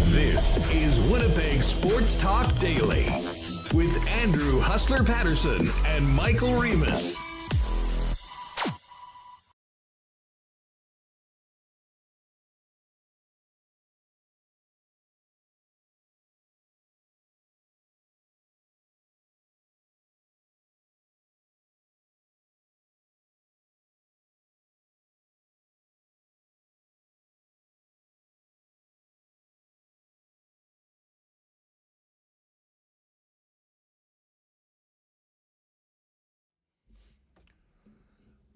This is Winnipeg Sports Talk Daily with Andrew Hustler Paterson and Michael Remis.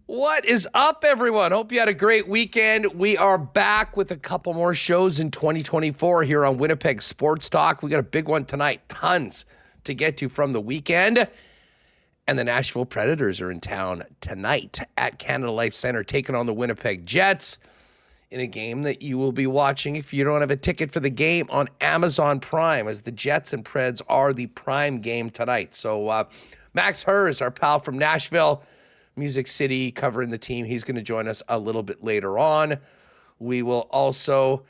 What is up, everyone? Hope you had a great weekend. We are back with a couple more shows in 2024 here on Winnipeg Sports Talk. We got a big one tonight. Tons to get to from the weekend. And the Nashville Predators are in town tonight at Canada Life Centre, taking on the Winnipeg Jets in a game that you will be watching if you don't have a ticket for the game on Amazon Prime, as the Jets and Preds are the prime game tonight. So Max Herz, our pal from Nashville, Music City, covering the team. He's going to join us a little bit later on. We will also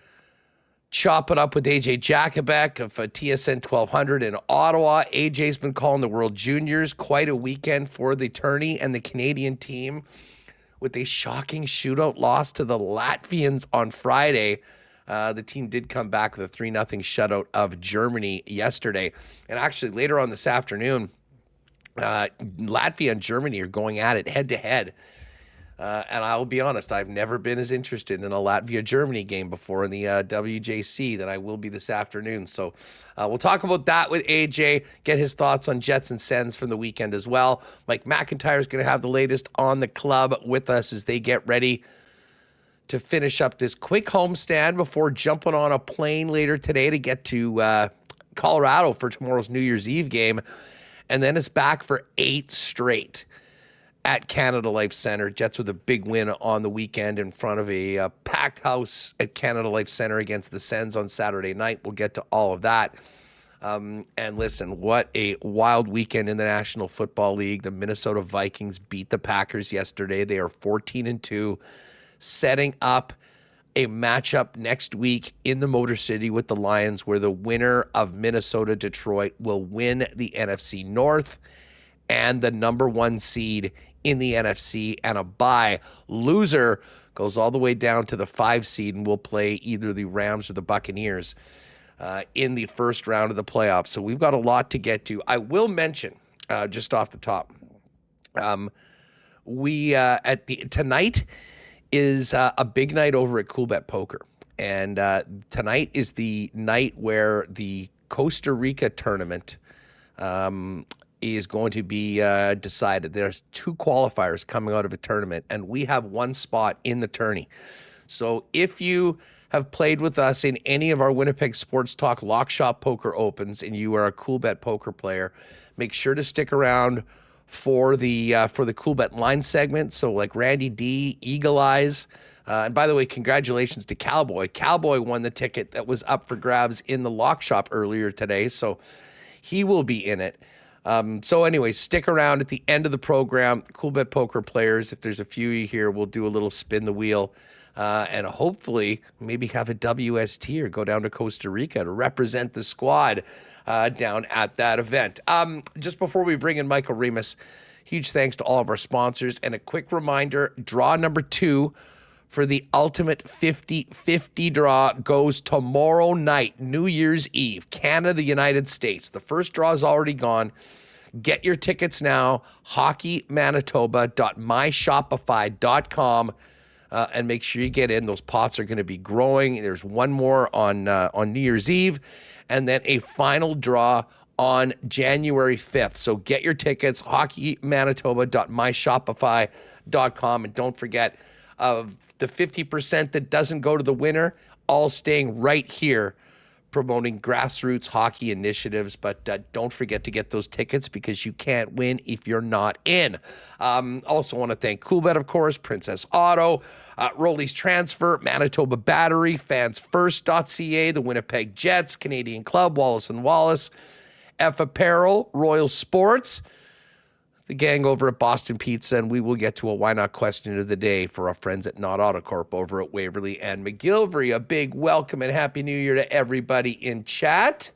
chop it up with Jakubec of TSN 1200 in Ottawa. AJ's been calling the World Juniors. Quite a weekend for the tourney and the Canadian team with a shocking shootout loss to the Latvians on Friday. The team did come back with a 3-0 shutout of Germany yesterday. And actually later on this afternoon, Latvia and Germany are going at it head-to-head. And I'll be honest, I've never been as interested in a Latvia-Germany game before in the WJC than I will be this afternoon. So we'll talk about that with AJ, get his thoughts on Jets and Sens from the weekend as well. Mike McIntyre is going to have the latest on the club with us as they get ready to finish up this quick homestand before jumping on a plane later today to get to Colorado for tomorrow's New Year's Eve game. And then it's back for 8 straight at Canada Life Centre. Jets with a big win on the weekend in front of a packed house at Canada Life Centre against the Sens on Saturday night. We'll get to all of that. And listen, what a wild weekend in the National Football League. The Minnesota Vikings beat the Packers yesterday. They are 14-2, setting up a matchup next week in the Motor City with the Lions, where the winner of Minnesota-Detroit will win the NFC North and the number 1 seed in the NFC and a bye. Loser goes all the way down to the 5 seed and will play either the Rams or the Buccaneers in the first round of the playoffs. So we've got a lot to get to. I will mention, just off the top, tonight is a big night over at Coolbet Poker. And tonight is the night where the Costa Rica tournament is going to be decided. There's 2 qualifiers coming out of a tournament, and we have 1 spot in the tourney. So if you have played with us in any of our Winnipeg Sports Talk Lock Shop Poker Opens and you are a Coolbet poker player, make sure to stick around for the Coolbet line segment. So like Randy D, Eagle Eyes, and by the way, congratulations to Cowboy. Cowboy won the ticket that was up for grabs in the lock shop earlier today, so he will be in it. So anyway, stick around at the end of the program. Coolbet poker players, if there's a few here, we'll do a little spin the wheel and hopefully maybe have a WST or go down to Costa Rica to represent the squad down at that event. Just before we bring in Michael Remis, huge thanks to all of our sponsors. And a quick reminder, draw number 2 for the Ultimate 50-50 draw goes tomorrow night, New Year's Eve, Canada, United States. The first draw is already gone. Get your tickets now, hockeymanitoba.myshopify.com, and make sure you get in. Those pots are going to be growing. There's one more on New Year's Eve, and then a final draw on January 5th. So get your tickets, hockeymanitoba.myshopify.com. www.winnipegsportstalk.com. And don't forget, of the 50% that doesn't go to the winner, all staying right here promoting grassroots hockey initiatives. But don't forget to get those tickets because you can't win if you're not in. Also want to thank Coolbet, of course, Princess Auto, Rolly's Transfer, Manitoba Battery, fansfirst.ca, the Winnipeg Jets, Canadian Club, Wallace & Wallace, F Apparel, Royal Sports, the gang over at Boston Pizza, and we will get to a why not question of the day for our friends at Not Autocorp over at Waverly and McGillivray. A big welcome and Happy New Year to everybody in chat.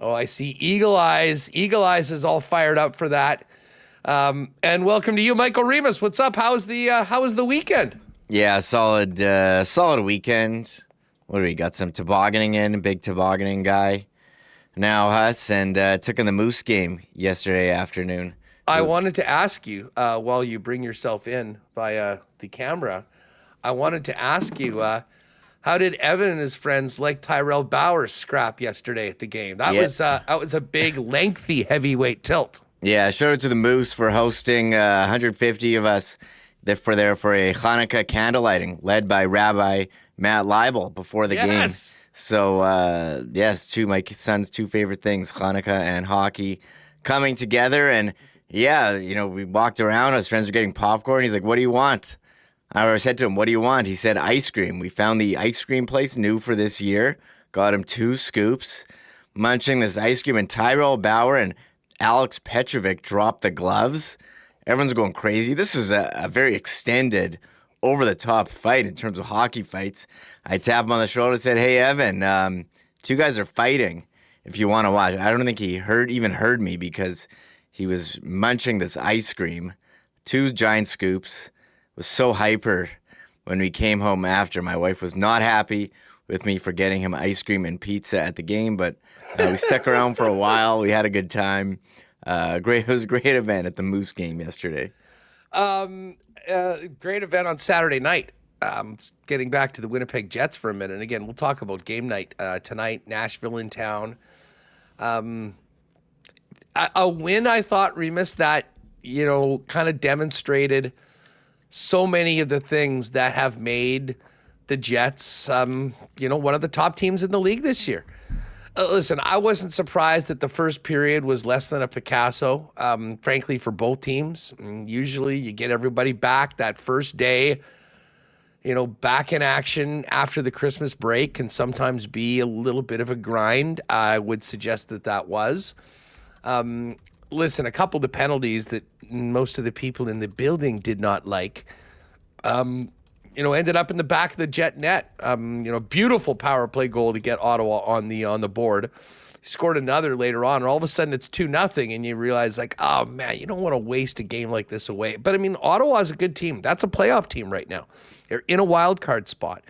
Oh, I see Eagle Eyes. Eagle Eyes is all fired up for that. And welcome to you, Michael Remis. What's up? How was the weekend? Yeah, solid weekend. What do we got? Some tobogganing in, a big tobogganing guy. Now Huss, and took in the Moose game yesterday afternoon. I wanted to ask you, while you bring yourself in via the camera, I wanted to ask you, how did Evan and his friends like Tyrell Bauer's scrap yesterday at the game? That was a big, lengthy heavyweight tilt. Yeah, shout out to the Moose for hosting 150 of us for a Hanukkah candlelighting led by Rabbi Matt Leibel before the game. So, yes, my son's two favorite things, Hanukkah and hockey, coming together. And, yeah, we walked around. His friends were getting popcorn. He's like, what do you want? I said to him, what do you want? He said, ice cream. We found the ice cream place new for this year. Got him 2 scoops, munching this ice cream. And Tyrell Bauer and Alex Petrovic dropped the gloves. Everyone's going crazy. This is a very extended, over-the-top fight in terms of hockey fights. I tapped him on the shoulder and said, hey, Evan, 2 guys are fighting if you want to watch. I don't think he even heard me because he was munching this ice cream, 2 giant scoops, was so hyper when we came home after. My wife was not happy with me for getting him ice cream and pizza at the game, but we stuck around for a while. We had a good time. It was a great event at the Moose game yesterday. Great event on Saturday night. Getting back to the Winnipeg Jets for a minute. And again, we'll talk about game night tonight. Nashville in town. A win, I thought, Remis, that, kind of demonstrated so many of the things that have made the Jets, one of the top teams in the league this year. Listen, I wasn't surprised that the first period was less than a Picasso, frankly, for both teams. Usually you get everybody back that first day. Back in action after the Christmas break can sometimes be a little bit of a grind. I would suggest that was. Listen, a couple of the penalties that most of the people in the building did not like, ended up in the back of the Jet net. Beautiful power play goal to get Ottawa on the board. He scored another later on, and all of a sudden it's 2-0, and you realize, oh, man, you don't want to waste a game like this away. But, Ottawa's a good team. That's a playoff team right now. They're in a wild card spot.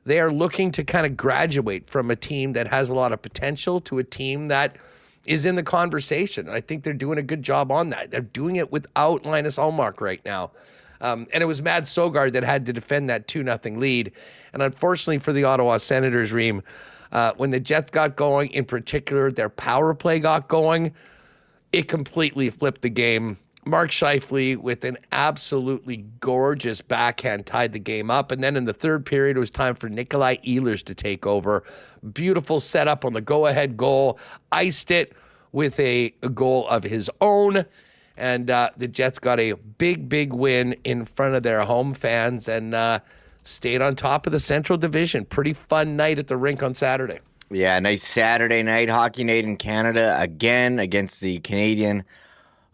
They are looking to kind of graduate from a team that has a lot of potential to a team that is in the conversation. And I think they're doing a good job on that. They're doing it without Linus Ullmark right now. And it was Mads Søgaard that had to defend that 2-0 lead. And unfortunately for the Ottawa Senators, Reem, when the Jets got going, in particular, their power play got going, it completely flipped the game. Mark Scheifele, with an absolutely gorgeous backhand, tied the game up. And then in the third period, it was time for Nikolai Ehlers to take over. Beautiful setup on the go-ahead goal. Iced it with a goal of his own. And the Jets got a big, big win in front of their home fans and stayed on top of the Central Division. Pretty fun night at the rink on Saturday. Yeah, nice Saturday night, hockey night in Canada again against the Canadian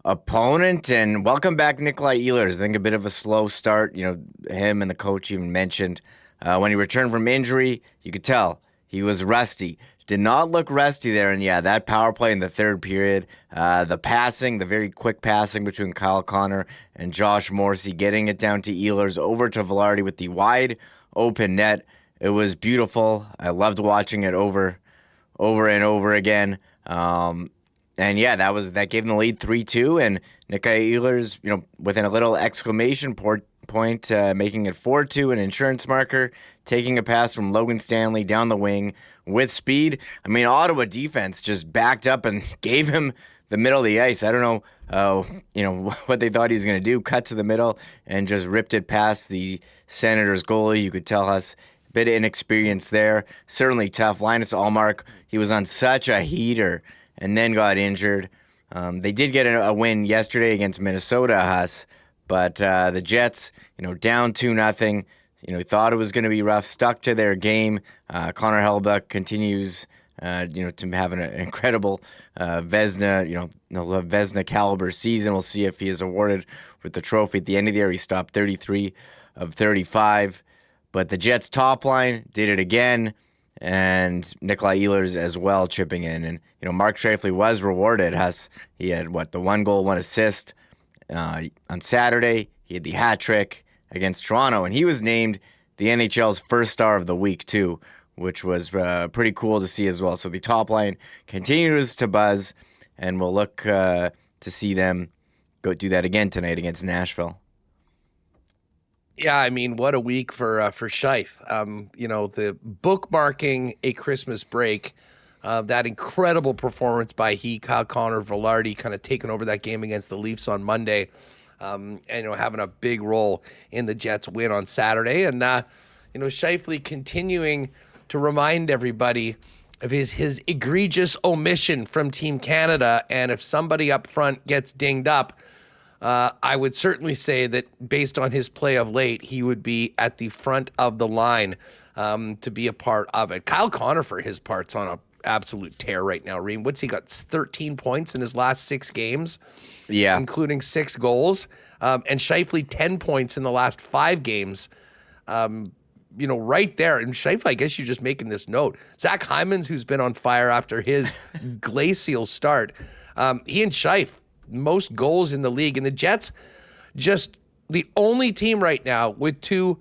opponent. And welcome back, Nikolai Ehlers. I think a bit of a slow start. Him and the coach even mentioned when he returned from injury, you could tell he was rusty. Did not look rusty there. And yeah, that power play in the third period, the very quick passing between Kyle Connor and Josh Morrissey, getting it down to Ehlers, over to Velarde with the wide open net. It was beautiful. I loved watching it over and over again. And yeah, that gave them the lead 3-2, and Nikolai Ehlers, within a little exclamation point, making it 4-2, an insurance marker, taking a pass from Logan Stanley down the wing with speed. Ottawa defense just backed up and gave him the middle of the ice. I don't know, what they thought he was going to do. Cut to the middle and just ripped it past the Senators goalie. You could tell us a bit of inexperience there. Certainly tough. Linus Ullmark, he was on such a heater and then got injured. They did get a win yesterday against Minnesota, Huss, but the Jets, down 2-0. Thought it was going to be rough, stuck to their game. Connor Hellebuyck continues, to have an incredible Vezina, Vezina caliber season. We'll see if he is awarded with the trophy at the end of the year. He stopped 33 of 35. But the Jets top line did it again, and Nikolai Ehlers as well chipping in. And, Mark Scheifele was rewarded. He had, the 1 goal, 1 assist on Saturday. He had the hat trick against Toronto, and he was named the NHL's first star of the week, too, which was pretty cool to see as well. So the top line continues to buzz, and we'll look to see them go do that again tonight against Nashville. Yeah, I mean, what a week for Scheif. The bookmarking a Christmas break, that incredible performance by Kyle Connor, Velarde kind of taking over that game against the Leafs on Monday, and having a big role in the Jets win on Saturday. And Scheifele continuing to remind everybody of his egregious omission from Team Canada. And if somebody up front gets dinged up, I would certainly say that based on his play of late, he would be at the front of the line to be a part of it. Kyle Connor, for his part's on an absolute tear right now. Reem, what's he got? 13 points in his last 6 games, including 6 goals. And Scheifele 10 points in the last 5 games. Right there. And Scheifele, I guess you're just making this note. Zach Hyman's, who's been on fire after his glacial start. He and Scheifele, most goals in the league. And the Jets, just the only team right now with 2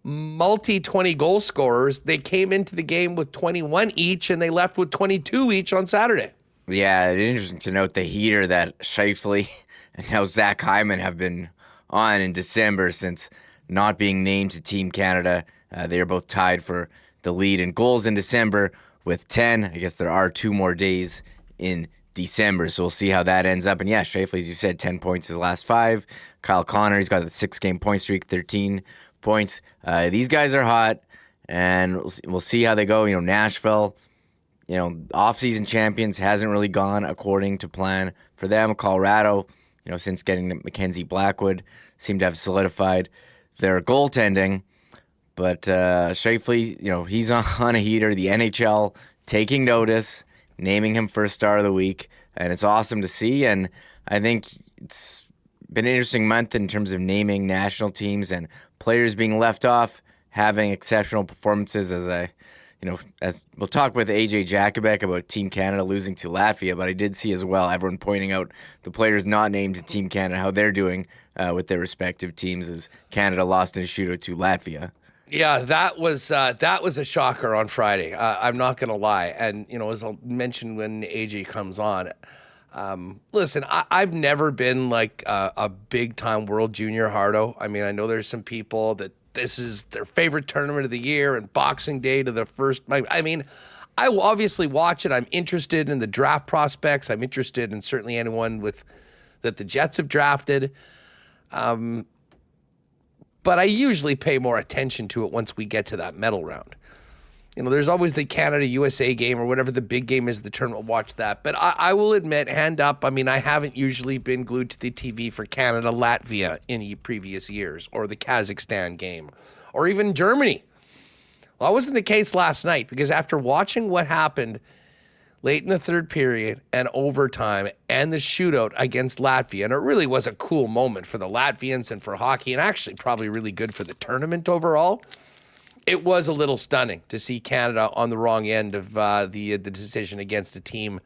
multi-20 goal scorers. They came into the game with 21 each, and they left with 22 each on Saturday. Yeah, it's interesting to note the heater that Scheifele and now Zach Hyman have been on in December since not being named to Team Canada. They are both tied for the lead in goals in December with 10. I guess there are 2 more days in December, so we'll see how that ends up. And yeah, Scheifele, as you said, 10 points his last 5. Kyle Connor, he's got a 6-game point streak, 13 points. These guys are hot, and we'll see how they go. Nashville, off-season champions, hasn't really gone according to plan for them. Colorado, since getting Mackenzie Blackwood, seem to have solidified their goaltending. But Scheifele, he's on a heater. The NHL taking notice, naming him first star of the week, and it's awesome to see. And I think it's been an interesting month in terms of naming national teams and players being left off, having exceptional performances. As we'll talk with AJ Jakubec about Team Canada losing to Latvia, but I did see as well everyone pointing out the players not named to Team Canada, how they're doing with their respective teams as Canada lost in a shootout to Latvia. Yeah, that was a shocker on Friday. I'm not going to lie. And, as I'll mention when AJ comes on, listen, I've never been like a big-time World Junior hardo. I mean, I know there's some people that this is their favorite tournament of the year and Boxing Day to the first. I mean, I will obviously watch it. I'm interested in the draft prospects. I'm interested in certainly anyone that the Jets have drafted. But I usually pay more attention to it once we get to that medal round. There's always the Canada-USA game or whatever the big game is, the tournament. Watch that. But I will admit, hand up, I mean, I haven't usually been glued to the TV for Canada-Latvia in previous years, or the Kazakhstan game, or even Germany. Well, that wasn't the case last night, because after watching what happened late in the third period and overtime and the shootout against Latvia, and it really was a cool moment for the Latvians and for hockey, and actually probably really good for the tournament overall. It was a little stunning to see Canada on the wrong end of the decision against a team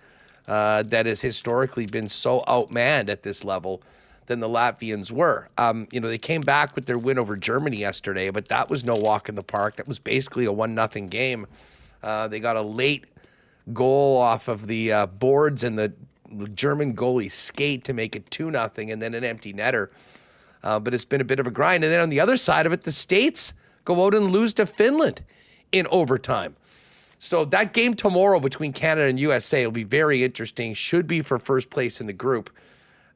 that has historically been so outmanned at this level than the Latvians were. They came back with their win over Germany yesterday, but that was no walk in the park. That was basically a 1-0 game. They got a late goal off of the boards and the German goalie skate to make it 2-0, and then an empty netter. But it's been a bit of a grind. And then on the other side of it, the States go out and lose to Finland in overtime. So that game tomorrow between Canada and USA will be very interesting. Should be for first place in the group.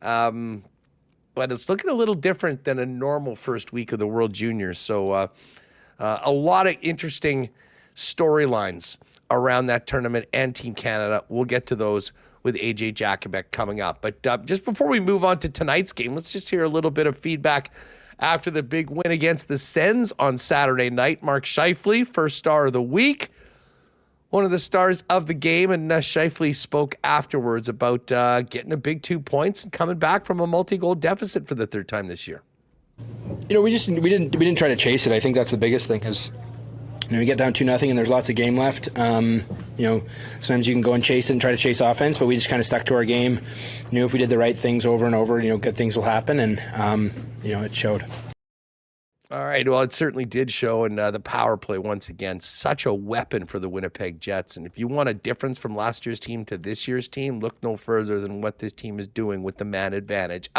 But it's looking a little different than a normal first week of the World Juniors. So a lot of interesting storylines around that tournament and Team Canada. We'll get to those with AJ Jakubec coming up. But just before we move on to tonight's game, let's just hear a little bit of feedback after the big win against the Sens on Saturday night. Mark Scheifele, first star of the week, one of the stars of the game, and Scheifele spoke afterwards about getting a big 2 points and coming back from a multi-goal deficit for the third time this year. We didn't try to chase it. I think that's the biggest thing is, we get down 2-0 and there's lots of game left. Sometimes you can go and chase it and try to chase offense, but we just kind of stuck to our game. Knew if we did the right things over and over, good things will happen, and it showed. All right, well, it certainly did show, and the power play, once again, such a weapon for the Winnipeg Jets. And if you want a difference from last year's team to this year's team, look no further than what this team is doing with the man advantage.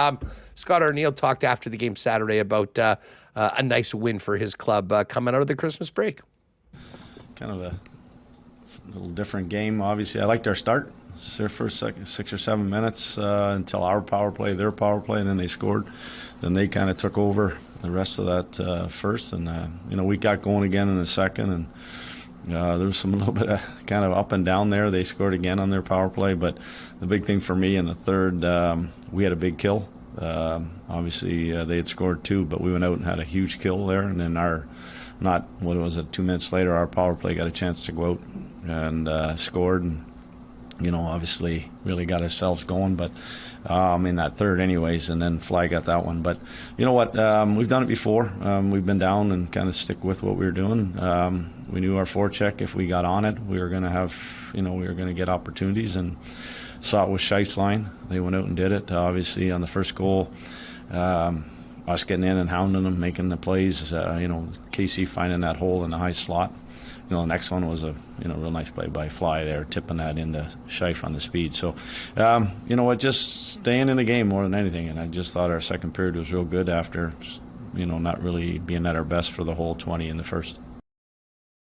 Scott Arniel talked after the game Saturday about a nice win for his club coming out of the Christmas break. Kind of a little different game. Obviously, I liked our start. Their first 6 or 7 minutes until our power play, their power play, and then they scored. Then they kind of took over the rest of that first, and we got going again in the second, and there was some little bit of kind of up and down there. They scored again on their power play, but the big thing for me in the third, we had a big kill. Obviously, they had scored 2, but we went out and had a huge kill there, and then 2 minutes later, our power play got a chance to go out and scored, and obviously really got ourselves going, but in that third anyways, and then Fly got that one. But you know what, we've done it before. We've been down and kind of stick with what we were doing. We knew our forecheck, if we got on it, we were going to have, we were going to get opportunities, and saw it with Scheif's line. They went out and did it. Obviously on the first goal, us getting in and hounding them, making the plays, KC finding that hole in the high slot. The next one was a real nice play by Fly there, tipping that into Scheif on the speed. So, just staying in the game more than anything. And I just thought our second period was real good after, not really being at our best for the whole 20 in the first.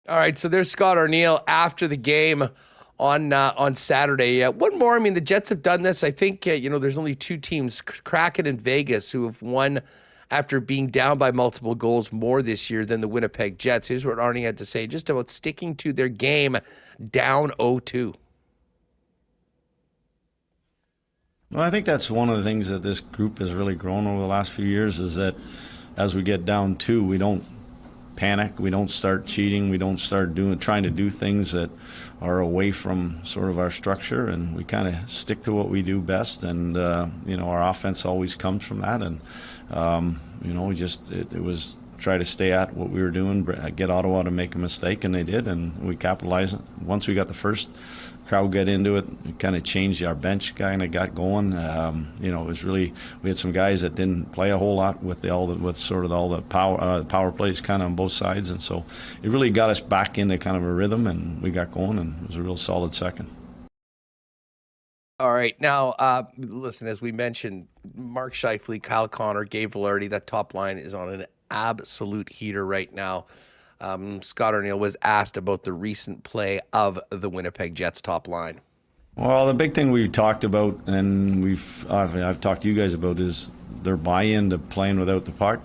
All right, so there's Scott Arniel after the game on Saturday. One more. I mean, the Jets have done this. I think there's only 2 teams, Kraken and Vegas, who have won after being down by multiple goals more this year than the Winnipeg Jets. Here's what Arnie had to say just about sticking to their game down 0-2. Well, I think that's one of the things that this group has really grown over the last few years, is that as we get down 2, we don't panic, we don't start cheating, we don't start trying to do things that are away from sort of our structure, and we kind of stick to what we do best, and our offense always comes from that, and it was try to stay at what we were doing, get Ottawa to make a mistake, and they did, and we capitalized. Once we got the first, crowd get into it, kind of changed. Our bench kind of got going. It was really, we had some guys that didn't play a whole lot with all the power plays kind of on both sides, and so it really got us back into kind of a rhythm, and we got going, and it was a real solid second. All right, now listen, as we mentioned, Mark Scheifele, Kyle Connor, Gabe Vilardi, that top line is on an absolute heater right now. Scott Arniel was asked about the recent play of the Winnipeg Jets top line. Well, the big thing we talked about, and I've talked to you guys about, is their buy-in to playing without the puck.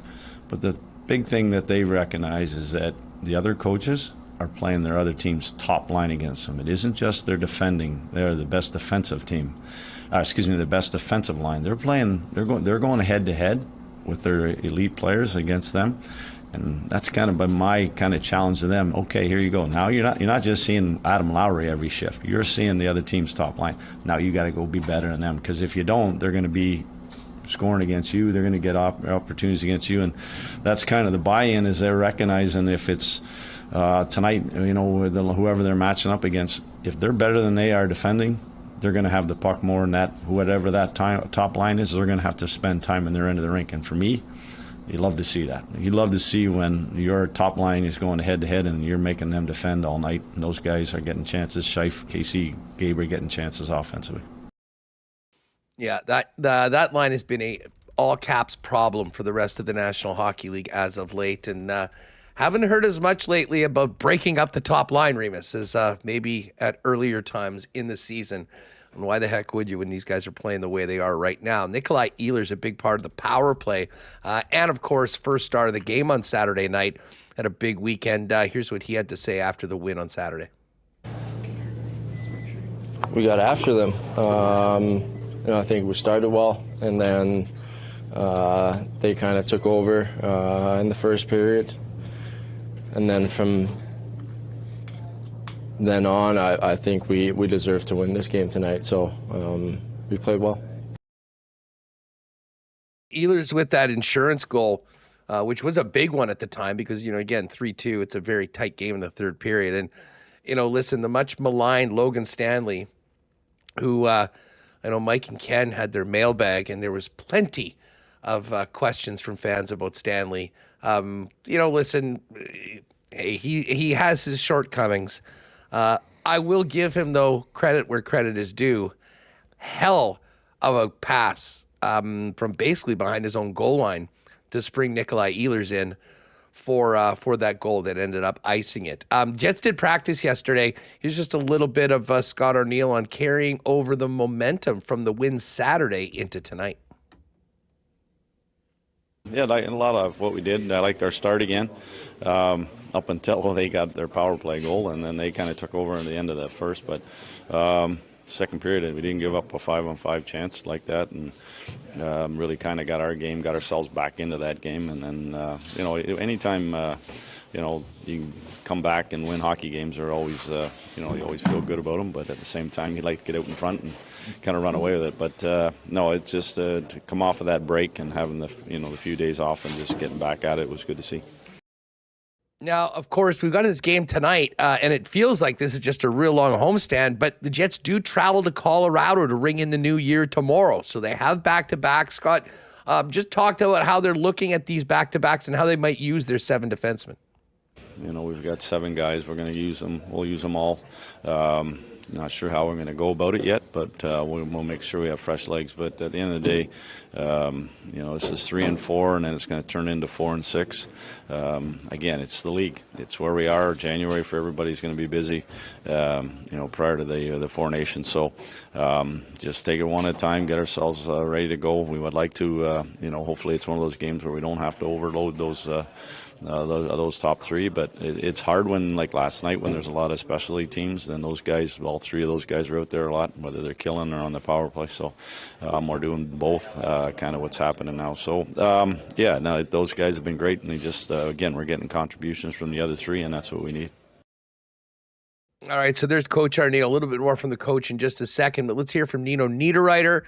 But the big thing that they recognize is that the other coaches are playing their other team's top line against them. It isn't just their defending; they're the best defensive team. The best defensive line. They're going head to head with their elite players against them. And that's kind of been my kind of challenge to them. Okay, here you go. Now you're not just seeing Adam Lowry every shift. You're seeing the other team's top line. Now you got to go be better than them, because if you don't, they're going to be scoring against you. They're going to get opportunities against you, and that's kind of the buy-in, is they're recognizing if it's tonight, with whoever they're matching up against, if they're better than they are defending, they're going to have the puck more, and that whatever that top line is, they're going to have to spend time in their end of the rink. And for me, you love to see that. You love to see when your top line is going head-to-head and you're making them defend all night. And those guys are getting chances. Scheif, KC, Gabe are getting chances offensively. Yeah, that line has been a all-caps problem for the rest of the National Hockey League as of late. And Haven't heard as much lately about breaking up the top line, Remis, as maybe at earlier times in the season. And why the heck would you when these guys are playing the way they are right now? Nikolai Ehlers a big part of the power play. And, of course, first star of the game on Saturday night. Had a big weekend. Here's what he had to say after the win on Saturday. We got after them. I think we started well, and then they kind of took over in the first period. And then from then on, I think we deserve to win this game tonight. So we played well. Ehlers with that insurance goal, which was a big one at the time because, again, 3-2, it's a very tight game in the third period. And, listen, the much maligned Logan Stanley, who I know Mike and Ken had their mailbag, and there was plenty of questions from fans about Stanley. Listen, hey, he has his shortcomings. I will give him, though, credit where credit is due. Hell of a pass from basically behind his own goal line to spring Nikolai Ehlers in for that goal that ended up icing it. Jets did practice yesterday. Here's just a little bit of Scott Arniel on carrying over the momentum from the win Saturday into tonight. Yeah, a lot of what we did. I liked our start again up until they got their power play goal, and then they kind of took over at the end of that first. But second period, we didn't give up a 5-on-5 chance like that, and really kind of got ourselves back into that game. And then, anytime, you come back and win hockey games are always, you always feel good about them. But at the same time, you like to get out in front and kind of run away with it. But no, it's just to come off of that break and having the few days off and just getting back at it was good to see. Now, of course, we've got this game tonight, and it feels like this is just a real long homestand, but the Jets do travel to Colorado to ring in the new year tomorrow. So they have back-to-back. Scott, just talked about how they're looking at these back-to-backs and how they might use their 7 defensemen. We've got 7 guys. We're going to use them. We'll use them all. Not sure how we're going to go about it yet, but we'll make sure we have fresh legs. But at the end of the day, this is 3 and 4, and then it's going to turn into 4 and 6. Again, it's the league. It's where we are. January for everybody's going to be busy, prior to the Four Nations. So just take it one at a time, get ourselves ready to go. We would like to, hopefully it's one of those games where we don't have to overload those top 3, but it's hard when, like last night, when there's a lot of specialty teams, then those guys, all 3 of those guys are out there a lot, whether they're killing or on the power play. So we're doing both, kind of what's happening now. So those guys have been great, and they just again, we're getting contributions from the other 3, and that's what we need. All right, so there's Coach Arniel. A little bit more from the coach in just a second, but let's hear from Nino Niederreiter.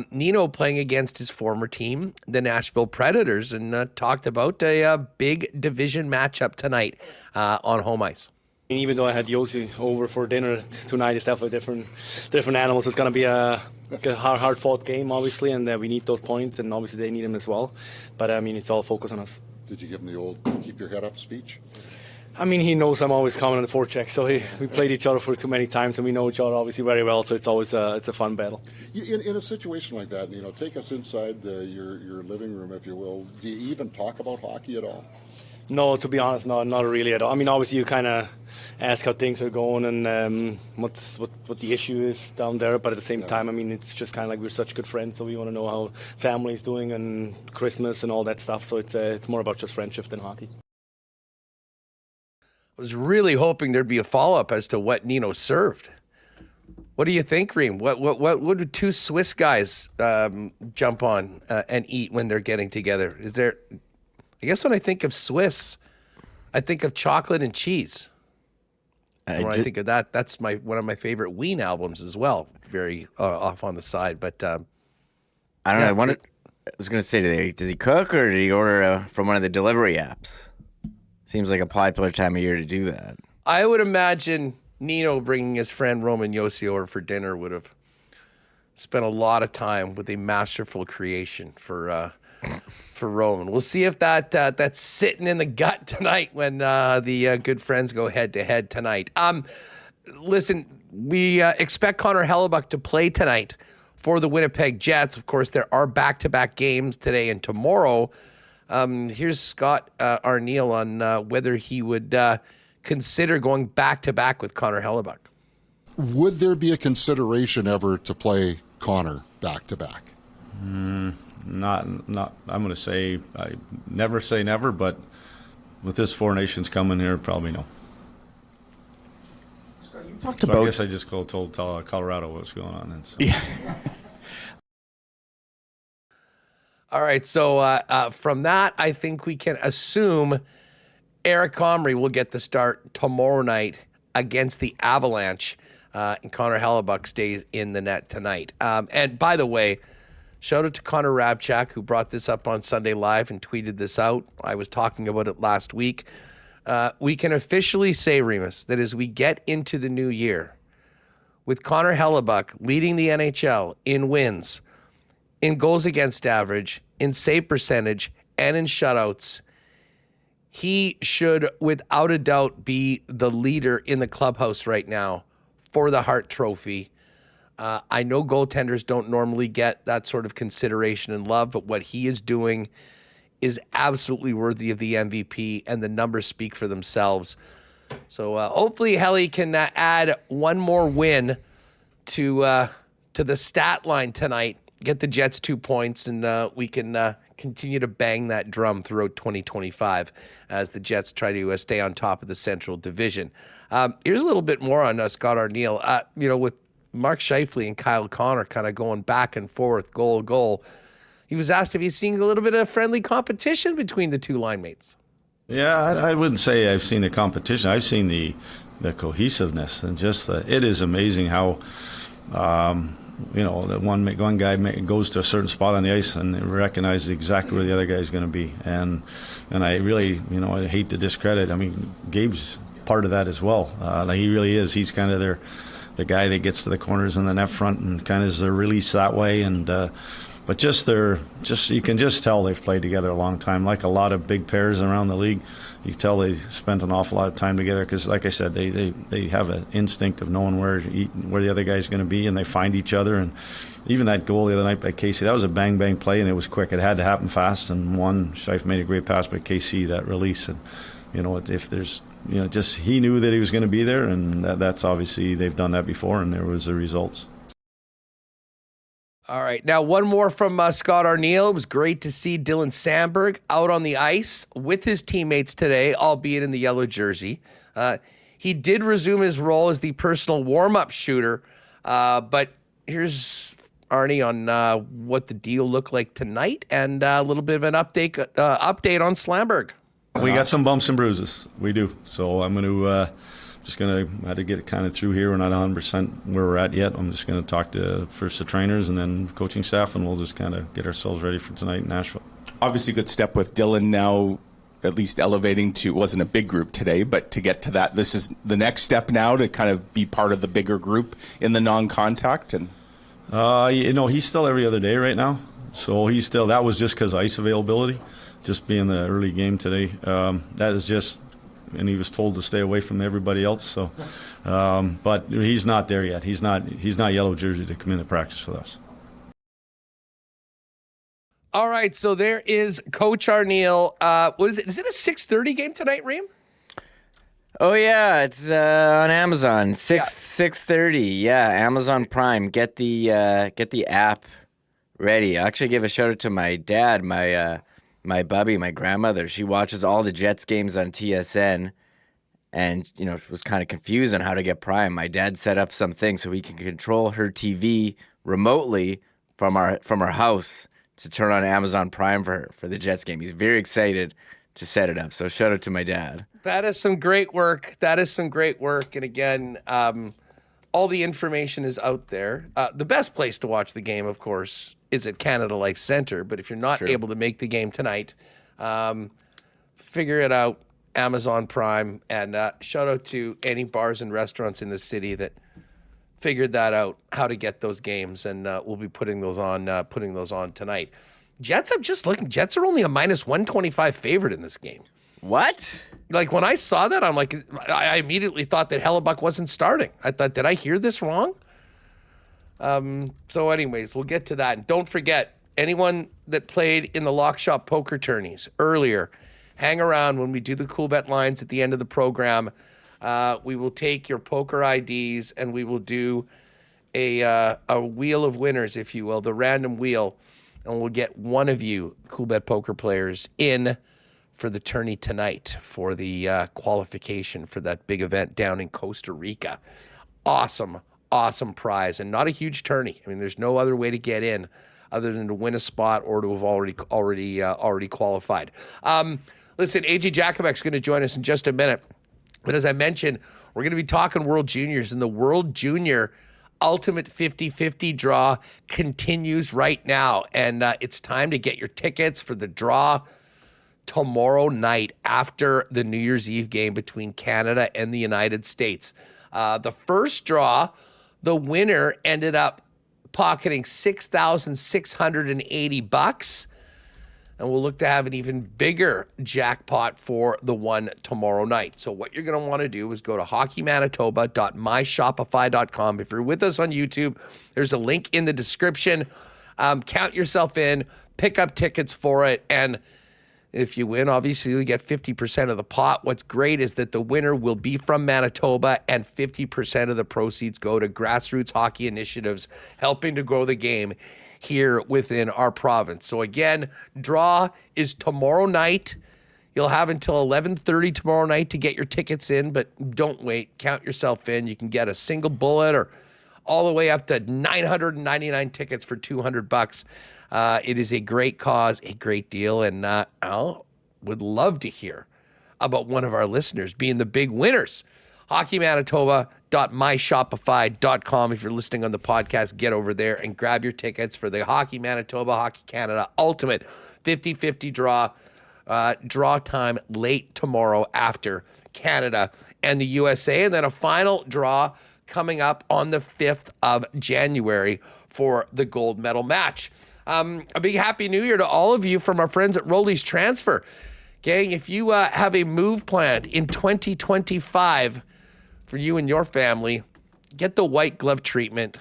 Nino playing against his former team, the Nashville Predators, and talked about a big division matchup tonight on home ice. Even though I had Yossi over for dinner tonight, it's definitely different animals. It's going to be a hard-fought game, obviously, and we need those points, and obviously they need them as well. But, it's all focused on us. Did you give him the old keep your head up speech? He knows I'm always coming on the forecheck, so we played each other for too many times, and we know each other obviously very well, so it's always it's a fun battle. In a situation like that, take us inside your living room, if you will. Do you even talk about hockey at all? No, to be honest, no, not really at all. Obviously you kind of ask how things are going and what the issue is down there, but at the same time, it's just kind of like we're such good friends, so we want to know how family is doing and Christmas and all that stuff, so it's more about just friendship than hockey. I was really hoping there'd be a follow-up as to what Nino served. What do you think, Reem? What do 2 Swiss guys jump on and eat when they're getting together? Is there? I guess when I think of Swiss, I think of chocolate and cheese. When I think of that, that's one of my favorite Ween albums as well. Very off on the side, but I don't know. I was going to say, does he cook or did he order from one of the delivery apps? Seems like a popular time of year to do that. I would imagine Nino bringing his friend Roman Yossi over for dinner would have spent a lot of time with a masterful creation for Roman. We'll see if that's sitting in the gut tonight when the good friends go head-to-head tonight. Listen, we expect Connor Hellebuck to play tonight for the Winnipeg Jets. Of course, there are back-to-back games today and tomorrow. Here's Scott Arniel on whether he would consider going back-to-back with Connor Hellebuyck. Would there be a consideration ever to play Connor back-to-back? Not. I'm going to say I never say never, but with this Four Nations coming here, probably no. You talked So about. I guess I just told Colorado what's going on. And so. Yeah. All right, so from that, I think we can assume Eric Comrie will get the start tomorrow night against the Avalanche, and Connor Hellebuyck stays in the net tonight. And by the way, shout out to Connor Rabchak, who brought this up on Sunday Live and tweeted this out. I was talking about it last week. We can officially say, Remis, that as we get into the new year, with Connor Hellebuyck leading the NHL in wins, in goals against average, in save percentage, and in shutouts, he should, without a doubt, be the leader in the clubhouse right now for the Hart Trophy. I know goaltenders don't normally get that sort of consideration and love, but what he is doing is absolutely worthy of the MVP, and the numbers speak for themselves. So hopefully Helly can add one more win to the stat line tonight, get the Jets 2 points, and we can continue to bang that drum throughout 2025 as the Jets try to stay on top of the Central Division. Here's a little bit more on Scott Arniel. With Mark Scheifele and Kyle Connor kind of going back and forth, goal. He was asked if he's seeing a little bit of friendly competition between the two line mates. Yeah, I wouldn't say I've seen the competition. I've seen the cohesiveness, and just it is amazing how that one guy goes to a certain spot on the ice and recognizes exactly where the other guy is going to be. And I really, I hate to discredit. I mean, Gabe's part of that as well. He really is. He's kind of the guy that gets to the corners in the net front and kind of is their release that way. And but you can just tell they've played together a long time. Like a lot of big pairs around the league, you can tell they spent an awful lot of time together because, like I said, they have an instinct of knowing where the other guy's going to be, and they find each other. And even that goal the other night by Casey, that was a bang play, and it was quick. It had to happen fast. And Scheif made a great pass by Casey, that release. And if there's just he knew that he was going to be there, and that's obviously they've done that before, and there was the results. All right. Now, one more from Scott Arniel. It was great to see Dylan Sandberg out on the ice with his teammates today, albeit in the yellow jersey. He did resume his role as the personal warm-up shooter, but here's Arnie on what the deal looked like tonight and a little bit of an update on Slamberg. We got some bumps and bruises. We do. So I'm going to have to get kind of through here. We're not 100% where we're at yet. I'm just going to talk to first the trainers and then coaching staff, and we'll just kind of get ourselves ready for tonight in Nashville. Obviously, good step with Dylan now, at least elevating to, it wasn't a big group today, but to get to that, this is the next step now to kind of be part of the bigger group in the non-contact. And he's still every other day right now. So he's still, that was just because of ice availability, just being the early game today. That is just, and he was told to stay away from everybody else. So, but he's not there yet. He's not yellow jersey to come into practice with us. All right, so there is Coach Arniel. What is it? Is it a 6:30 game tonight, Reem? Oh yeah, it's on Amazon. 6:30. Yeah, Amazon Prime. Get the app ready. I actually give a shout out to my dad, my bubby, my grandmother. She watches all the Jets games on TSN, and was kind of confused on how to get Prime. My dad set up something so he can control her TV remotely from our house to turn on Amazon Prime for her for the Jets game. He's very excited to set it up. So shout out to my dad. That is some great work. And again, all the information is out there. The best place to watch the game, of course, is at Canada Life Center. But if you're not able to make the game tonight, figure it out. Amazon Prime. And shout out to any bars and restaurants in the city that figured that out, how to get those games, and we'll be putting those on tonight. Jets, I'm just looking. Jets are only a -125 favorite in this game. What? Like, when I saw that, I'm like, I immediately thought that Hellebuyck wasn't starting. I thought, did I hear this wrong? So anyways, we'll get to that. And don't forget, anyone that played in the lock shop poker tourneys earlier, hang around when we do the Coolbet lines at the end of the program. We will take your poker IDs and we will do a wheel of winners, if you will, the random wheel, and we'll get one of you Coolbet poker players in for the tourney tonight for the qualification for that big event down in Costa Rica. Awesome prize, and not a huge tourney. I mean, there's no other way to get in other than to win a spot or to have already qualified. Listen, AJ Jakubek's going to join us in just a minute. But as I mentioned, we're going to be talking World Juniors, and the World Junior Ultimate 50-50 draw continues right now. And it's time to get your tickets for the draw tomorrow night after the New Year's Eve game between Canada and the United States. The first draw, the winner ended up pocketing $6,680, and we'll look to have an even bigger jackpot for the one tomorrow night. So what you're going to want to do is go to hockeymanitoba.myshopify.com. If you're with us on YouTube, there's a link in the description. Count yourself in, pick up tickets for it, and if you win, obviously you get 50% of the pot. What's great is that the winner will be from Manitoba, and 50% of the proceeds go to grassroots hockey initiatives helping to grow the game here within our province. So again, draw is tomorrow night. You'll have until 11:30 tomorrow night to get your tickets in, but don't wait. Count yourself in. You can get a single bullet or all the way up to 999 tickets for $200. It is a great cause, a great deal, and I would love to hear about one of our listeners being the big winners. HockeyManitoba.myshopify.com. If you're listening on the podcast, get over there and grab your tickets for the Hockey Manitoba, Hockey Canada Ultimate 50-50 draw. Draw time late tomorrow after Canada and the USA, and then a final draw coming up on the 5th of January for the gold medal match. A big happy new year to all of you from our friends at Rolly's Transfer. Gang, if you have a move planned in 2025 for you and your family, get the white glove treatment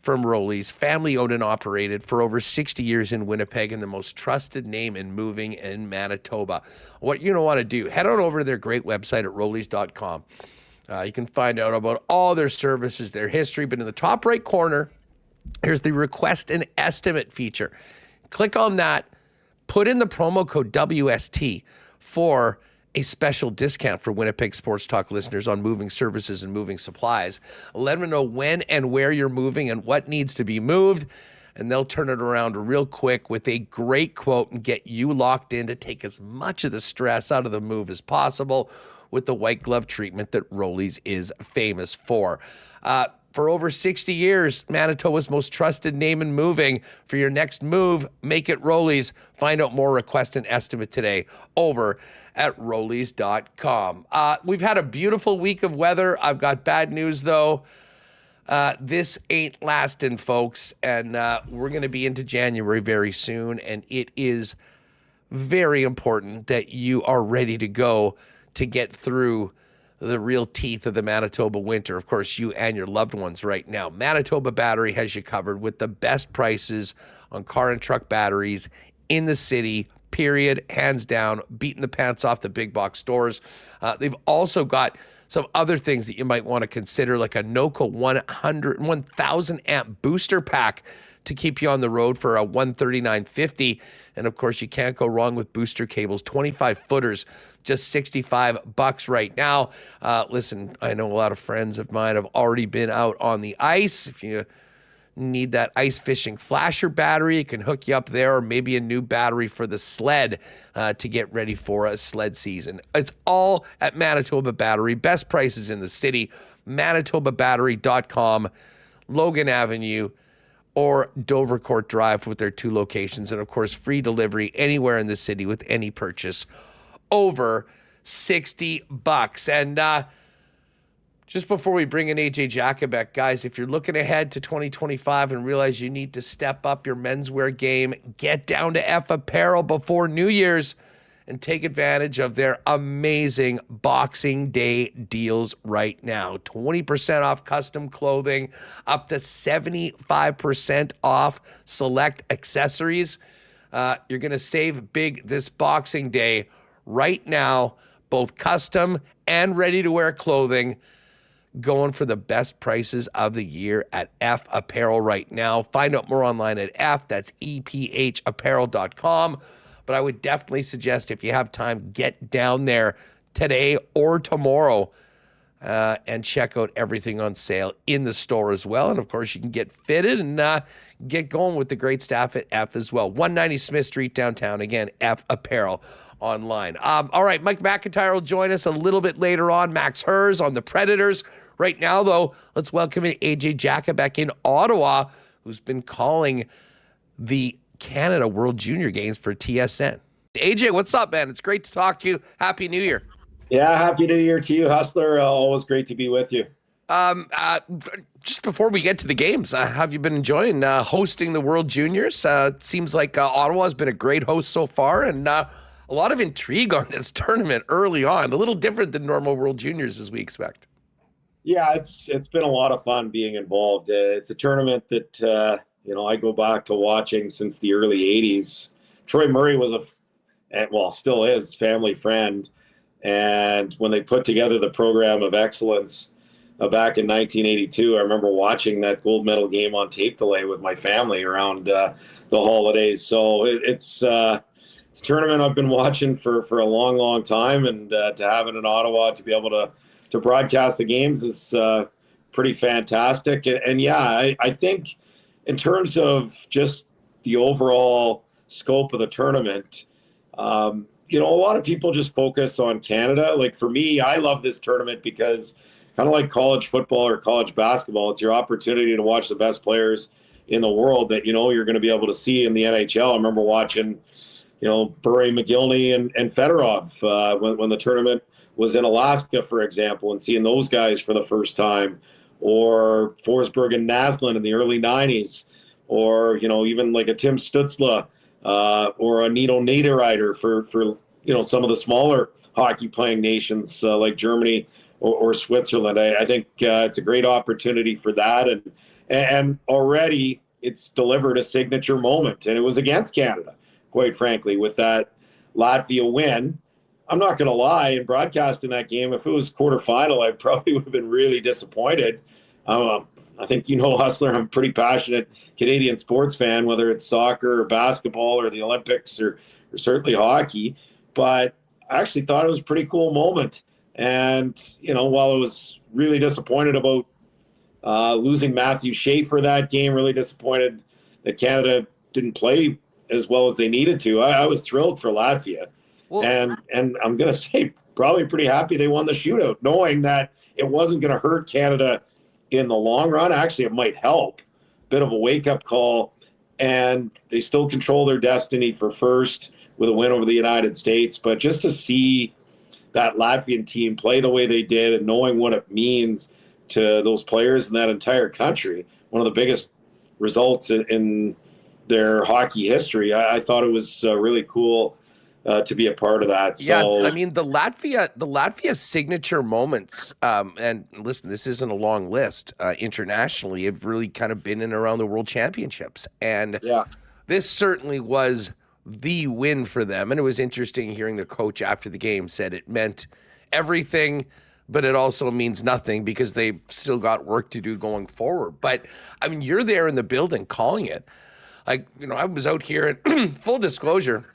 from Rolly's, family owned and operated for over 60 years in Winnipeg, and the most trusted name in moving in Manitoba. What you're going to want to do, head on over to their great website at rollys.com. You can find out about all their services, their history, but in the top right corner, here's the request an estimate feature. Click on that, put in the promo code WST for a special discount for Winnipeg Sports Talk listeners on moving services and moving supplies. Let them know when and where you're moving and what needs to be moved, and they'll turn it around real quick with a great quote and get you locked in to take as much of the stress out of the move as possible with the white glove treatment that Rolly's is famous for. For over 60 years, Manitoba's most trusted name in moving. For your next move, make it Rolly's. Find out more, request an estimate today over at rollys.com. We've had a beautiful week of weather. I've got bad news, though. This ain't lasting, folks, and we're going to be into January very soon, and it is very important that you are ready to go to get through the real teeth of the Manitoba winter. Of course, you and your loved ones right now. Manitoba Battery has you covered with the best prices on car and truck batteries in the city, period, hands down, beating the pants off the big box stores. They've also got some other things that you might want to consider, like a NOCO 1,000 amp booster pack to keep you on the road for a $139.50. And of course, you can't go wrong with booster cables, 25 footers, just $65 right now. Listen, I know a lot of friends of mine have already been out on the ice. If you need that ice fishing flasher battery, it can hook you up there, or maybe a new battery for the sled to get ready for a sled season. It's all at Manitoba Battery. Best prices in the city, manitobabattery.com, Logan Avenue, or Dovercourt Drive with their 2 locations. And of course, free delivery anywhere in the city with any purchase over $60. And just before we bring in AJ Jakubek, guys, if you're looking ahead to 2025 and realize you need to step up your menswear game, get down to F Apparel before New Year's and take advantage of their amazing Boxing Day deals right now. 20% off custom clothing, up to 75% off select accessories. You're going to save big this Boxing Day right now, both custom and ready-to-wear clothing, going for the best prices of the year at F Apparel right now. Find out more online at F, that's EPHapparel.com. But I would definitely suggest, if you have time, get down there today or tomorrow and check out everything on sale in the store as well. And, of course, you can get fitted and get going with the great staff at F as well. 190 Smith Street downtown. Again, F Apparel online. All right, Mike McIntyre will join us a little bit later on. Max Herz on the Predators. Right now, though, let's welcome in AJ Jakubec in Ottawa, who's been calling the Canada World Junior Games for TSN. AJ, what's up, man? It's great to talk to you. Happy New Year. Yeah, Happy New Year to you, Hustler. Always great to be with you. Just before we get to the games, have you been enjoying hosting the World Juniors? It seems like Ottawa has been a great host so far, and a lot of intrigue on this tournament early on. A little different than normal World Juniors, as we expect. Yeah, it's been a lot of fun being involved. It's a tournament that I go back to watching since the early '80s. Troy Murray was still is, family friend, and when they put together the program of excellence back in 1982, I remember watching that gold medal game on tape delay with my family around the holidays. So it's a tournament I've been watching for a long, long time, and to have it in Ottawa, to be able to broadcast the games is pretty fantastic. And yeah, I think in terms of just the overall scope of the tournament, a lot of people just focus on Canada. Like for me, I love this tournament because kind of like college football or college basketball, it's your opportunity to watch the best players in the world that you're going to be able to see in the NHL. I remember watching, Burry, McGillney, and Fedorov when the tournament was in Alaska, for example, and seeing those guys for the first time, or Forsberg and Naslund in the early 90s, or, even like a Tim Stutzla or a Nino Niederreiter for some of the smaller hockey-playing nations like Germany or Switzerland. I think it's a great opportunity for that, and already it's delivered a signature moment, and it was against Canada, quite frankly, with that Latvia win. I'm not going to lie, in broadcasting that game, if it was quarterfinal, I probably would have been really disappointed. I think Hustler, I'm a pretty passionate Canadian sports fan, whether it's soccer or basketball or the Olympics or certainly hockey. But I actually thought it was a pretty cool moment. And, while I was really disappointed about losing Matthew Schaefer that game, really disappointed that Canada didn't play as well as they needed to, I was thrilled for Latvia. Well, and I'm going to say probably pretty happy they won the shootout, knowing that it wasn't going to hurt Canada in the long run. Actually, it might help. Bit of a wake-up call. And they still control their destiny for first with a win over the United States. But just to see that Latvian team play the way they did and knowing what it means to those players in that entire country, one of the biggest results in their hockey history, I thought it was really cool to be a part of that. So, yeah, I mean, the Latvia signature moments, and listen, this isn't a long list internationally, have really kind of been in and around the World Championships. And this certainly was the win for them. And it was interesting hearing the coach after the game said it meant everything, but it also means nothing because they still got work to do going forward. But, I mean, you're there in the building calling it. Like, I was out here, and full disclosure,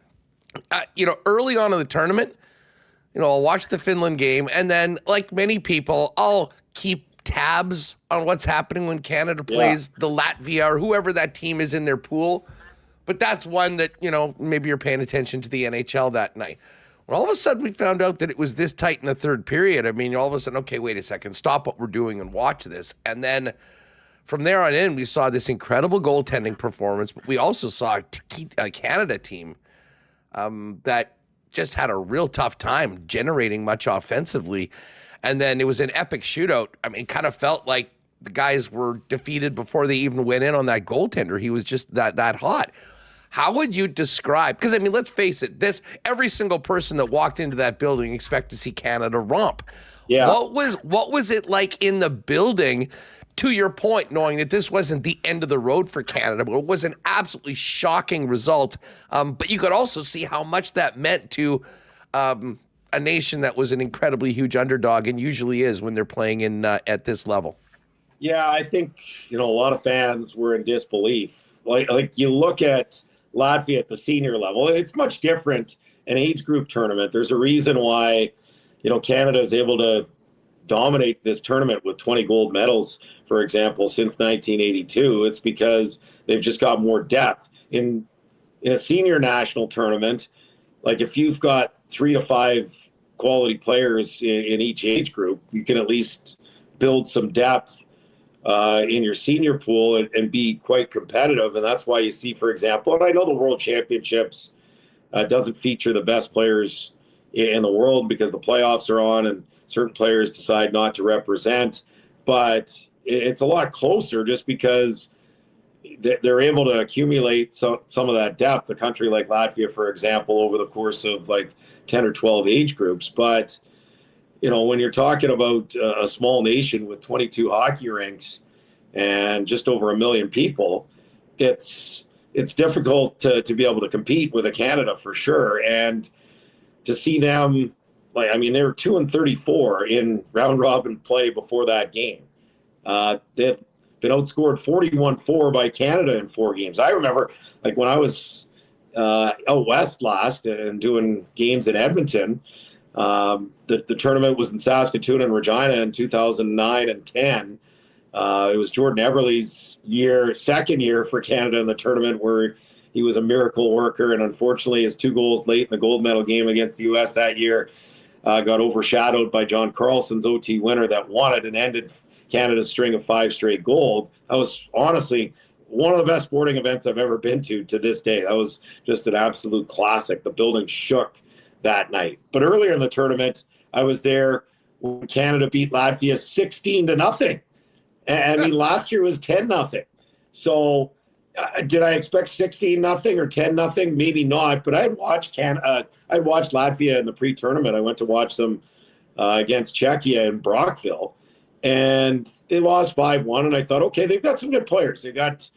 early on in the tournament, I'll watch the Finland game, and then, like many people, I'll keep tabs on what's happening when Canada plays the Latvia or whoever that team is in their pool. But that's one that, maybe you're paying attention to the NHL that night. When all of a sudden we found out that it was this tight in the third period, I mean, all of a sudden, okay, wait a second, stop what we're doing and watch this. And then from there on in, we saw this incredible goaltending performance, but we also saw a Canada team that just had a real tough time generating much offensively. And then it was an epic shootout. I mean, it kind of felt like the guys were defeated before they even went in on that goaltender. He was just that hot. How would you describe, because I mean, let's face it, every single person that walked into that building expect to see Canada romp. Yeah. What was it like in the building, to your point, knowing that this wasn't the end of the road for Canada, but it was an absolutely shocking result. But you could also see how much that meant to a nation that was an incredibly huge underdog, and usually is when they're playing in at this level. Yeah, I think, a lot of fans were in disbelief. Like you look at Latvia at the senior level, it's much different, an age group tournament. There's a reason why, Canada is able to dominate this tournament with 20 gold medals, for example, since 1982. It's because they've just got more depth. In a senior national tournament, like if you've got 3 to 5 quality players in each age group, you can at least build some depth in your senior pool and be quite competitive. And that's why you see, for example, and I know the World Championships doesn't feature the best players in the world because the playoffs are on and certain players decide not to represent, but it's a lot closer just because they're able to accumulate some of that depth. A country like Latvia, for example, over the course of like 10 or 12 age groups. But when you're talking about a small nation with 22 hockey rinks and just over 1 million people, it's difficult to be able to compete with a Canada for sure. And to see them, they were 2-34 in round robin play before that game. They've been outscored 41-4 by Canada in 4 games. I remember, when I was out west last and doing games in Edmonton. The tournament was in Saskatoon and Regina in 2009 and 10. It was Jordan Eberle's second year for Canada in the tournament, where he was a miracle worker, and unfortunately his 2 goals late in the gold medal game against the U.S. that year got overshadowed by John Carlson's OT winner that won it and ended Canada's string of 5 straight gold. That was honestly one of the best sporting events I've ever been to this day. That was just an absolute classic. The building shook that night. But earlier in the tournament, I was there when Canada beat Latvia 16-0. And last year was 10-0. So did I expect 16-0 or 10-0? Maybe not. But I'd watched Latvia in the pre-tournament. I went to watch them against Czechia in Brockville, and they lost 5-1. And I thought, okay, they've got some good players. They got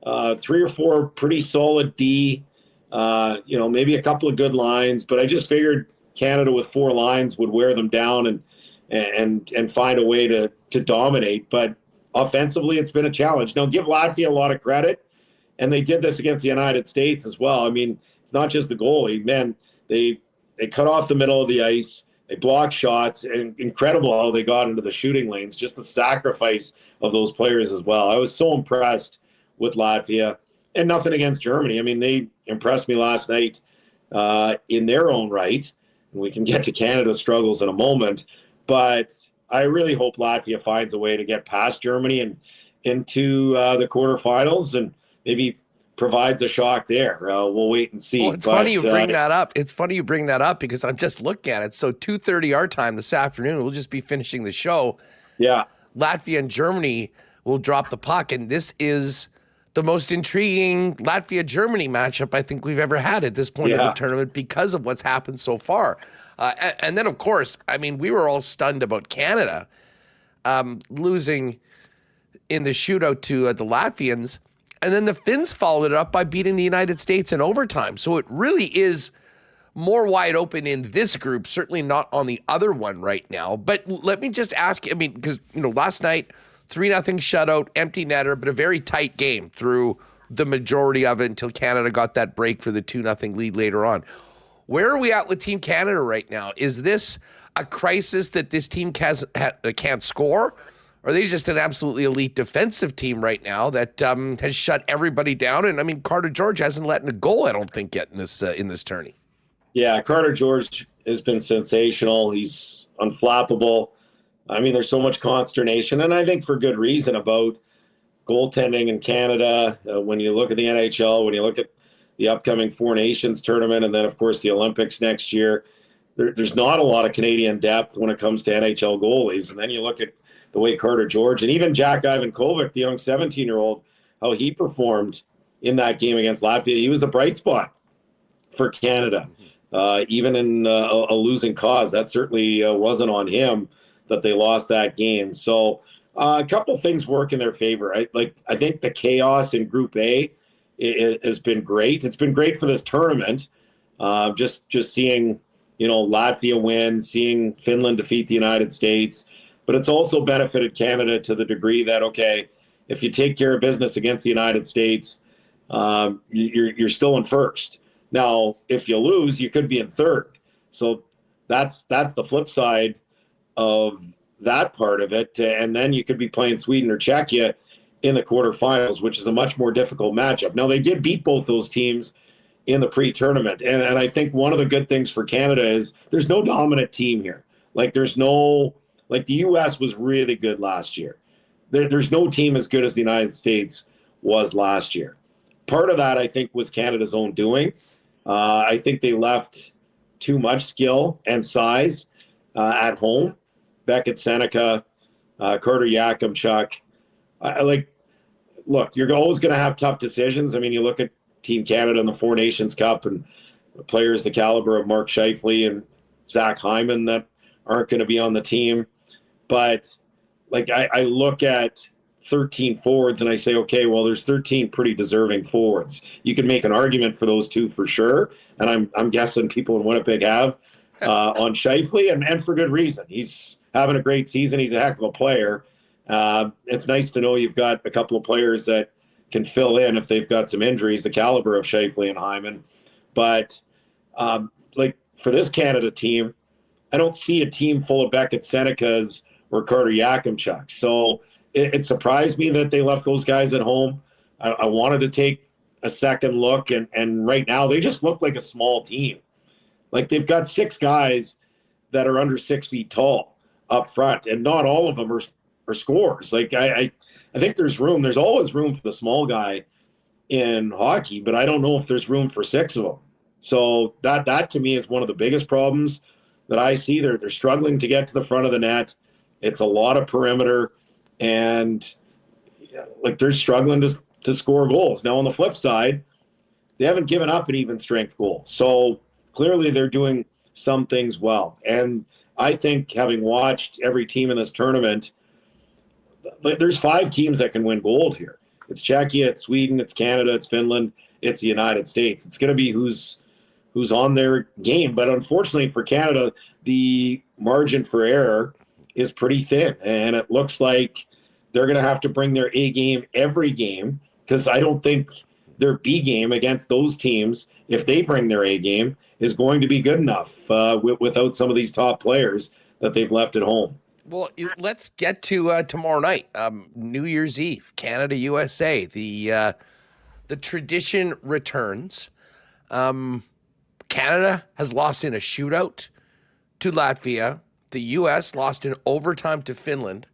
3 or 4 pretty solid D. Maybe a couple of good lines, but I just figured Canada with 4 lines would wear them down and find a way to dominate. But offensively, it's been a challenge. Now, give Latvia a lot of credit, and they did this against the United States as well. It's not just the goalie. Man, they cut off the middle of the ice. They blocked shots, and incredible how they got into the shooting lanes. Just the sacrifice of those players as well. I was so impressed with Latvia. And nothing against Germany. They impressed me last night in their own right. And we can get to Canada's struggles in a moment. But I really hope Latvia finds a way to get past Germany and into the quarterfinals and maybe provides a shock there. We'll wait and see. Well, it's funny you bring that up. It's funny you bring that up because I'm just looking at it. So 2:30 our time this afternoon, we'll just be finishing the show. Yeah. Latvia and Germany will drop the puck. And this is the most intriguing Latvia-Germany matchup I think we've ever had at this point of the tournament because of what's happened so far. And then, of course, we were all stunned about Canada losing in the shootout to the Latvians. And then the Finns followed it up by beating the United States in overtime. So it really is more wide open in this group, certainly not on the other one right now. But let me just ask you, because, last night, 3-0 shutout, empty netter, but a very tight game through the majority of it until Canada got that break for the 2-0 lead later on. Where are we at with Team Canada right now? Is this a crisis that this team can't score? Or are they just an absolutely elite defensive team right now that has shut everybody down? And Carter George hasn't let in a goal, I don't think, yet in this tourney. Yeah, Carter George has been sensational. He's unflappable. There's so much consternation, and I think for good reason, about goaltending in Canada. When you look at the NHL, when you look at the upcoming 4 Nations tournament, and then, of course, the Olympics next year, there's not a lot of Canadian depth when it comes to NHL goalies. And then you look at the way Carter George and even Jakubec, the young 17-year-old, how he performed in that game against Latvia. He was the bright spot for Canada, even in a losing cause. That certainly wasn't on him that they lost that game. So a couple things work in their favor. I think the chaos in Group A has been great. It's been great for this tournament. Just seeing, Latvia win, seeing Finland defeat the United States, but it's also benefited Canada to the degree that, okay, if you take care of business against the United States, you're still in first. Now, if you lose, you could be in third. So that's the flip side of that part of it. And then you could be playing Sweden or Czechia in the quarterfinals, which is a much more difficult matchup. Now, they did beat both those teams in the pre-tournament. And I think one of the good things for Canada is there's no dominant team here. The U.S. was really good last year. There's no team as good as the United States was last year. Part of that, I think, was Canada's own doing. I think they left too much skill and size at home. Beckett, Seneca, Carter, Jakubec. Look, you're always going to have tough decisions. I mean, you look at Team Canada in the Four Nations Cup and players the caliber of Mark Scheifele and Zach Hyman that aren't going to be on the team. But I look at 13 forwards and I say, okay, well, there's 13 pretty deserving forwards. You can make an argument for those two for sure. And I'm guessing people in Winnipeg have on Scheifele, and for good reason. He's having a great season. He's a heck of a player. It's nice to know you've got a couple of players that can fill in if they've got some injuries, the caliber of Scheifele and Hyman. But for this Canada team, I don't see a team full of Beckett, Senecas or Carter, Jakubec. So it surprised me that they left those guys at home. I wanted to take a second look, and right now they just look like a small team. They've got 6 guys that are under 6 feet tall up front, and not all of them are scorers. I think there's room. There's always room for the small guy in hockey, but I don't know if there's room for 6 of them. So that to me is one of the biggest problems that I see. They're struggling to get to the front of the net. It's a lot of perimeter, and they're struggling to score goals. Now on the flip side, they haven't given up an even strength goal. So clearly they're doing some things well. And I think, having watched every team in this tournament, there's 5 teams that can win gold here. It's Czechia, it's Sweden, it's Canada, it's Finland, it's the United States. It's going to be who's on their game. But unfortunately for Canada, the margin for error is pretty thin. And it looks like they're going to have to bring their A game every game, because I don't think their B game against those teams, if they bring their A game, is going to be good enough without some of these top players that they've left at home. Well, let's get to tomorrow night, New Year's Eve, Canada, USA. The tradition returns. Canada has lost in a shootout to Latvia. The U.S. lost in overtime to Finland.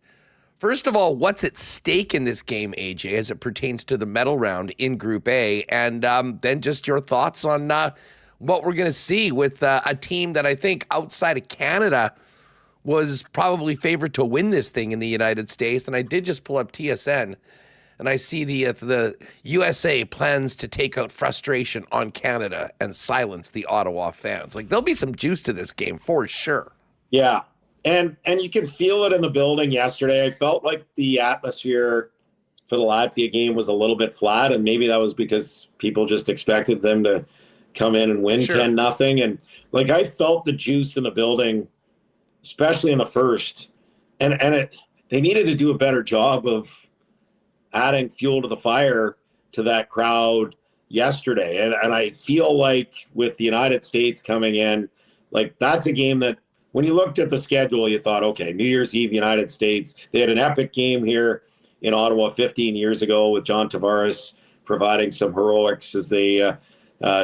First of all, what's at stake in this game, AJ, as it pertains to the medal round in Group A? And then just your thoughts on what we're going to see with a team that I think outside of Canada was probably favored to win this thing in the United States. And I did just pull up TSN, and I see the USA plans to take out frustration on Canada and silence the Ottawa fans. There'll be some juice to this game for sure. Yeah. And you can feel it in the building yesterday. I felt like the atmosphere for the Latvia game was a little bit flat, and maybe that was because people just expected them to come in and win 10-0. And I felt the juice in the building, especially in the first. And they needed to do a better job of adding fuel to the fire to that crowd yesterday. And I feel like with the United States coming in, that's a game that, when you looked at the schedule, you thought, okay, New Year's Eve, United States. They had an epic game here in Ottawa 15 years ago with John Tavares providing some heroics as they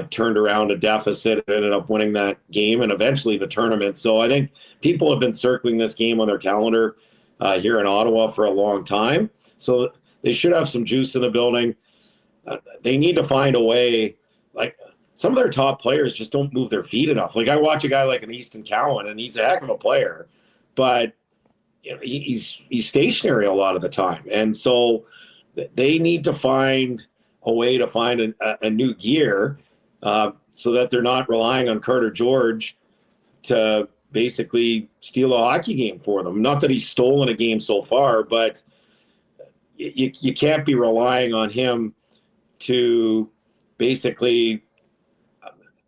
turned around a deficit and ended up winning that game and eventually the tournament. So I think people have been circling this game on their calendar here in Ottawa for a long time. So they should have some juice in the building. They need to find a way. Some of their top players just don't move their feet enough. I watch a guy like an Easton Cowan, and he's a heck of a player, but he's stationary a lot of the time. And so they need to find a way to find a new gear so that they're not relying on Carter George to basically steal a hockey game for them. Not that he's stolen a game so far, but you can't be relying on him to basically,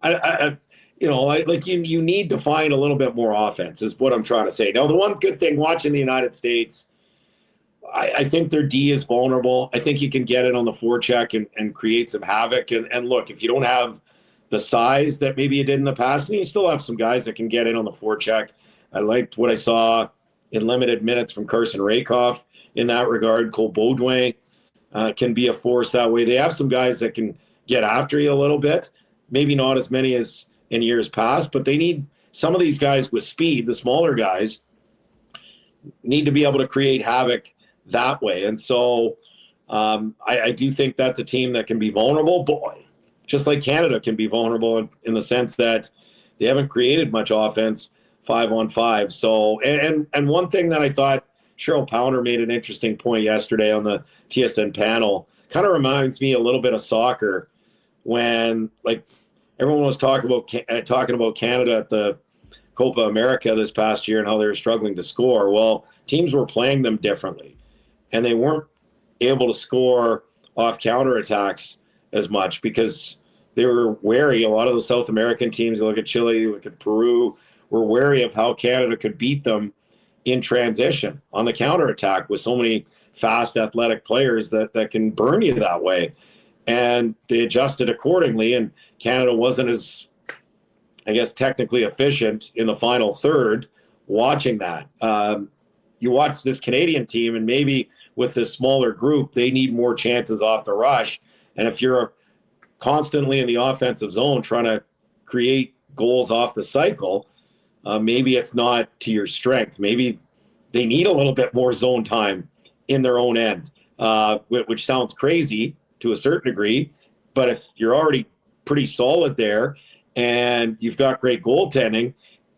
you need to find a little bit more offense is what I'm trying to say. Now, the one good thing watching the United States, I think their D is vulnerable. I think you can get it on the forecheck and create some havoc. And look, if you don't have the size that maybe you did in the past, and you still have some guys that can get in on the forecheck. I liked what I saw in limited minutes from Carson Rakoff in that regard. Cole Baudouin can be a force that way. They have some guys that can get after you a little bit. Maybe not as many as in years past, but they need some of these guys with speed, the smaller guys, need to be able to create havoc that way. And so I do think that's a team that can be vulnerable. Boy, just like Canada can be vulnerable in the sense that they haven't created much offense 5-on-5. So, and one thing that I thought Cheryl Pounder made an interesting point yesterday on the TSN panel, kind of reminds me a little bit of soccer when like everyone was talking about Canada at the Copa America this past year and how they were struggling to score. Well, teams were playing them differently, and they weren't able to score off counterattacks as much because they were wary. A lot of the South American teams, look at Chile, look at Peru, were wary of how Canada could beat them in transition on the counterattack with so many fast athletic players that can burn you that way. And they adjusted accordingly, and Canada wasn't as, I guess, technically efficient in the final third watching that. You watch this Canadian team, and maybe with this smaller group, they need more chances off the rush. And if you're constantly in the offensive zone trying to create goals off the cycle, maybe it's not to your strength. Maybe they need a little bit more zone time in their own end, which sounds crazy to a certain degree. But if you're already pretty solid there and you've got great goaltending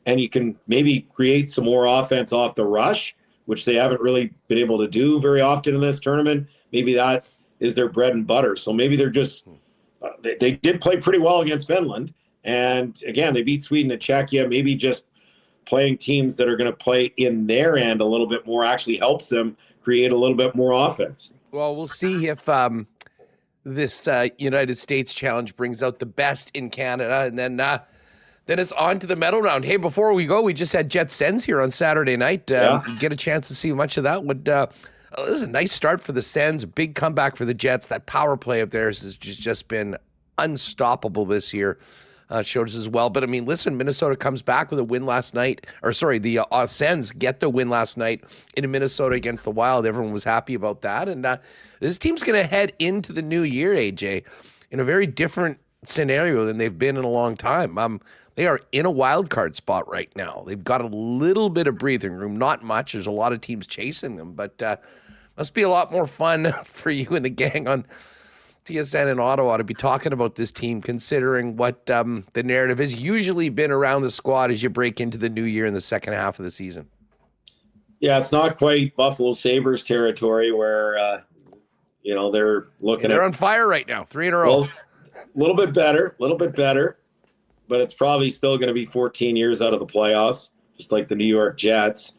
and you can maybe create some more offense off the rush, which they haven't really been able to do very often in this tournament, maybe that is their bread and butter. So maybe they're just they did play pretty well against Finland. And again, they beat Sweden and Czechia. Maybe just playing teams that are going to play in their end a little bit more actually helps them create a little bit more offense. Well, we'll see if this United States challenge brings out the best in Canada. And then it's on to the medal round. Hey, before we go, we just had Jets Sens here on Saturday night. Get a chance to see much of that. It was a nice start for the Sens, a big comeback for the Jets. That power play of theirs has just been unstoppable this year. Showed us as well. But, I mean, listen, Minnesota comes back with a win last night. The Sens get the win last night in Minnesota against the Wild. Everyone was happy about that. And this team's going to head into the new year, AJ, in a very different scenario than they've been in a long time. They are in a wild card spot right now. They've got a little bit of breathing room, not much. There's a lot of teams chasing them, but must be a lot more fun for you and the gang on TSN in Ottawa to be talking about this team, considering what the narrative has usually been around the squad as you break into the new year in the second half of the season. Yeah, it's not quite Buffalo Sabres territory where, they're looking They're on fire right now, 3 in a row. Well, a little bit better, but it's probably still going to be 14 years out of the playoffs, just like the New York Jets.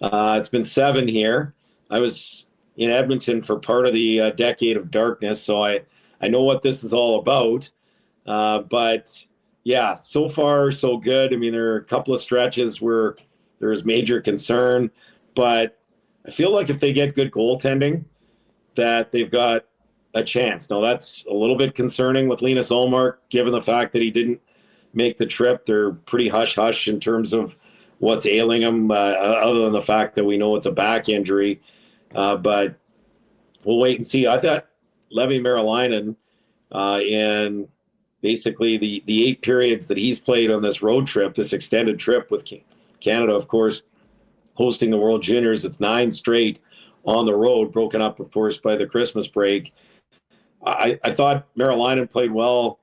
It's been 7 here. I was in Edmonton for part of the decade of darkness, so I know what this is all about. But yeah, so far so good. I mean, there are a couple of stretches where there is major concern, but I feel like if they get good goaltending, that they've got a chance. Now, that's a little bit concerning with Linus Ullmark, given the fact that he didn't make the trip. They're pretty hush-hush in terms of what's ailing him, other than the fact that we know it's a back injury. But we'll wait and see. I thought Levi Merilainen, in basically the 8 periods that he's played on this road trip, this extended trip with Canada, of course, hosting the World Juniors, it's 9 straight on the road, broken up, of course, by the Christmas break. I thought Merilainen played well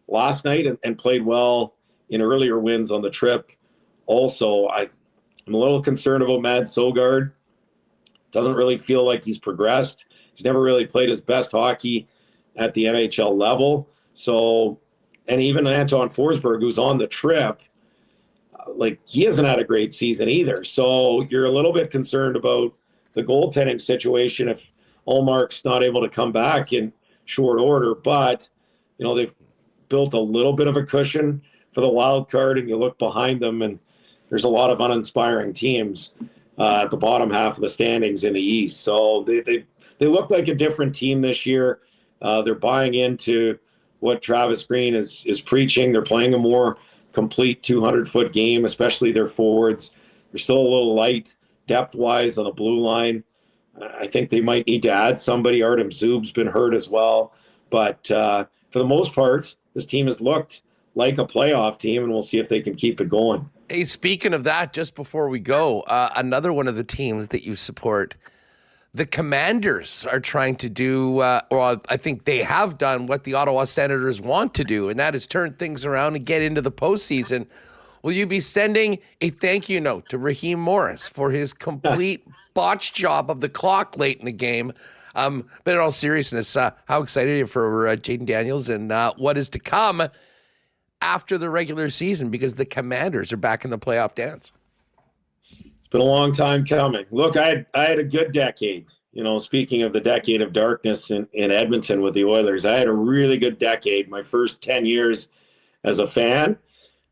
last night and played well in earlier wins on the trip. Also, I'm a little concerned about Mads Søgaard. Doesn't really feel like he's progressed. He's never really played his best hockey at the NHL level. So, and even Anton Forsberg, who's on the trip, like he hasn't had a great season either. So you're a little bit concerned about the goaltending situation if Ullmark's not able to come back in short order. But, you know, they've built a little bit of a cushion for the wild card, and you look behind them and there's a lot of uninspiring teams at the bottom half of the standings in the East. So they look like a different team this year. They're buying into what Travis Green is preaching. They're playing a more complete 200-foot game, especially their forwards. They're still a little light depth-wise on the blue line. I think they might need to add somebody. Artem Zub's been hurt as well. But for the most part, this team has looked like a playoff team, and we'll see if they can keep it going. Hey, speaking of that, just before we go, another one of the teams that you support, the Commanders, are trying to do, or I think they have done what the Ottawa Senators want to do, and that is turn things around and get into the postseason. Will you be sending a thank you note to Raheem Morris for his complete botch job of the clock late in the game? But in all seriousness, how excited are you for Jaden Daniels and what is to come after the regular season, because the Commanders are back in the playoff dance? It's been a long time coming. Look, I had a good decade. You know, speaking of the decade of darkness in Edmonton with the Oilers, I had a really good decade. My first 10 years as a fan,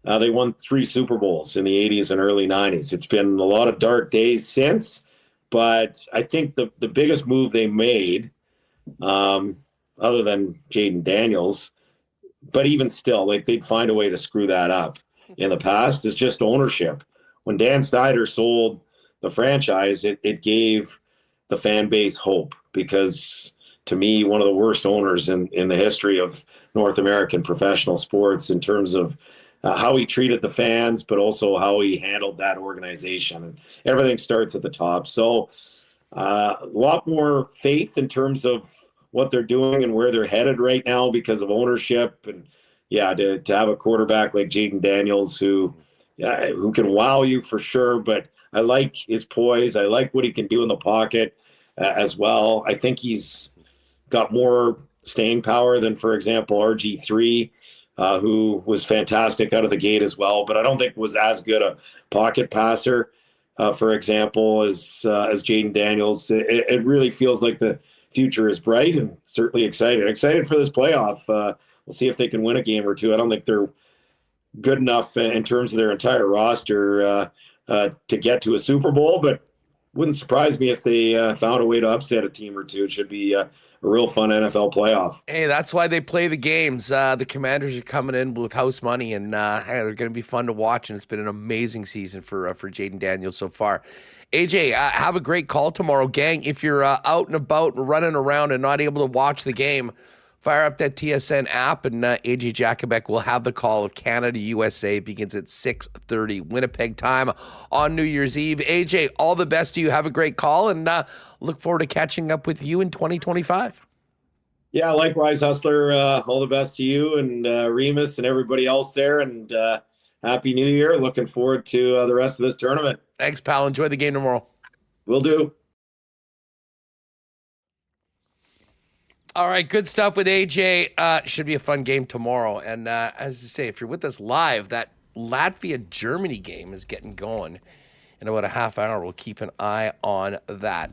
they won 3 Super Bowls in the 80s and early 90s. It's been a lot of dark days since, but I think the biggest move they made, other than Jaden Daniels, but even still, like they'd find a way to screw that up in the past, is just ownership. When Dan Snyder sold the franchise, it gave the fan base hope, because to me, one of the worst owners in the history of North American professional sports in terms of how he treated the fans, but also how he handled that organization. And everything starts at the top. So a lot more faith in terms of what they're doing and where they're headed right now because of ownership. And yeah, to have a quarterback like Jaden Daniels who can wow you for sure, but I like his poise. I like what he can do in the pocket as well. I think he's got more staying power than, for example, RG3, who was fantastic out of the gate as well, but I don't think was as good a pocket passer, for example, as Jaden Daniels. It really feels like the future is bright, and certainly excited for this playoff. We'll see if they can win a game or two. I don't think they're good enough in terms of their entire roster to get to a Super Bowl, but wouldn't surprise me if they found a way to upset a team or two. It should be a real fun NFL playoff. Hey, that's why they play the games. The Commanders are coming in with house money, and they're going to be fun to watch, and it's been an amazing season for Jaden Daniels so far. AJ, have a great call tomorrow. Gang, if you're out and about and running around and not able to watch the game, fire up that TSN app, and AJ Jakubec will have the call of Canada-USA. Begins at 6:30 Winnipeg time on New Year's Eve. AJ, all the best to you. Have a great call, and look forward to catching up with you in 2025. Yeah, likewise, Hustler. All the best to you and Remis and everybody else there, and Happy New Year. Looking forward to the rest of this tournament. Thanks, pal. Enjoy the game tomorrow. Will do. All right, good stuff with AJ. Should be a fun game tomorrow. And as I say, if you're with us live, that Latvia-Germany game is getting going in about a half hour. We'll keep an eye on that.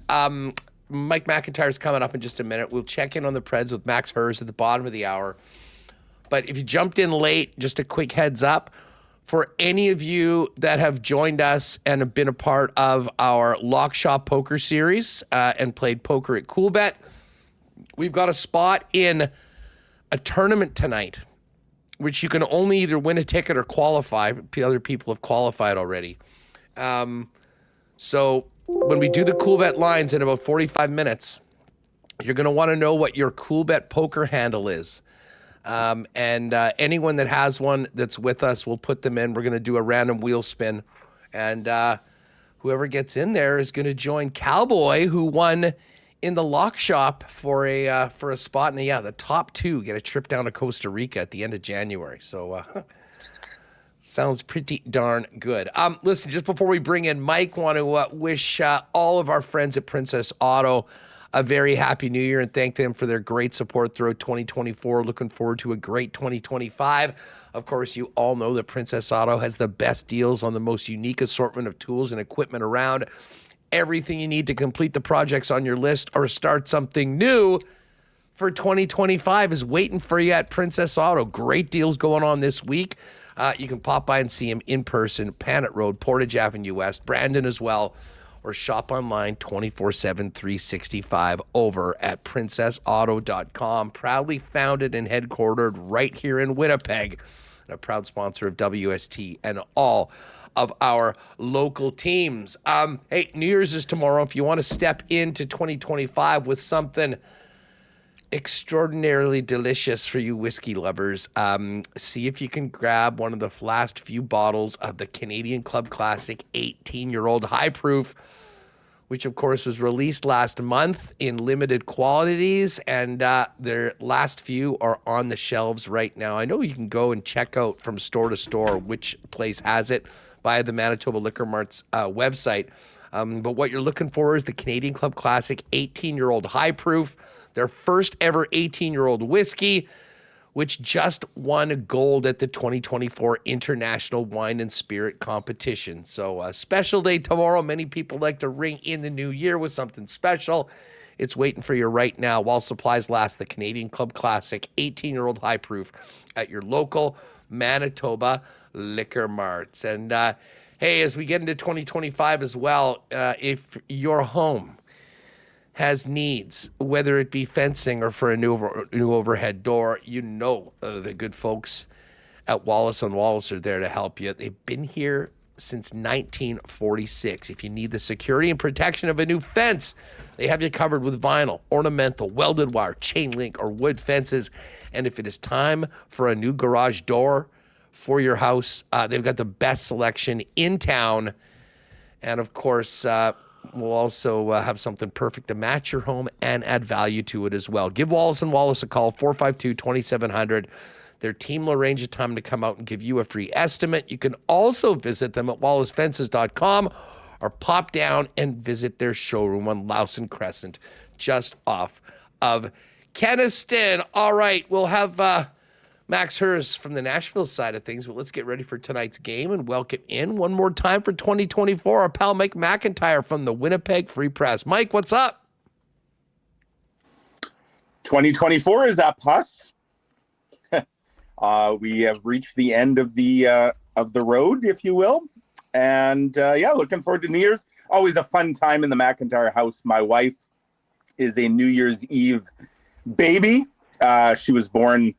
Mike McIntyre is coming up in just a minute. We'll check in on the Preds with Max Herz at the bottom of the hour. But if you jumped in late, just a quick heads up. For any of you that have joined us and have been a part of our Lock Shop Poker series and played poker at Coolbet, we've got a spot in a tournament tonight, which you can only either win a ticket or qualify. Other people have qualified already. So when we do the Coolbet lines in about 45 minutes, you're going to want to know what your Coolbet poker handle is. And anyone that has one that's with us, we'll put them in. We're going to do a random wheel spin. And whoever gets in there is going to join Cowboy, who won in the Lock Shop for a spot. And the top two get a trip down to Costa Rica at the end of January. So sounds pretty darn good. Listen, just before we bring in Mike, want to wish all of our friends at Princess Auto a very happy new year and thank them for their great support throughout 2024. Looking forward to a great 2025. Of course, you all know that Princess Auto has the best deals on the most unique assortment of tools and equipment around. Everything you need to complete the projects on your list or start something new for 2025 is waiting for you at Princess Auto. Great deals going on this week. You can pop by and see them in person, Panet Road, Portage Avenue West, Brandon as well, or shop online 24/7, 365 over at princessauto.com. Proudly founded and headquartered right here in Winnipeg, and a proud sponsor of WST and all of our local teams. Hey, New Year's is tomorrow. If you want to step into 2025 with something extraordinarily delicious for you whiskey lovers, see if you can grab one of the last few bottles of the Canadian Club Classic 18-year-old high proof, which of course was released last month in limited quantities, and their last few are on the shelves right now. I know you can go and check out from store to store which place has it via the Manitoba Liquor Mart's website. But what you're looking for is the Canadian Club Classic 18-year-old high proof, their first ever 18-year-old whiskey, which just won gold at the 2024 International Wine and Spirit Competition. So a special day tomorrow. Many people like to ring in the new year with something special. It's waiting for you right now while supplies last. The Canadian Club Classic 18-year-old high proof at your local Manitoba Liquor Marts. And hey, as we get into 2025 as well, if your home has needs, whether it be fencing or for a new overhead door, you know the good folks at Wallace & Wallace are there to help you. They've been here since 1946. If you need the security and protection of a new fence, they have you covered with vinyl, ornamental, welded wire, chain link, or wood fences. And if it is time for a new garage door for your house, they've got the best selection in town. And of course, we'll also have something perfect to match your home and add value to it as well. Give Wallace & Wallace a call, 452-2700. Their team will arrange a time to come out and give you a free estimate. You can also visit them at wallacefences.com or pop down and visit their showroom on Lawson Crescent, just off of Kenaston. All right, we'll have Max Herz from the Nashville side of things, but let's get ready for tonight's game and welcome in one more time for 2024, our pal Mike McIntyre from the Winnipeg Free Press. Mike, what's up? 2024 is upon us. We have reached the end of the road, if you will. And looking forward to New Year's. Always a fun time in the McIntyre house. My wife is a New Year's Eve baby. She was born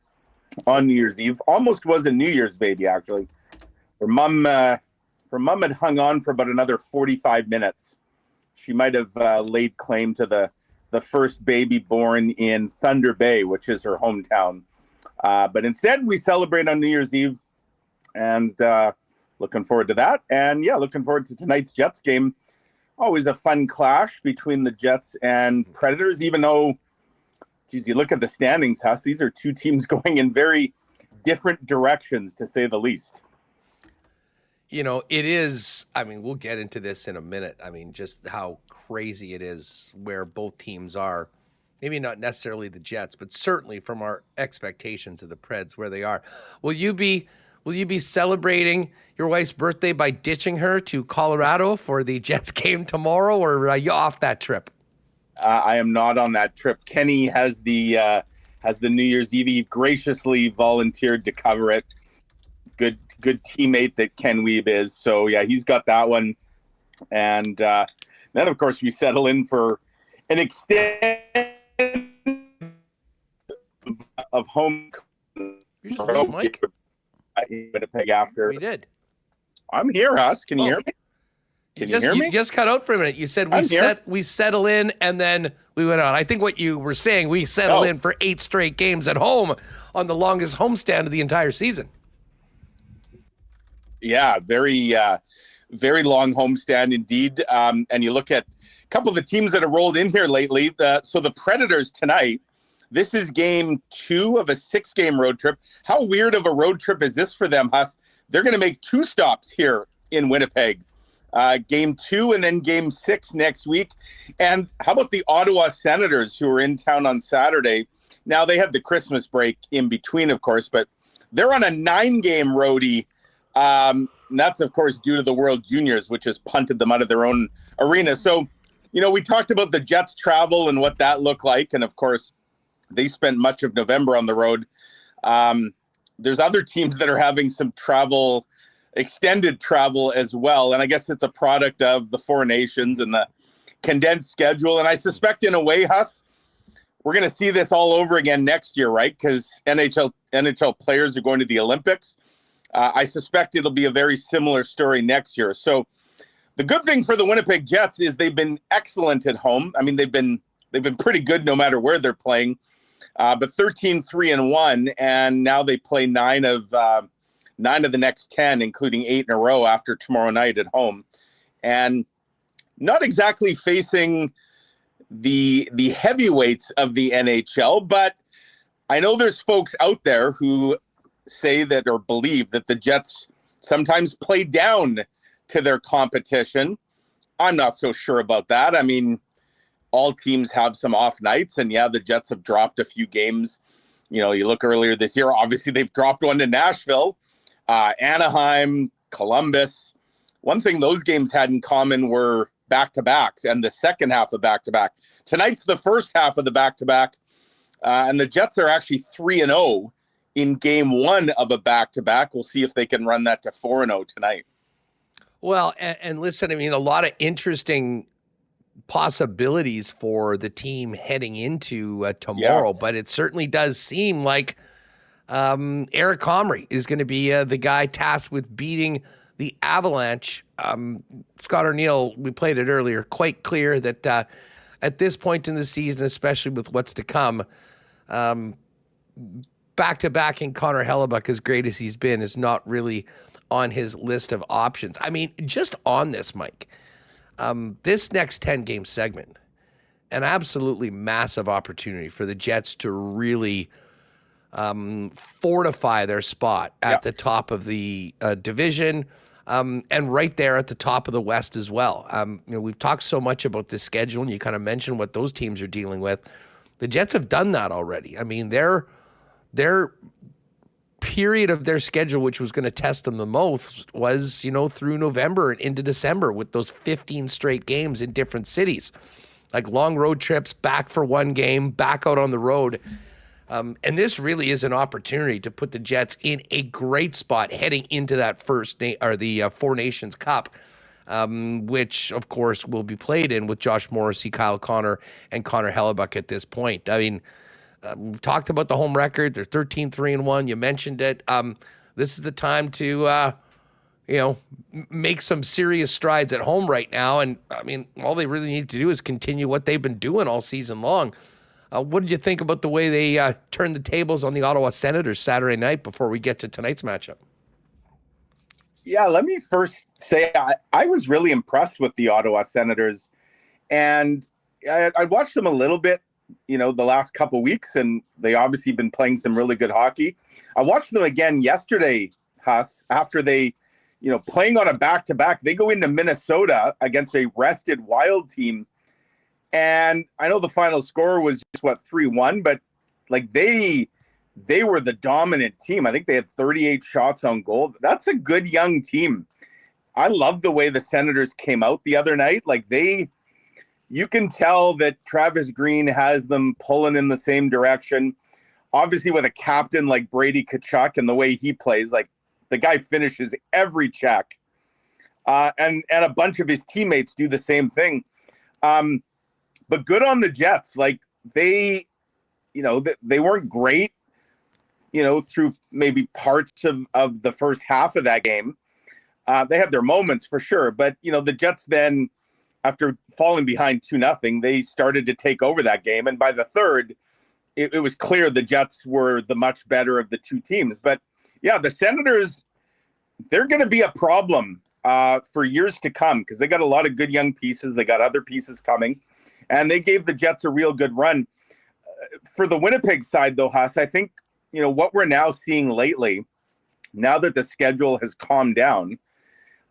on New Year's Eve. Almost was a New Year's baby, actually. Her mom had hung on for about another 45 minutes. She might have laid claim to the first baby born in Thunder Bay, which is her hometown. But instead, we celebrate on New Year's Eve, and looking forward to that. And looking forward to tonight's Jets game. Always a fun clash between the Jets and Predators, even though, geez, you look at the standings, Huss, these are two teams going in very different directions, to say the least. You know, it is, I mean, we'll get into this in a minute. I mean, just how crazy it is where both teams are. Maybe not necessarily the Jets, but certainly from our expectations of the Preds where they are. Will you be celebrating your wife's birthday by ditching her to Colorado for the Jets game tomorrow, or are you off that trip? I am not on that trip. Kenny has the New Year's Eve. He graciously volunteered to cover it. Good teammate that Ken Weeb is. So he's got that one. And then of course we settle in for an extent of home. You just lost Mike. Winnipeg after. We did. I'm here, Huss. Can you hear me? Can you hear me? You just cut out for a minute. You said we settle in and then we went on. I think what you were saying, we settle in for 8 straight games at home on the longest homestand of the entire season. Yeah, very long homestand indeed. And you look at a couple of the teams that have rolled in here lately. So the Predators tonight, this is game 2 of a 6-game road trip. How weird of a road trip is this for them, Huss? They're going to make 2 stops here in Winnipeg. Game 2 and then Game 6 next week. And how about the Ottawa Senators, who are in town on Saturday? Now, they had the Christmas break in between, of course, but they're on a 9-game roadie. And that's, of course, due to the World Juniors, which has punted them out of their own arena. So, we talked about the Jets' travel and what that looked like. And, of course, they spent much of November on the road. There's other teams that are having some travel, extended travel as well. And I guess it's a product of the Four Nations and the condensed schedule. And I suspect in a way, Huss, we're going to see this all over again next year, right? Because NHL players are going to the Olympics. I suspect it'll be a very similar story next year. So the good thing for the Winnipeg Jets is they've been excellent at home. I mean, they've been pretty good no matter where they're playing. But 13-3-1, and now they play 9 of the next 10, including 8 in a row after tomorrow night at home. And not exactly facing the heavyweights of the NHL, but I know there's folks out there who say that or believe that the Jets sometimes play down to their competition. I'm not so sure about that. I mean, all teams have some off nights, and yeah, the Jets have dropped a few games. You look earlier this year, obviously they've dropped one to Nashville, Anaheim, Columbus. One thing those games had in common were back-to-backs and the second half of back-to-back. Tonight's the first half of the back-to-back, and the Jets are actually 3-0 in game 1 of a back-to-back. We'll see if they can run that to 4-0 tonight. Well, and listen, I mean, a lot of interesting possibilities for the team heading into tomorrow, but it certainly does seem like Eric Comrie is going to be the guy tasked with beating the Avalanche. Scott O'Neill, we played it earlier, quite clear that at this point in the season, especially with what's to come, back-to-back in Connor Hellebuyck, as great as he's been, is not really on his list of options. I mean, just on this, Mike, this next 10-game segment, an absolutely massive opportunity for the Jets to really fortify their spot at the top of the division, and right there at the top of the West as well. We've talked so much about the schedule, and you kind of mentioned what those teams are dealing with. The Jets have done that already. I mean, their period of their schedule, which was going to test them the most, was, through November and into December with those 15 straight games in different cities, like long road trips, back for one game, back out on the road. And this really is an opportunity to put the Jets in a great spot heading into that the Four Nations Cup, which, of course, will be played in with Josh Morrissey, Kyle Connor, and Connor Hellebuyck at this point. I mean, we've talked about the home record. They're 13-3-1. You mentioned it. This is the time to, make some serious strides at home right now. And, I mean, all they really need to do is continue what they've been doing all season long. What did you think about the way they turned the tables on the Ottawa Senators Saturday night before we get to tonight's matchup? Yeah, let me first say I was really impressed with the Ottawa Senators. And I watched them a little bit, the last couple weeks, and they obviously been playing some really good hockey. I watched them again yesterday, Huss, after they, playing on a back-to-back. They go into Minnesota against a rested Wild team. And I know the final score was just 3-1, but like they were the dominant team. I think they had 38 shots on goal. That's a good young team. I love the way the Senators came out the other night. Like you can tell that Travis Green has them pulling in the same direction. Obviously, with a captain like Brady Tkachuk and the way he plays, like the guy finishes every check, and a bunch of his teammates do the same thing. But good on the Jets. Like they weren't great, through maybe parts of the first half of that game. They had their moments for sure, but the Jets then, after falling behind 2-0, they started to take over that game. And by the third, it was clear the Jets were the much better of the two teams. But yeah, the Senators, they're going to be a problem for years to come because they got a lot of good young pieces. They got other pieces coming, and they gave the Jets a real good run. For the Winnipeg side, though, Huss, I think, what we're now seeing lately, now that the schedule has calmed down,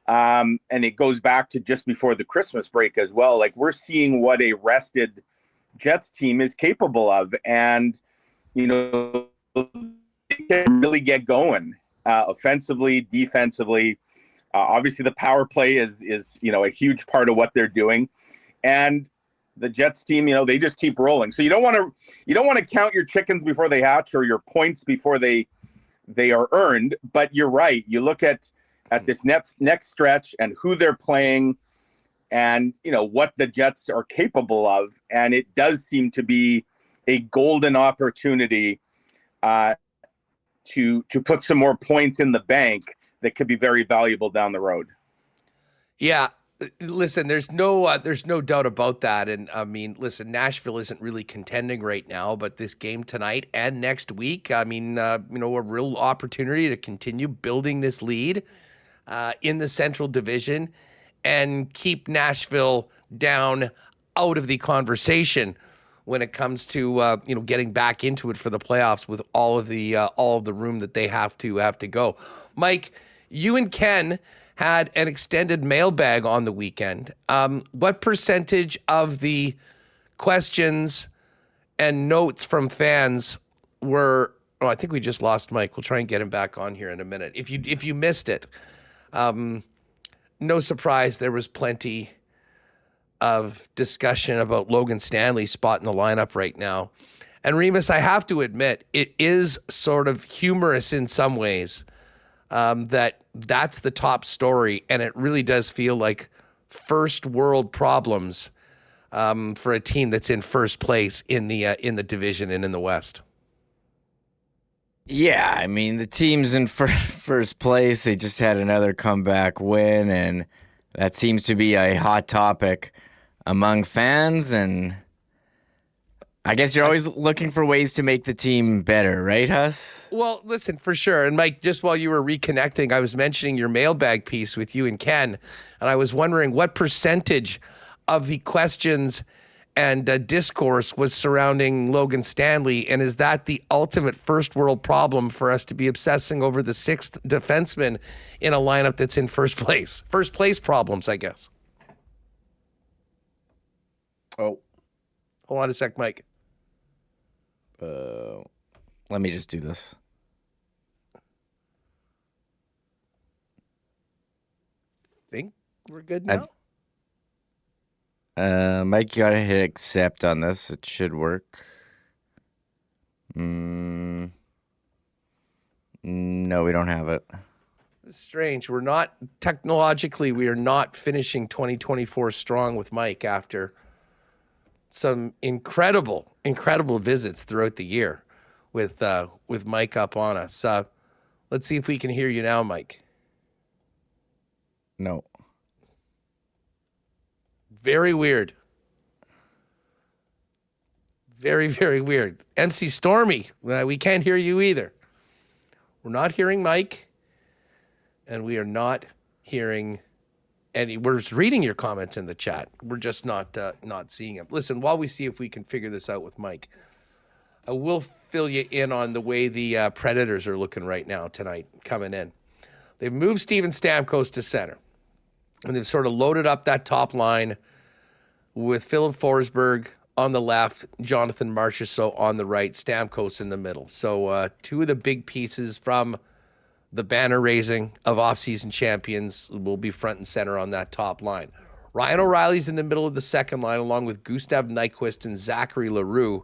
And it goes back to just before the Christmas break as well. Like, we're seeing what a rested Jets team is capable of. And, they can really get going offensively, defensively. Obviously, the power play is a huge part of what they're doing. And the Jets team, they just keep rolling. So you don't want to count your chickens before they hatch, or your points before they are earned. But you're right. You look at this next stretch and who they're playing, and what the Jets are capable of, and it does seem to be a golden opportunity to put some more points in the bank that could be very valuable down the road. Yeah. Listen, there's no doubt about that. And I mean, listen, Nashville isn't really contending right now, but this game tonight and next week, I mean, a real opportunity to continue building this lead in the Central Division and keep Nashville down out of the conversation when it comes to getting back into it for the playoffs with all of the room that they have to go. Mike, you and Ken had an extended mailbag on the weekend. What percentage of the questions and notes from fans were? Oh, I think we just lost Mike. We'll try and get him back on here in a minute. If you missed it, no surprise, there was plenty of discussion about Logan Stanley's spot in the lineup right now. And Remis, I have to admit, it is sort of humorous in some ways that's the top story, and it really does feel like first world problems for a team that's in first place in the division and in the West. Yeah, I mean, the team's in first place. They just had another comeback win, and that seems to be a hot topic among fans. And I guess you're always looking for ways to make the team better, right, Huss? Well, listen, for sure. And Mike, just while you were reconnecting, I was mentioning your mailbag piece with you and Ken, and I was wondering what percentage of the questions and discourse was surrounding Logan Stanley, and is that the ultimate first world problem for us to be obsessing over the sixth defenseman in a lineup that's in first place? First place problems, I guess. Oh. Hold on a sec, Mike. Let me just do this. Think we're good now? Mike, you gotta hit accept on this. It should work. No, we don't have it. It's strange. We are not finishing 2024 strong with Mike after some incredible visits throughout the year with Mike up on us. Let's see if we can hear you now, Mike. No. Very weird. Very, very weird. MC Stormy, we can't hear you either. We're not hearing Mike, and we are not hearing any. We're just reading your comments in the chat. We're just not seeing them. Listen, while we see if we can figure this out with Mike, I will fill you in on the way the Predators are looking right now tonight, coming in. They've moved Steven Stamkos to center, and they've sort of loaded up that top line with Philip Forsberg on the left, Jonathan Marchessault on the right, Stamkos in the middle. So two of the big pieces from the banner raising of offseason champions will be front and center on that top line. Ryan O'Reilly's in the middle of the second line, along with Gustav Nyquist and Zachary Leroux.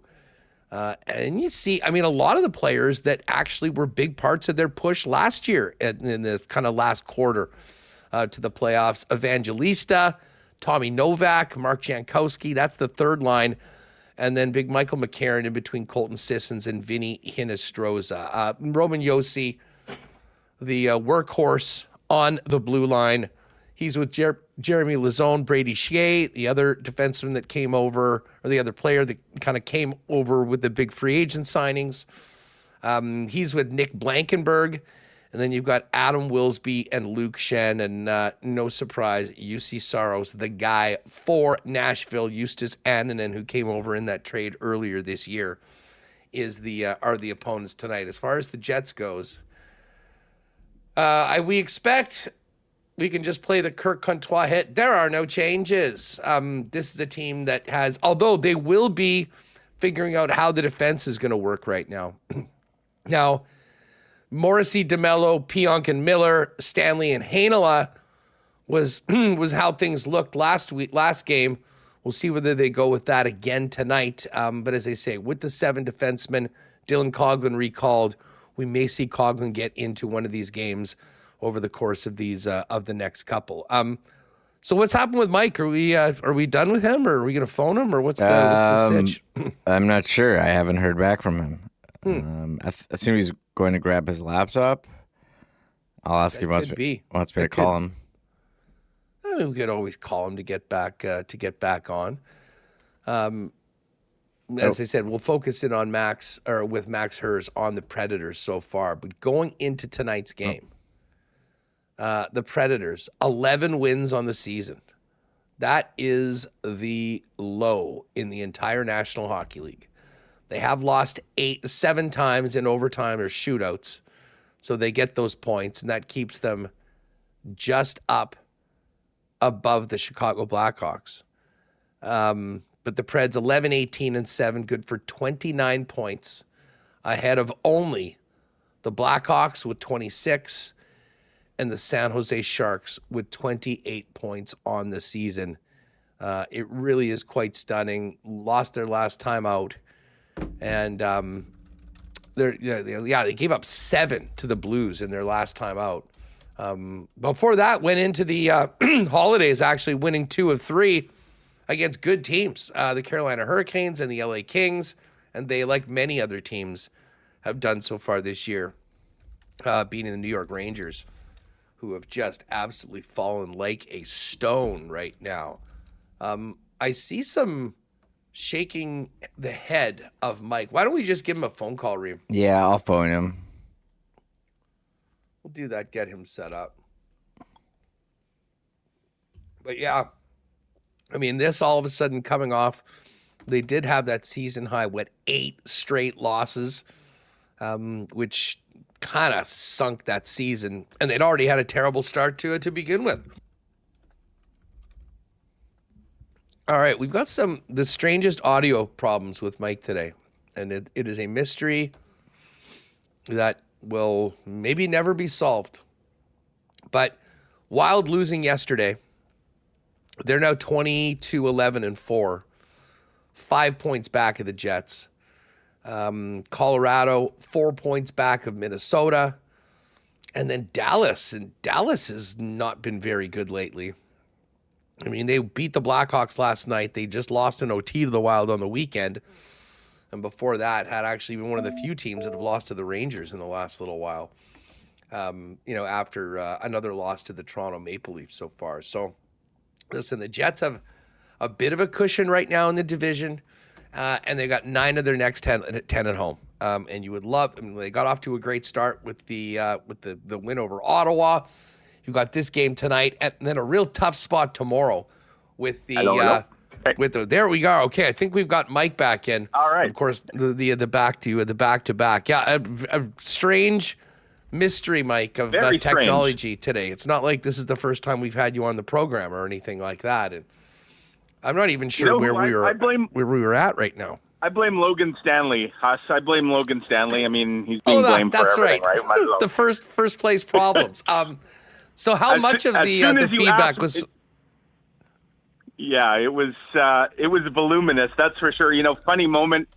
And you see, I mean, a lot of the players that actually were big parts of their push last year in the kind of last quarter to the playoffs. Evangelista, Tommy Novak, Mark Jankowski, that's the third line. And then big Michael McCarron in between Colton Sissons and Vinny Hinostroza. Roman Josi, the workhorse on the blue line. He's with Jeremy Lazone, Brady Shea, the other defenseman that came over, or the other player that kind of came over with the big free agent signings. He's with Nick Blankenberg. And then you've got Adam Wilsby and Luke Shen, and no surprise, UC Saros, the guy for Nashville, Eustace Annanen, who came over in that trade earlier this year, are the opponents tonight. As far as the Jets goes, we expect we can just play the Kirk Comtois hit. There are no changes. This is a team that has, although they will be figuring out how the defense is going to work right now. Now, Morrissey, DeMello, Pionk, and Miller, Stanley, and Heinola was how things looked last game. We'll see whether they go with that again tonight. But as I say, with the 7 defensemen, Dylan Coghlan recalled, we may see Coghlan get into one of these games over the course of these of the next couple. So what's happened with Mike? Are we done with him, or are we going to phone him, or what's the sitch? I'm not sure. I haven't heard back from him. I assume he's going to grab his laptop. I'll ask him what's wants me to call him. I mean, we could always call him to get back on. As I said, we'll focus in on Max Herz on the Predators so far. But going into tonight's game, the Predators, 11 wins on the season. That is the low in the entire National Hockey League. They have lost 7 times in overtime or shootouts. So they get those points, and that keeps them just up above the Chicago Blackhawks. But the Preds 11-18-7, good for 29 points, ahead of only the Blackhawks with 26 and the San Jose Sharks with 28 points on the season. It really is quite stunning. Lost their last time out, and they gave up 7 to the Blues in their last time out. Before that, went into the holidays actually winning 2 of 3 against good teams, the Carolina Hurricanes and the LA Kings, and they, like many other teams, have done so far this year, beating the New York Rangers, who have just absolutely fallen like a stone right now. I see some shaking the head of Mike. Why don't we just give him a phone call, Reem? Yeah, I'll phone him. We'll do that, get him set up. But yeah, I mean, this all of a sudden coming off, they did have that season high, 8 straight losses, which kind of sunk that season. And they'd already had a terrible start to it to begin with. All right, we've got the strangest audio problems with Mike today. And it is a mystery that will maybe never be solved. But Wild losing yesterday, they're now 20-11-4, 5 points back of the Jets. Colorado, 4 points back of Minnesota. And then Dallas. And Dallas has not been very good lately. I mean, they beat the Blackhawks last night. They just lost an OT to the Wild on the weekend. And before that, had actually been one of the few teams that have lost to the Rangers in the last little while. After another loss to the Toronto Maple Leafs so far. So, listen, the Jets have a bit of a cushion right now in the division, and they got 9 of their next 10 at home. And you would love. I mean, they got off to a great start with the win over Ottawa. You've got this game tonight, and then a real tough spot tomorrow with the. Hello. There we go. Okay, I think we've got Mike back in. All right. Of course, the back-to-back. Yeah, a strange mystery, Mike, of technology today. It's not like this is the first time we've had you on the program or anything like that. And I'm not even sure where we were at right now. I blame Logan Stanley. I blame Logan Stanley. I mean, he's being blamed for everything, right? Might as well. The first place problems. So how much of the feedback was? Yeah, it was voluminous, that's for sure. Funny moment,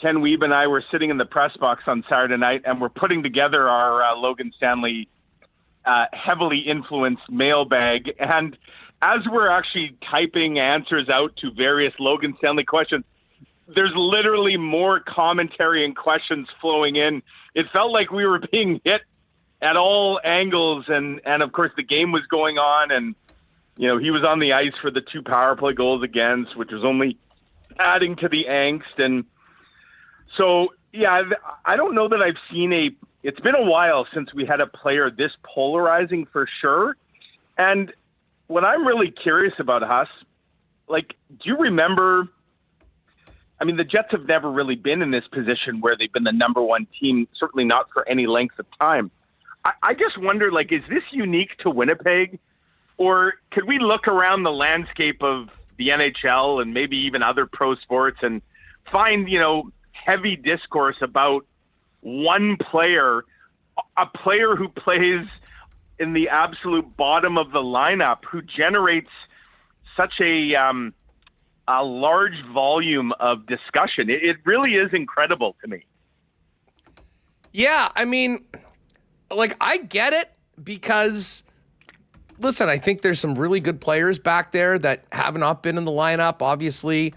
Ken Wiebe and I were sitting in the press box on Saturday night, and we're putting together our Logan Stanley heavily influenced mailbag. And as we're actually typing answers out to various Logan Stanley questions, there's literally more commentary and questions flowing in. It felt like we were being hit at all angles, and of course the game was going on, and he was on the ice for the 2 power play goals against, which was only adding to the angst. And so, yeah, I don't know that I've seen it's been a while since we had a player this polarizing for sure. And what I'm really curious about, Huss, do you remember, I mean, the Jets have never really been in this position where they've been the number 1 team, certainly not for any length of time. I just wonder, like, is this unique to Winnipeg, or could we look around the landscape of the NHL and maybe even other pro sports and find, heavy discourse about one player, a player who plays in the absolute bottom of the lineup, who generates such a large volume of discussion? It really is incredible to me. Yeah, I mean, like, I get it because, listen, I think there's some really good players back there that have not been in the lineup. Obviously,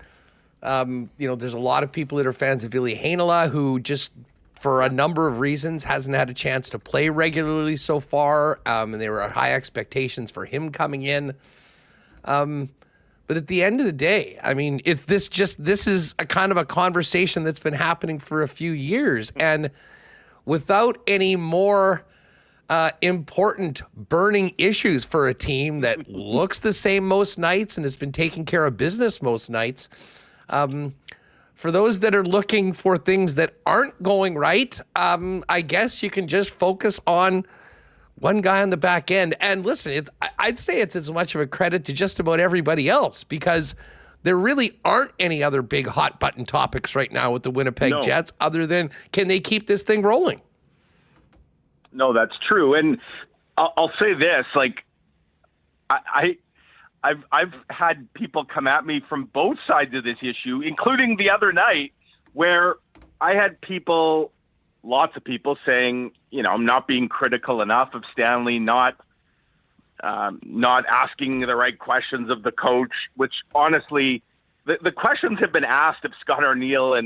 there's a lot of people that are fans of Ville Heinola who just, for a number of reasons, hasn't had a chance to play regularly so far, and there were high expectations for him coming in. But at the end of the day, I mean, this is a kind of a conversation that's been happening for a few years, and without any more important burning issues for a team that looks the same most nights and has been taking care of business most nights. For those that are looking for things that aren't going right, I guess you can just focus on one guy on the back end. And listen, I'd say it's as much of a credit to just about everybody else, because there really aren't any other big hot button topics right now with the Winnipeg Jets other than, can they keep this thing rolling? No, that's true. And I'll say this, like, I've had people come at me from both sides of this issue, including the other night where I had lots of people saying, I'm not being critical enough of Stanley, not asking the right questions of the coach, which honestly, the questions have been asked of Scott Arniel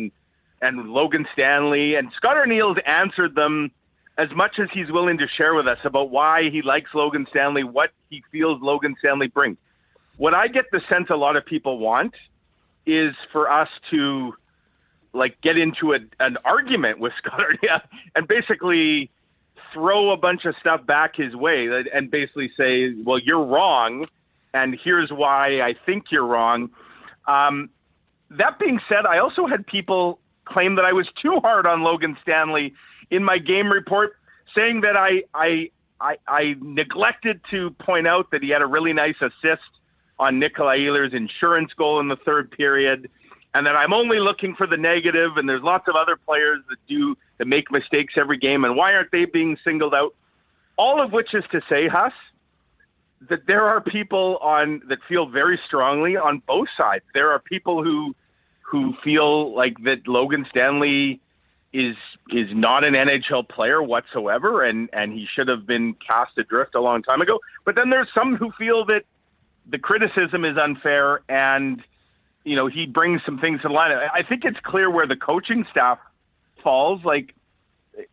and Logan Stanley, and Scott Arniel's answered them as much as he's willing to share with us about why he likes Logan Stanley, what he feels Logan Stanley brings. What I get the sense a lot of people want is for us to, like, get into an argument with Scott Arniel and basically throw a bunch of stuff back his way and basically say, well, you're wrong, and here's why I think you're wrong. That being said, I also had people claim that I was too hard on Logan Stanley in my game report, saying that I neglected to point out that he had a really nice assist on Nikolai Ehlers' insurance goal in the third period, and that I'm only looking for the negative, and there's lots of other players that make mistakes every game, and why aren't they being singled out? All of which is to say, Huss, that there are people that feel very strongly on both sides. There are people who feel like that Logan Stanley is not an NHL player whatsoever, and he should have been cast adrift a long time ago. But then there's some who feel that the criticism is unfair, and he brings some things to the line. I think it's clear where the coaching staff falls. Like,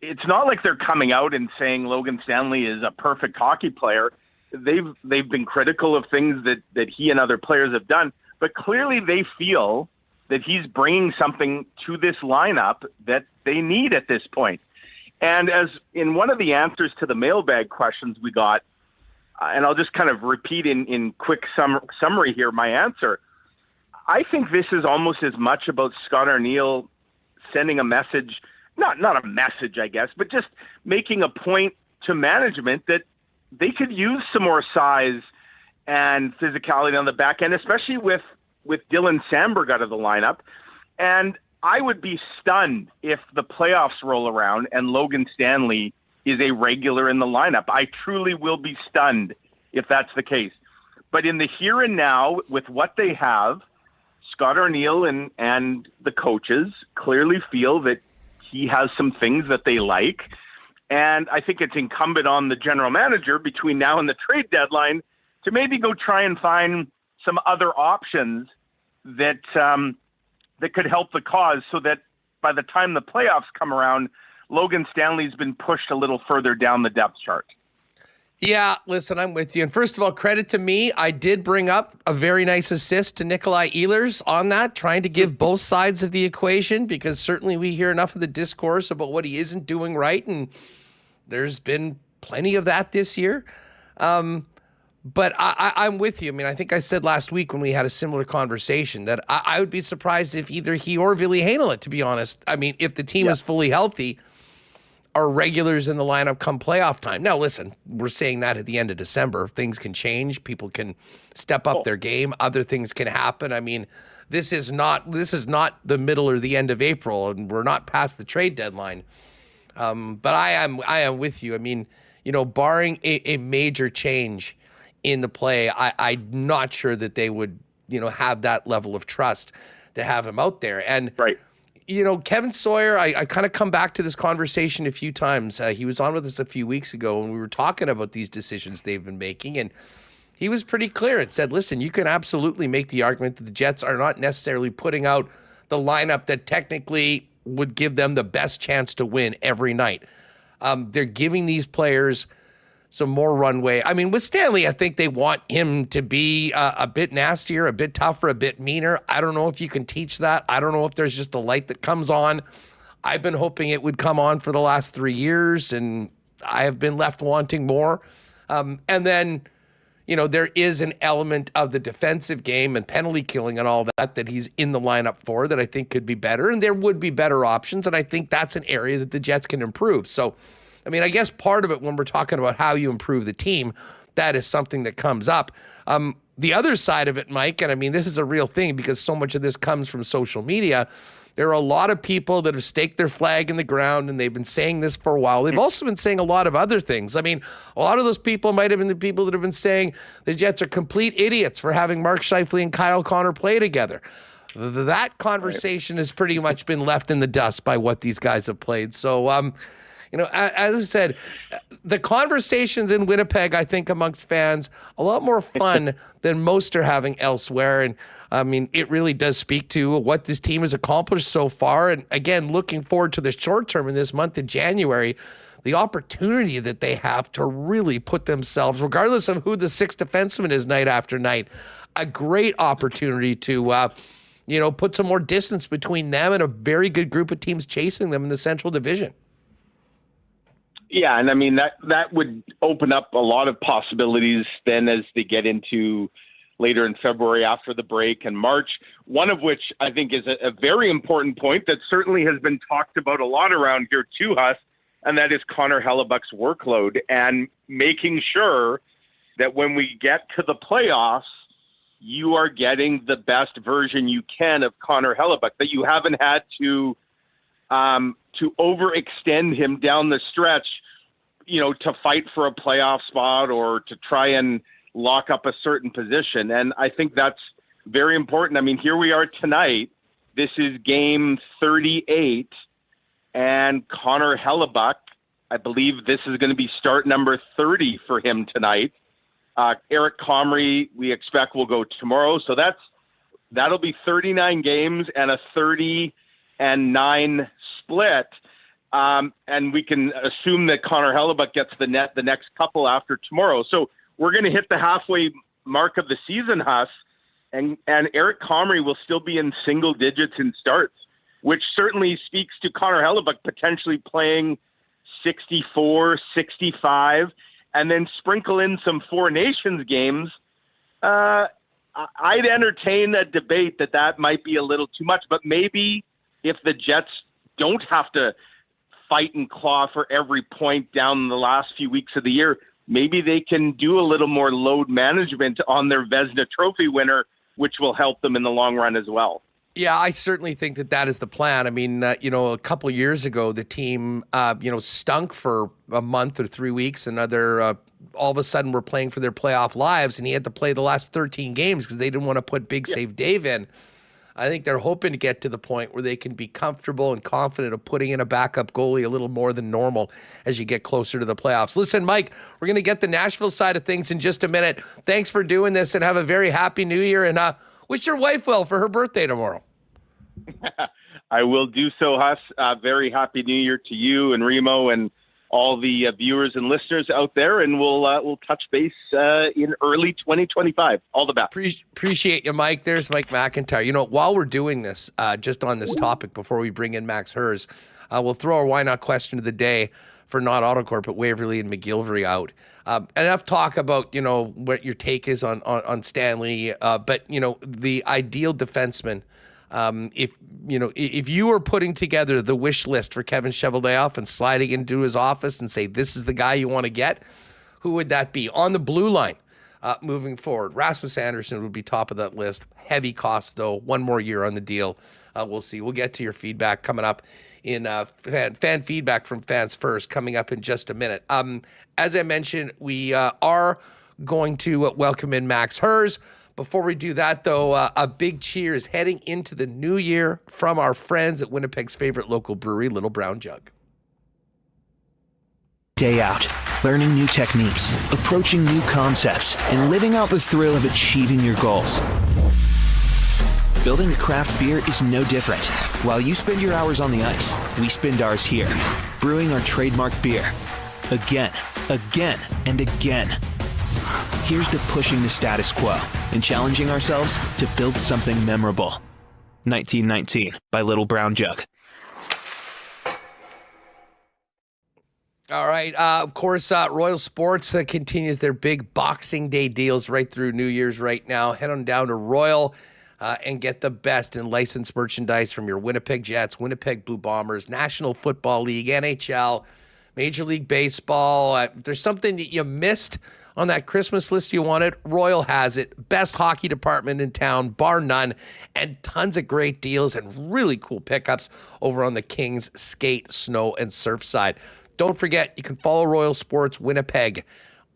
it's not like they're coming out and saying Logan Stanley is a perfect hockey player. They've been critical of things that he and other players have done, but clearly they feel that he's bringing something to this lineup that they need at this point. And as in one of the answers to the mailbag questions we got, and I'll just kind of repeat in quick summary here my answer, I think this is almost as much about Scott Arniel sending a message, not a message, I guess, but just making a point to management that they could use some more size and physicality on the back end, especially with Dylan Samberg out of the lineup. And I would be stunned if the playoffs roll around and Logan Stanley is a regular in the lineup. I truly will be stunned if that's the case. But in the here and now, with what they have, Scott Arniel and the coaches clearly feel that he has some things that they like. And I think it's incumbent on the general manager between now and the trade deadline to maybe go try and find some other options that could help the cause, so that by the time the playoffs come around, Logan Stanley's been pushed a little further down the depth chart. Yeah, listen, I'm with you. And first of all, credit to me. I did bring up a very nice assist to Nikolai Ehlers on that, trying to give both sides of the equation, because certainly we hear enough of the discourse about what he isn't doing right, and there's been plenty of that this year. But I'm with you. I mean, I think I said last week when we had a similar conversation that I would be surprised if either he or Ville Heinola, to be honest. I mean, if the team is fully healthy, are regulars in the lineup come playoff time. Now, listen, we're saying that at the end of December. Things can change. People can step up their game. Other things can happen. I mean, this is not the middle or the end of April, and we're not past the trade deadline. But I am with you. I mean, barring a major change in the play, I'm not sure that they would, have that level of trust to have him out there. And right. Kevin Sawyer, I kind of come back to this conversation a few times. He was on with us a few weeks ago, and we were talking about these decisions they've been making, and he was pretty clear and said, listen, you can absolutely make the argument that the Jets are not necessarily putting out the lineup that technically would give them the best chance to win every night. They're giving these players some more runway. I mean, with Stanley, I think they want him to be a bit nastier, a bit tougher, a bit meaner. I don't know if you can teach that. I don't know if there's just a light that comes on. I've been hoping it would come on for the last 3 years, and I have been left wanting more. And then, there is an element of the defensive game and penalty killing and all that he's in the lineup for that I think could be better, and there would be better options, and I think that's an area that the Jets can improve. So, I mean, I guess part of it when we're talking about how you improve the team, that is something that comes up. The other side of it, Mike, and I mean, this is a real thing because so much of this comes from social media. There are a lot of people that have staked their flag in the ground, and they've been saying this for a while. They've also been saying a lot of other things. I mean, a lot of those people might have been the people that have been saying the Jets are complete idiots for having Mark Scheifele and Kyle Connor play together. That conversation has pretty much been left in the dust by what these guys have played. So, as I said, the conversations in Winnipeg, I think, amongst fans, a lot more fun than most are having elsewhere. And, I mean, it really does speak to what this team has accomplished so far. And, again, looking forward to the short term in this month of January, the opportunity that they have to really put themselves, regardless of who the sixth defenseman is night after night, a great opportunity to, put some more distance between them and a very good group of teams chasing them in the Central Division. Yeah, and I mean, that would open up a lot of possibilities then as they get into later in February after the break and March, one of which I think is a very important point that certainly has been talked about a lot around here too, Huss, and that is Connor Hellebuck's workload and making sure that when we get to the playoffs, you are getting the best version you can of Connor Hellebuck, that you haven't had to overextend him down the stretch, to fight for a playoff spot or to try and lock up a certain position. And I think that's very important. I mean, here we are tonight. This is game 38, and Connor Hellebuck, I believe this is going to be start number 30 for him tonight. Eric Comrie, we expect will go tomorrow. So that'll be 39 games and a 30-9 split. And we can assume that Connor Hellebuck gets the net the next couple after tomorrow. So we're going to hit the halfway mark of the season, Huss, and Eric Comrie will still be in single digits in starts, which certainly speaks to Connor Hellebuck potentially playing 64, 65, and then sprinkle in some Four Nations games. I'd entertain a debate that might be a little too much, but maybe if the Jets don't have to fight and claw for every point down the last few weeks of the year, maybe they can do a little more load management on their Vezina Trophy winner, which will help them in the long run as well. Yeah, I certainly think that is the plan. I mean, a couple years ago, the team, stunk for a month or 3 weeks, and all of a sudden were playing for their playoff lives, and he had to play the last 13 games because they didn't want to put Big Save Dave in. I think they're hoping to get to the point where they can be comfortable and confident of putting in a backup goalie a little more than normal as you get closer to the playoffs. Listen, Mike, we're going to get the Nashville side of things in just a minute. Thanks for doing this, and have a very happy New Year, and wish your wife well for her birthday tomorrow. I will do so, Huss. Very happy New Year to you and Remo and all the viewers and listeners out there, and we'll touch base in early 2025. All the best. Appreciate you, Mike. There's Mike McIntyre. While we're doing this, just on this topic, before we bring in Max Herz, we'll throw our Why Not question of the day for not Autocorp, but Waverly and McGillivray out. Enough talk about, what your take is on Stanley, but, the ideal defenseman If you were putting together the wish list for Kevin Cheveldayoff and sliding into his office and say, this is the guy you want to get, who would that be? On the blue line, moving forward, Rasmus Andersson would be top of that list. Heavy cost, though. One more year on the deal. We'll see. We'll get to your feedback coming up in fan feedback from fans first, coming up in just a minute. As I mentioned, we are going to welcome in Max Herz. Before we do that, though, a big cheers heading into the new year from our friends at Winnipeg's favorite local brewery, Little Brown Jug. Day out, learning new techniques, approaching new concepts, and living out the thrill of achieving your goals. Building a craft beer is no different. While you spend your hours on the ice, we spend ours here, brewing our trademark beer. Again, and again. Here's to pushing the status quo and challenging ourselves to build something memorable. 1919 by Little Brown Jug. All right. Of course, Royal Sports continues their big Boxing Day deals right through New Year's right now. Head on down to Royal and get the best in licensed merchandise from your Winnipeg Jets, Winnipeg Blue Bombers, National Football League, NHL, Major League Baseball. If there's something that you missed on that Christmas list you wanted, Royal has it. Best hockey department in town, bar none, and tons of great deals and really cool pickups over on the Kings skate, snow, and surf side. Don't forget, you can follow Royal Sports Winnipeg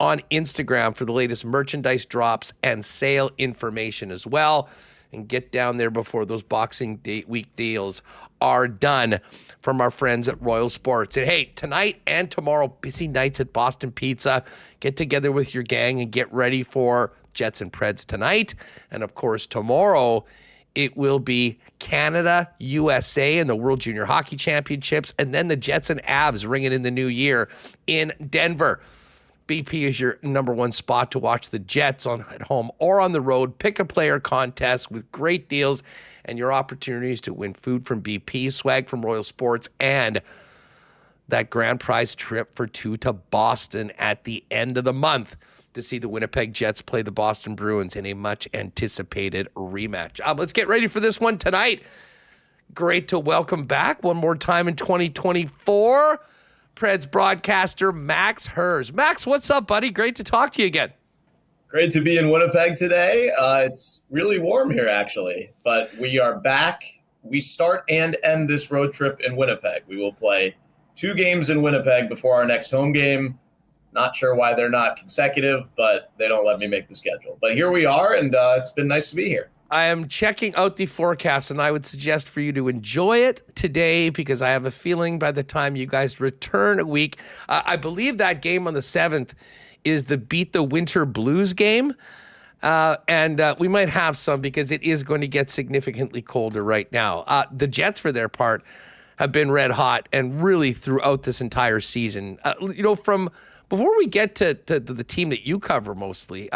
on Instagram for the latest merchandise drops and sale information as well. And get down there before those Boxing Day week deals are done from our friends at Royal Sports. And hey, tonight and tomorrow, busy nights at Boston Pizza. Get together with your gang and get ready for Jets and Preds tonight. And of course, tomorrow, it will be Canada, USA, and the World Junior Hockey Championships. And then the Jets and Avs ringing in the new year in Denver. BP is your number one spot to watch the Jets at home or on the road. Pick a player contest with great deals and your opportunities to win food from BP, swag from Royal Sports, and that grand prize trip for two to Boston at the end of the month to see the Winnipeg Jets play the Boston Bruins in a much-anticipated rematch. Let's get ready for this one tonight. Great to welcome back one more time in 2024. Preds broadcaster Max Herz. Max, what's up, buddy? Great to talk to you again. Great to be in Winnipeg today. It's really warm here, actually, but we are back. We start and end this road trip in Winnipeg. We will play 2 games in Winnipeg before our next home game. Not sure why they're not consecutive, but they don't let me make the schedule. But here we are, and it's been nice to be here. I am checking out the forecast, and I would suggest for you to enjoy it today because I have a feeling by the time you guys return a week, I believe that game on the 7th is the Beat the Winter Blues game, and we might have some because it is going to get significantly colder right now. The Jets, for their part, have been red hot and really throughout this entire season. From before we get to the team that you cover mostly,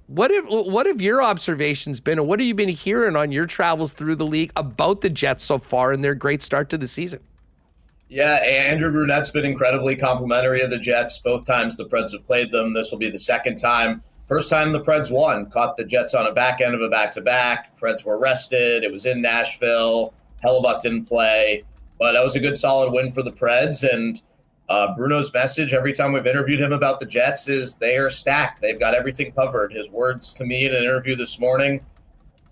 What have your observations been, and what have you been hearing on your travels through the league about the Jets so far and their great start to the season? Yeah, Andrew Brunette's been incredibly complimentary of the Jets. Both times the Preds have played them. This will be the second time. First time the Preds won, caught the Jets on a back end of a back-to-back. Preds were rested. It was in Nashville. Hellebuck didn't play. But that was a good, solid win for the Preds, and Bruno's message every time we've interviewed him about the Jets is they are stacked. They've got everything covered. His words to me in an interview this morning,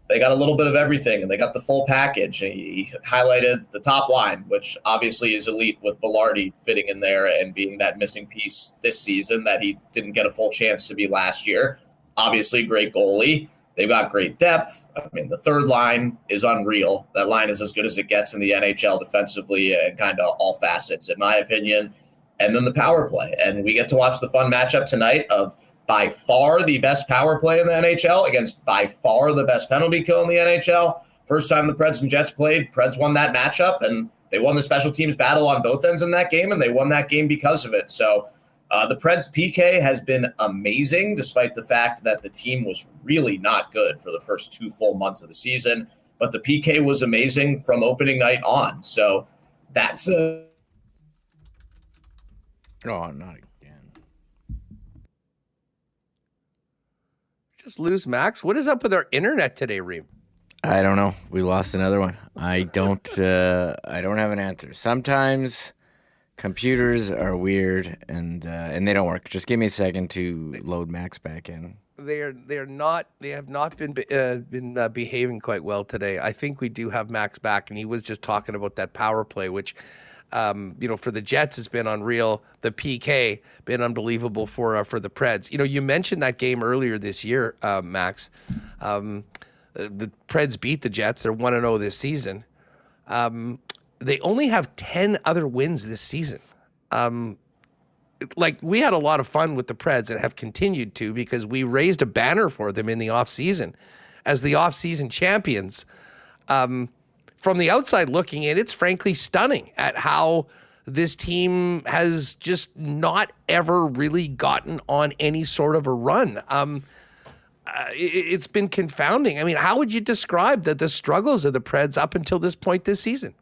they got a little bit of everything, and they got the full package. He highlighted the top line, which obviously is elite with Velarde fitting in there and being that missing piece this season that he didn't get a full chance to be last year. Obviously, great goalie. They've got great depth. I mean, the third line is unreal. That line is as good as it gets in the NHL defensively and kind of all facets, in my opinion. And then the power play. And we get to watch the fun matchup tonight of by far the best power play in the NHL against by far the best penalty kill in the NHL. First time the Preds and Jets played, Preds won that matchup, and they won the special teams battle on both ends in that game, and they won that game because of it. So the Preds PK has been amazing, despite the fact that the team was really not good for the first 2 full months of the season. But the PK was amazing from opening night on. So that's a... Oh, not again. Just lose Max. What is up with our internet today, Reem? I don't know. We lost another one. I don't have an answer. Sometimes computers are weird and they don't work. Just give me a second to load Max back in. They have not been behaving quite well today. I think we do have Max back, and he was just talking about that power play, which for the Jets has been unreal. The PK been unbelievable for the Preds. You mentioned that game earlier this year, Max. The Preds beat the Jets. They're 1-0 this season. They only have 10 other wins this season. We had a lot of fun with the Preds and have continued to, because we raised a banner for them in the offseason as the offseason champions. From the outside looking in, it's frankly stunning at how this team has just not ever really gotten on any sort of a run. It's been confounding. I mean, how would you describe the struggles of the Preds up until this point this season?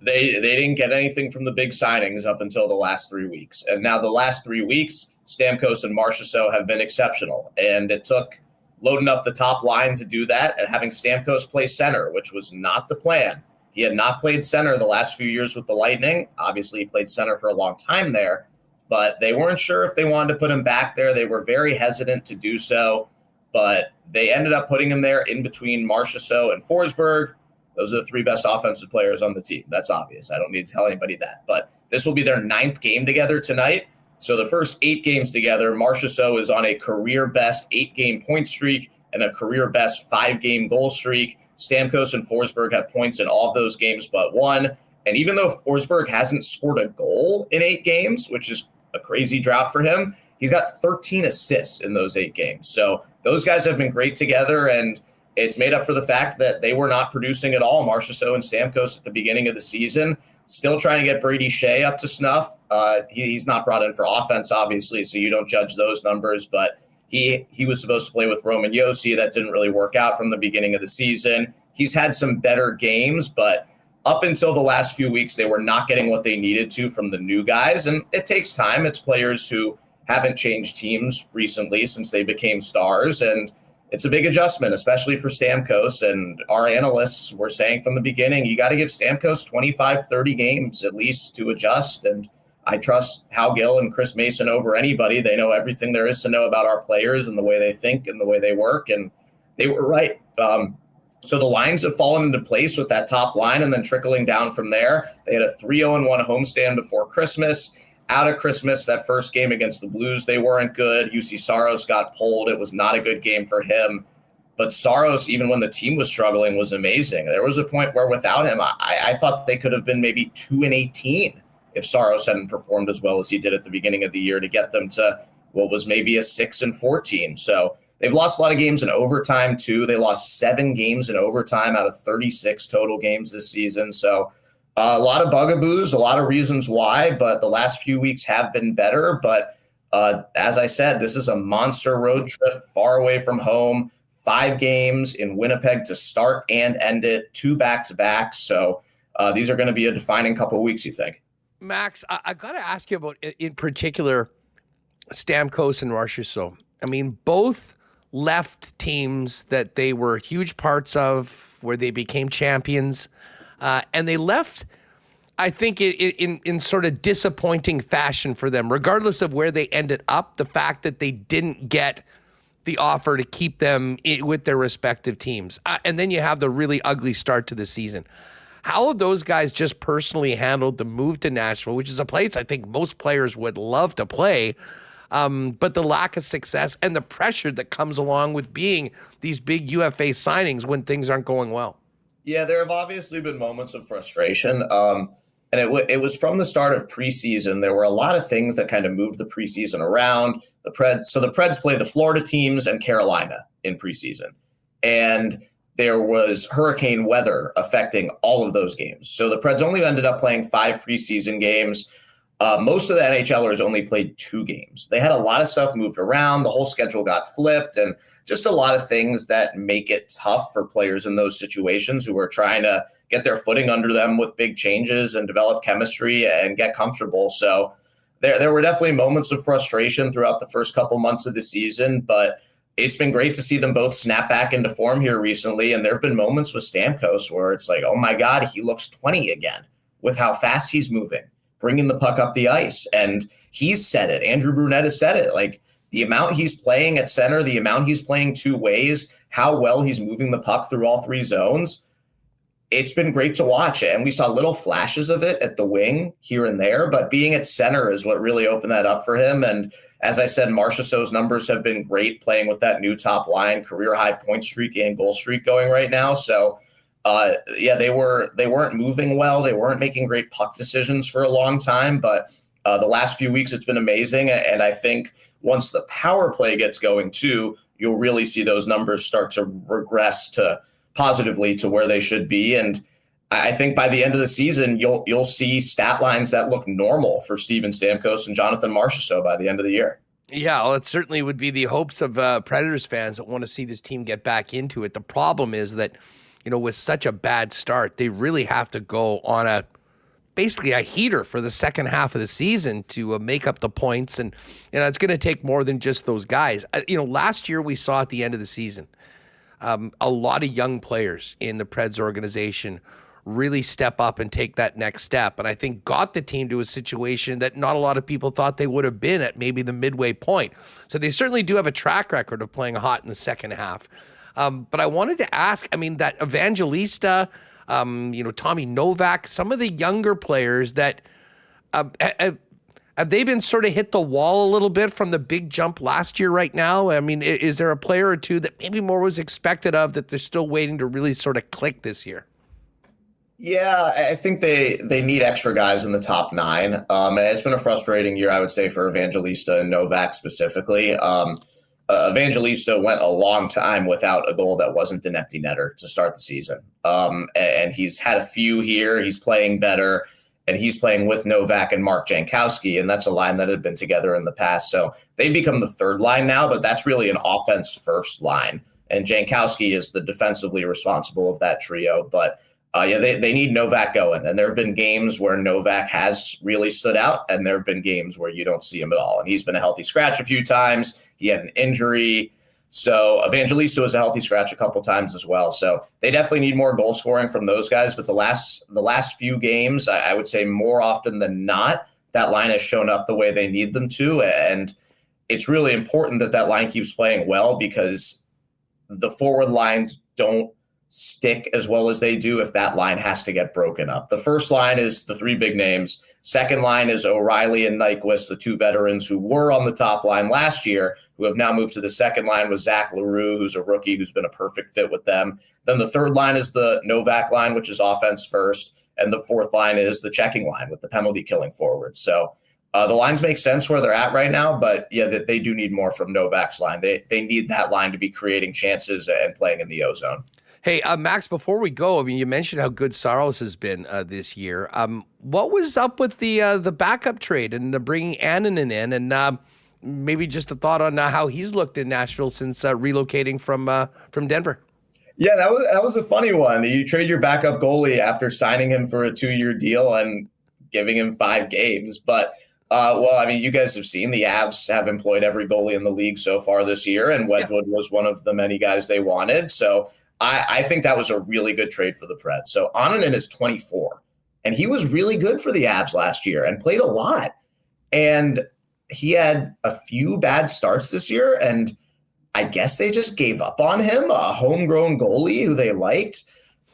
They didn't get anything from the big signings up until the last 3 weeks. And now the last 3 weeks, Stamkos and Marchessault have been exceptional. And it took loading up the top line to do that and having Stamkos play center, which was not the plan. He had not played center the last few years with the Lightning. Obviously, he played center for a long time there. But they weren't sure if they wanted to put him back there. They were very hesitant to do so. But they ended up putting him there in between Marchessault and Forsberg. Those are the three best offensive players on the team. That's obvious. I don't need to tell anybody that. But this will be their 9th game together tonight. So the first 8 games together, Marchessault is on a career-best 8-game point streak and a career-best 5-game goal streak. Stamkos and Forsberg have points in all of those games but one. And even though Forsberg hasn't scored a goal in 8 games, which is a crazy drought for him, he's got 13 assists in those 8 games. So those guys have been great together, and it's made up for the fact that they were not producing at all, Marchessault and Stamkos, at the beginning of the season. Still trying to get Brady Shea up to snuff. He's not brought in for offense, obviously, so you don't judge those numbers. But he was supposed to play with Roman Josi. That didn't really work out from the beginning of the season. He's had some better games, but up until the last few weeks, they were not getting what they needed to from the new guys. And it takes time. It's players who haven't changed teams recently since they became stars. And it's a big adjustment, especially for Stamkos. And our analysts were saying from the beginning, you got to give Stamkos 25, 30 games at least to adjust. And I trust Hal Gill and Chris Mason over anybody. They know everything there is to know about our players and the way they think and the way they work. And they were right. So the lines have fallen into place with that top line and then trickling down from there. They had a 3-0-1 homestand before Christmas. Out of Christmas, that first game against the Blues, they weren't good. UC Saros got pulled. It was not a good game for him. But Saros, even when the team was struggling, was amazing. There was a point where without him, I thought they could have been maybe 2-18 if Saros hadn't performed as well as he did at the beginning of the year to get them to what was maybe a 6-14. So they've lost a lot of games in overtime, too. They lost 7 games in overtime out of 36 total games this season. So a lot of bugaboos, a lot of reasons why, but the last few weeks have been better. But as I said, this is a monster road trip far away from home. 5 games in Winnipeg to start and end it, 2 back-to-backs. So these are going to be a defining couple of weeks, you think? Max, I got to ask you about, in particular, Stamkos and Marchessault. I mean, both left teams that they were huge parts of, where they became champions. And they left, I think, in sort of disappointing fashion for them, regardless of where they ended up. The fact that they didn't get the offer to keep them with their respective teams. And then you have the really ugly start to the season. How have those guys just personally handled the move to Nashville, which is a place I think most players would love to play, but the lack of success and the pressure that comes along with being these big UFA signings when things aren't going well? Yeah, there have obviously been moments of frustration. And it was from the start of preseason. There were a lot of things that kind of moved the preseason around. The Preds played the Florida teams and Carolina in preseason. And there was hurricane weather affecting all of those games. So the Preds only ended up playing 5 preseason games. Most of the NHLers only played 2 games. They had a lot of stuff moved around. The whole schedule got flipped and just a lot of things that make it tough for players in those situations who are trying to get their footing under them with big changes and develop chemistry and get comfortable. So there were definitely moments of frustration throughout the first couple months of the season, but it's been great to see them both snap back into form here recently. And there have been moments with Stamkos where it's like, oh my God, he looks 20 again with how fast he's moving, bringing the puck up the ice. And he's said it. Andrew Brunette has said it. Like, the amount he's playing at center, the amount he's playing two ways, how well he's moving the puck through all three zones, it's been great to watch. And we saw little flashes of it at the wing here and there, but being at center is what really opened that up for him. And as I said, Marchessault's numbers have been great playing with that new top line, career high point streak and goal streak going right now. So they weren't moving well. They weren't making great puck decisions for a long time, but the last few weeks it's been amazing. And I think once the power play gets going too, you'll really see those numbers start to regress to positively to where they should be. And I think by the end of the season, you'll see stat lines that look normal for Steven Stamkos and Jonathan Marchessault by the end of the year. Yeah, well, it certainly would be the hopes of Predators fans that want to see this team get back into it. The problem is that, with such a bad start, they really have to go on basically a heater for the second half of the season to make up the points. And, it's going to take more than just those guys. Last year we saw at the end of the season, a lot of young players in the Preds organization really step up and take that next step. And I think got the team to a situation that not a lot of people thought they would have been at maybe the midway point. So they certainly do have a track record of playing hot in the second half. But I wanted to ask, that Evangelista, Tommy Novak, some of the younger players that have they been sort of hit the wall a little bit from the big jump last year right now? Is there a player or two that maybe more was expected of that they're still waiting to really sort of click this year? Yeah, I think they need extra guys in the top nine. It's been a frustrating year, I would say, for Evangelista and Novak specifically. Evangelista went a long time without a goal that wasn't an empty netter to start the season. And he's had a few here. He's playing better, and he's playing with Novak and Mark Jankowski, and that's a line that had been together in the past. So they've become the third line now, but that's really an offense-first line. And Jankowski is the defensively responsible of that trio. But they need Novak going. And there have been games where Novak has really stood out, and there have been games where you don't see him at all. And he's been a healthy scratch a few times. He had an injury. So Evangelista was a healthy scratch a couple times as well. So they definitely need more goal scoring from those guys. But the last few games, I would say more often than not, that line has shown up the way they need them to. And it's really important that line keeps playing well, because the forward lines don't stick as well as they do if that line has to get broken up. The first line is the three big names. Second line is O'Reilly and Nyquist, the two veterans who were on the top line last year, who have now moved to the second line with Zach LaRue, who's a rookie who's been a perfect fit with them. Then the third line is the Novak line, which is offense first. And the fourth line is the checking line with the penalty killing forward. So the lines make sense where they're at right now, but they do need more from Novak's line. They need that line to be creating chances and playing in the O-zone. Hey, Max, before we go, you mentioned how good Saros has been this year. What was up with the backup trade and bringing Annunen in, and maybe just a thought on how he's looked in Nashville since relocating from Denver? Yeah, that was a funny one. You trade your backup goalie after signing him for a 2-year deal and giving him 5 games. But, you guys have seen the Avs have employed every goalie in the league so far this year, and Wedgwood was one of the many guys they wanted. So I think that was a really good trade for the Preds. So Annunen is 24, and he was really good for the Avs last year and played a lot. And he had a few bad starts this year, and I guess they just gave up on him, a homegrown goalie who they liked,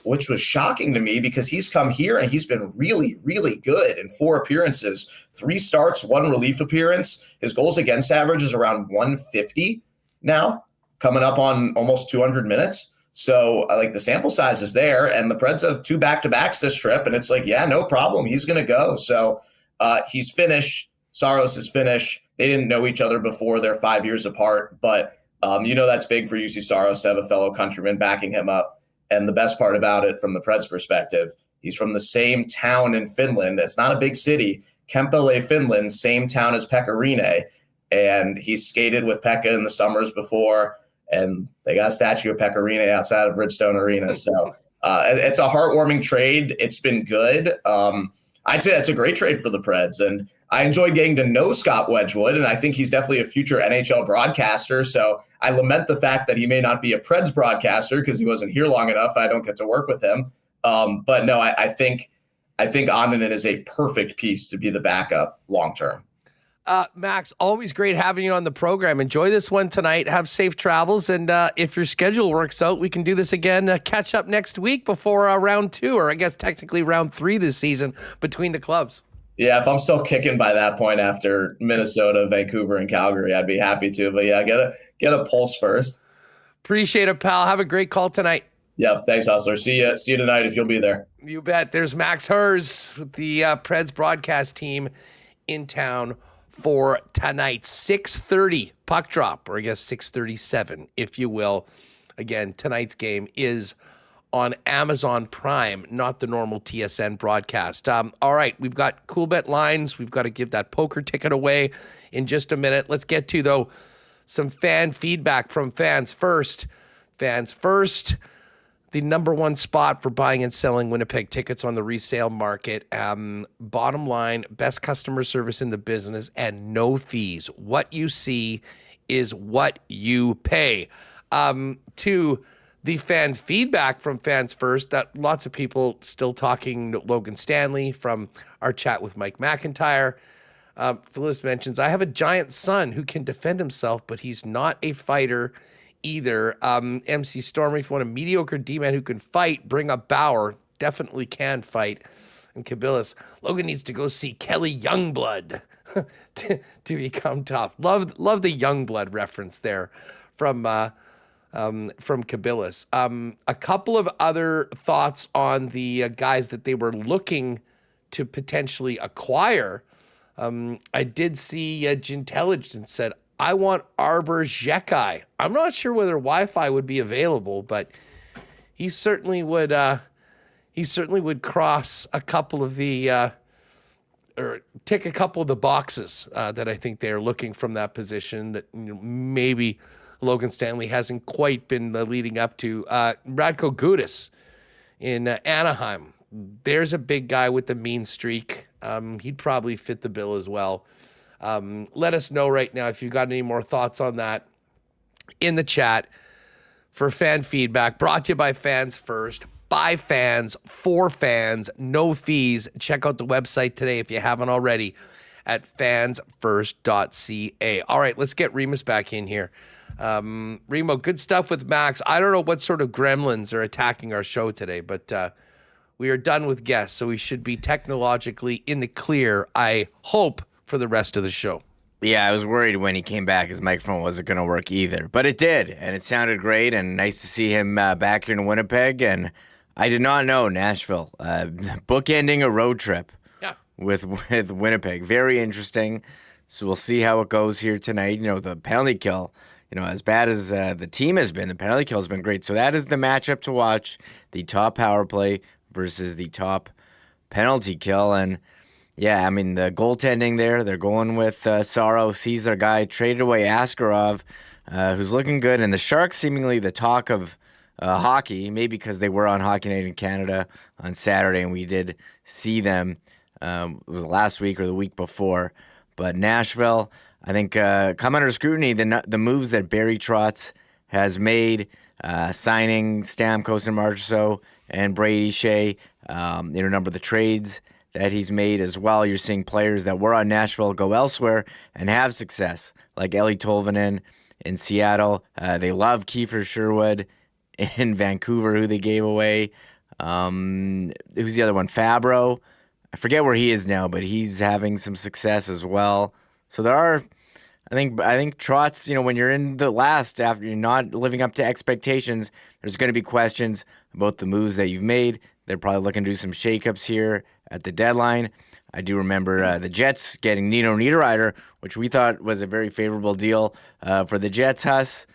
which was shocking to me because he's come here and he's been really, really good in 4 appearances, 3 starts, 1 relief appearance. His goals against average is around 150 now, coming up on almost 200 minutes. So the sample size is there, and the Preds have 2 back-to-backs this trip, and it's no problem. He's going to go. So he's Finnish. Saros is Finnish. They didn't know each other before. They're 5 years apart, but that's big for UC Saros to have a fellow countryman backing him up. And the best part about it from the Preds perspective, he's from the same town in Finland. It's not a big city. Kempele, Finland, same town as Pekka Rinne. And he's skated with Pekka in the summers before, and they got a statue of Pekka Rinne outside of Bridgestone Arena. So it's a heartwarming trade. It's been good. I'd say that's a great trade for the Preds. And I enjoy getting to know Scott Wedgwood, and I think he's definitely a future NHL broadcaster. So I lament the fact that he may not be a Preds broadcaster because he wasn't here long enough. I don't get to work with him. But no, I think Annunen is a perfect piece to be the backup long term. Max, always great having you on the program. Enjoy this one tonight. Have safe travels. And if your schedule works out, we can do this again, catch up next week before round 2, or I guess technically round 3 this season between the clubs. Yeah, if I'm still kicking by that point after Minnesota, Vancouver, and Calgary, I'd be happy to. But yeah, get a pulse first. Appreciate it, pal. Have a great call tonight. Yeah, thanks, Hustler. See you tonight if you'll be there. You bet. There's Max Herz with the Preds broadcast team in town for tonight. 6:30 puck drop, or I guess 6:37, if you will. Again, tonight's game is on Amazon Prime, not the normal TSN broadcast. All right, we've got Coolbet lines. We've got to give that poker ticket away in just a minute. Let's get to, though, some fan feedback from fans first. Fans first, the number one spot for buying and selling Winnipeg tickets on the resale market. Bottom line, best customer service in the business and no fees. What you see is what you pay. To the fan feedback from fans first, that lots of people still talking Logan Stanley from our chat with Mike McIntyre. Phyllis mentions, I have a giant son who can defend himself, but he's not a fighter either. MC Stormy, if you want a mediocre D-man who can fight, bring up Bauer. Definitely can fight. And Kabilis, Logan needs to go see Kelly Youngblood to become tough. Love the Youngblood reference there from Kabilis. A couple of other thoughts on the guys that they were looking to potentially acquire. I did see Gintelligence said, I want Arbor Xhekaj. I'm not sure whether Wi-Fi would be available, but he certainly would cross a couple of the or tick a couple of the boxes that I think they're looking from that position that maybe Logan Stanley hasn't quite been leading up to. Radko Gudas in Anaheim. There's a big guy with the mean streak. He'd probably fit the bill as well. Let us know right now if you've got any more thoughts on that in the chat for fan feedback. Brought to you by Fans First, by fans, for fans, no fees. Check out the website today if you haven't already at fansfirst.ca. All right, let's get Remis back in here. Remo, good stuff with Max. I don't know what sort of gremlins are attacking our show today, but we are done with guests, so we should be technologically in the clear, I hope, for the rest of the show. Yeah, I was worried when he came back his microphone wasn't going to work either, but it did, and it sounded great, and nice to see him back here in Winnipeg. And I did not know Nashville bookending a road trip with Winnipeg. Very interesting. So we'll see how it goes here tonight. The penalty kill, as bad as the team has been, the penalty kill has been great. So that is the matchup to watch: the top power play versus the top penalty kill. And yeah, I mean, the goaltending there, they're going with Sorrow, sees their guy, traded away Askarov, who's looking good. And the Sharks seemingly the talk of hockey, maybe because they were on Hockey Night in Canada on Saturday, and we did see them. It was last week or the week before. But Nashville, I think, come under scrutiny, the moves that Barry Trotz has made, signing Stamkos and Marchessault and Brady Shea, a number of the trades that he's made as well. You're seeing players that were on Nashville go elsewhere and have success, like Eli Tolvanen in Seattle. They love Kiefer Sherwood in Vancouver, who they gave away. Who's the other one? Fabro. I forget where he is now, but he's having some success as well. So there are, I think Trotz, when you're in the last, after you're not living up to expectations, there's going to be questions about the moves that you've made. They're probably looking to do some shakeups here at the deadline. I do remember the Jets getting Nino Niederreiter, which we thought was a very favorable deal for the Jets, Huss.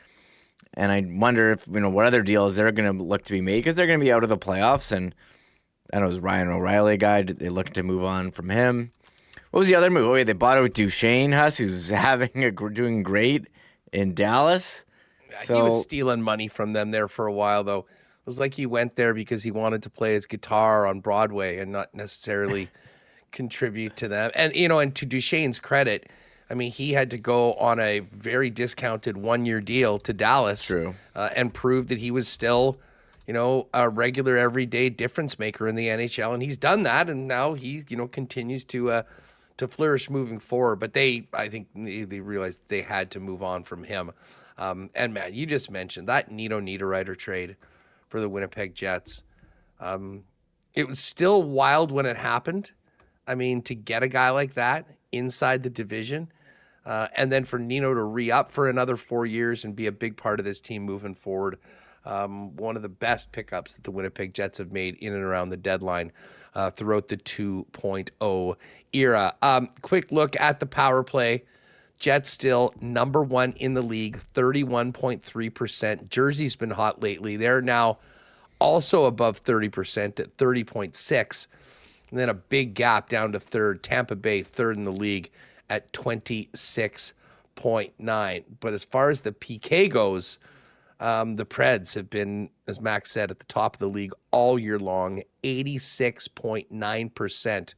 And I wonder if, what other deals they're going to look to be made, because they're going to be out of the playoffs. And I don't know, it was Ryan O'Reilly guy. They looked to move on from him. What was the other move? Oh, yeah, they bought it with Duchesne, Huss, who's doing great in Dallas. He was stealing money from them there for a while, though. It was like he went there because he wanted to play his guitar on Broadway and not necessarily contribute to them. And, and to Duchesne's credit, I mean, he had to go on a very discounted 1-year deal to Dallas. True. And prove that he was still, a regular everyday difference maker in the NHL. And he's done that. And now he, continues to flourish moving forward. But I think they realized they had to move on from him. And man, you just mentioned that Nino Niederreiter trade for the Winnipeg Jets. It was still wild when it happened. I mean, to get a guy like that inside the division, and then for Nino to re-up for another 4 years and be a big part of this team moving forward. One of the best pickups that the Winnipeg Jets have made in and around the deadline throughout the 2.0 era. Quick look at the power play. Jets still number 1 in the league, 31.3%. Jersey's been hot lately. They're now also above 30% at 30.6%. And then a big gap down to third. Tampa Bay, third in the league at 26.9%. But as far as the PK goes, the Preds have been, as Max said, at the top of the league all year long. 86.9%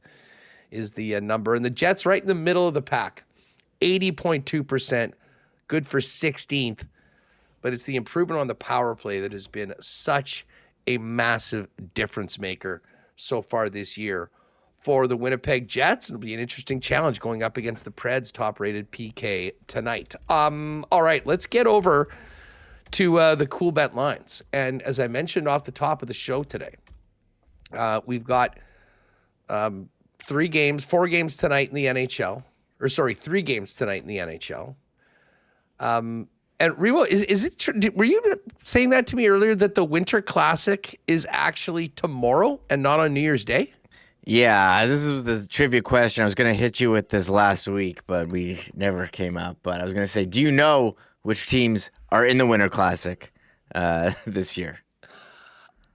is the number. And the Jets right in the middle of the pack. 80.2%, good for 16th. But it's the improvement on the power play that has been such a massive difference maker so far this year for the Winnipeg Jets. It'll be an interesting challenge going up against the Preds' top-rated PK tonight. All right, let's get over to the Coolbet lines. And as I mentioned off the top of the show today, we've got 4 games tonight in the NHL. Or sorry, 3 games tonight in the NHL. And Remo, is it true? Were you saying that to me earlier that the Winter Classic is actually tomorrow and not on New Year's Day? Yeah, this is the trivia question. I was going to hit you with this last week, but we never came up. But I was going to say, do you know which teams are in the Winter Classic this year?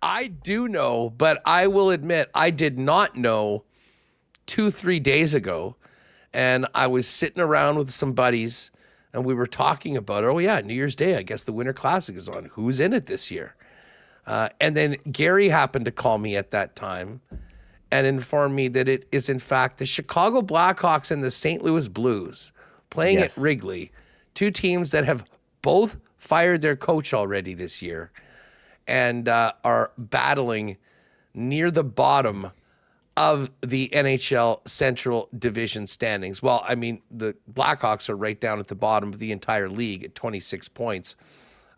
I do know, but I will admit I did not know 2-3 days ago. And I was sitting around with some buddies, and we were talking about, oh, yeah, New Year's Day, I guess the Winter Classic is on. Who's in it this year? And then Gary happened to call me at that time and informed me that it is, in fact, the Chicago Blackhawks and the St. Louis Blues playing at Wrigley, 2 teams that have both fired their coach already this year and are battling near the bottom of the NHL Central Division standings. Well, I mean, the Blackhawks are right down at the bottom of the entire league at 26 points.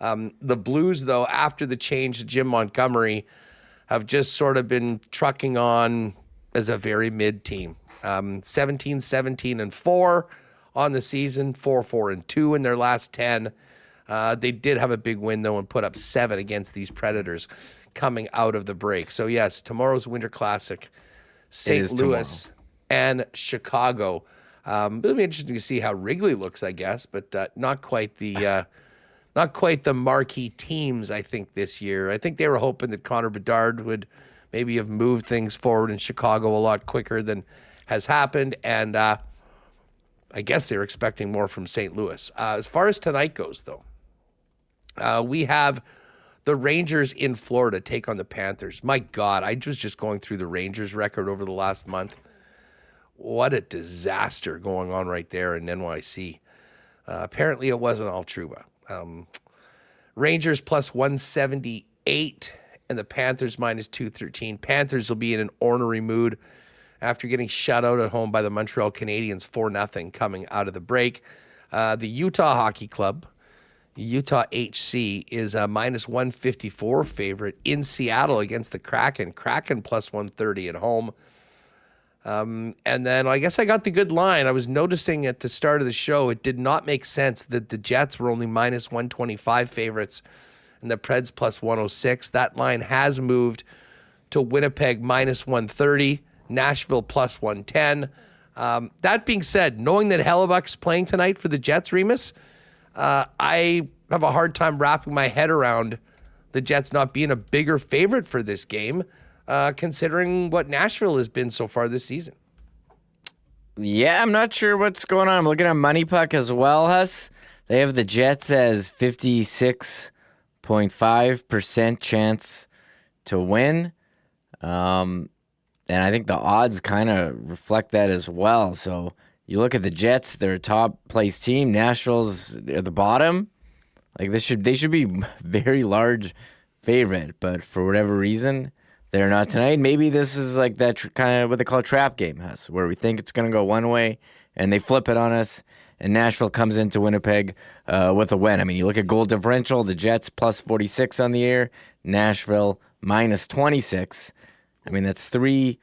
The Blues, though, after the change to Jim Montgomery, have just sort of been trucking on as a very mid team. 17-17-4 on the season, 4-4-2 in their last 10. They did have a big win, though, and put up 7 against these Predators coming out of the break. So, yes, tomorrow's Winter Classic. St. Louis and Chicago. It'll be interesting to see how Wrigley looks, I guess, but not quite the marquee teams, I think, this year. I think they were hoping that Connor Bedard would maybe have moved things forward in Chicago a lot quicker than has happened, and I guess they were expecting more from St. Louis. As far as tonight goes, though, we have the Rangers in Florida take on the Panthers. My God, I was just going through the Rangers record over the last month. What a disaster going on right there in NYC. Apparently it wasn't all Trouba. Rangers plus 178 and the Panthers minus 213. Panthers will be in an ornery mood after getting shut out at home by the Montreal Canadiens 4-0 coming out of the break. The Utah Hockey Club, Utah HC, is a minus 154 favorite in Seattle against the Kraken. Kraken plus 130 at home. And then I guess I got the good line. I was noticing at the start of the show, it did not make sense that the Jets were only minus 125 favorites and the Preds plus 106. That line has moved to Winnipeg minus 130, Nashville plus 110. That being said, knowing that Hellebuck's playing tonight for the Jets, Remis, I have a hard time wrapping my head around the Jets not being a bigger favorite for this game, considering what Nashville has been so far this season. Yeah, I'm not sure what's going on. I'm looking at Money Puck as well, Huss. They have the Jets as 56.5% chance to win. And I think the odds kind of reflect that as well. So you look at the Jets, they're a top place team. Nashville's at the bottom. Like they should be very large favorite, but for whatever reason, they're not tonight. Maybe this is like that kind of what they call a trap game, Huss, where we think it's going to go one way and they flip it on us. And Nashville comes into Winnipeg with a win. I mean, you look at goal differential, the Jets plus 46 on the year, Nashville minus 26. I mean, that's three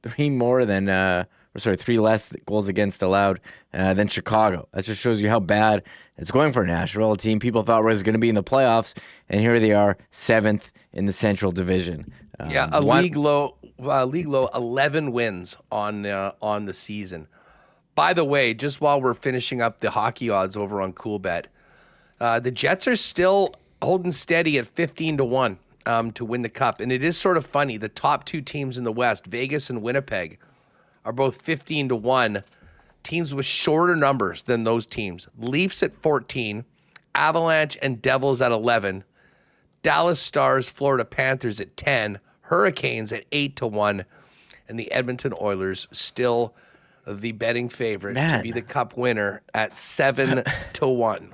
less goals against allowed than Chicago. That just shows you how bad it's going for Nashville, a team people thought was going to be in the playoffs, and here they are, 7th in the Central Division. League low 11 wins on the season. By the way, just while we're finishing up the hockey odds over on Coolbet, the Jets are still holding steady at 15-1 to win the Cup. And it is sort of funny. The top two teams in the West, Vegas and Winnipeg, are both 15-1. Teams with shorter numbers than those teams. Leafs at 14, Avalanche and Devils at 11, Dallas Stars, Florida Panthers at 10, Hurricanes at 8-1, and the Edmonton Oilers still the betting favorite to be the Cup winner at 7-1.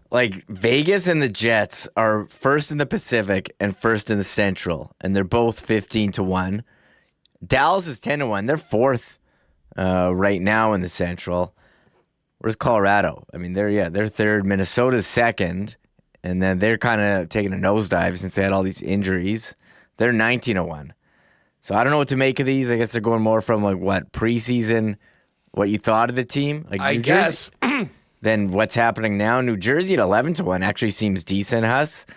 Like Vegas and the Jets are first in the Pacific and first in the Central, and they're both 15-1. Dallas is 10-1. They're fourth right now in the Central. Where's Colorado? I mean, they're third. Minnesota's second, and then they're kind of taking a nosedive since they had all these injuries. They're 19-1. So I don't know what to make of these. I guess they're going more from like what preseason, what you thought of the team. Like I guess. Then what's happening now? New Jersey at 11-1 actually seems decent. Huss.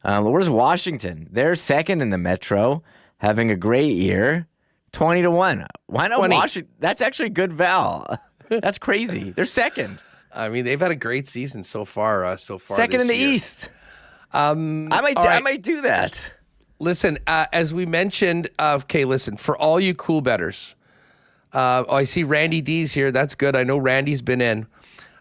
Where's Washington? They're second in the Metro, having a great year. 20-1. Why not 20. Washington? That's actually good val. That's crazy. They're second. I mean, they've had a great season so far. Second in the year. East. I might do that. Listen, as we mentioned, for all you cool bettors, I see Randy D's here. That's good. I know Randy's been in.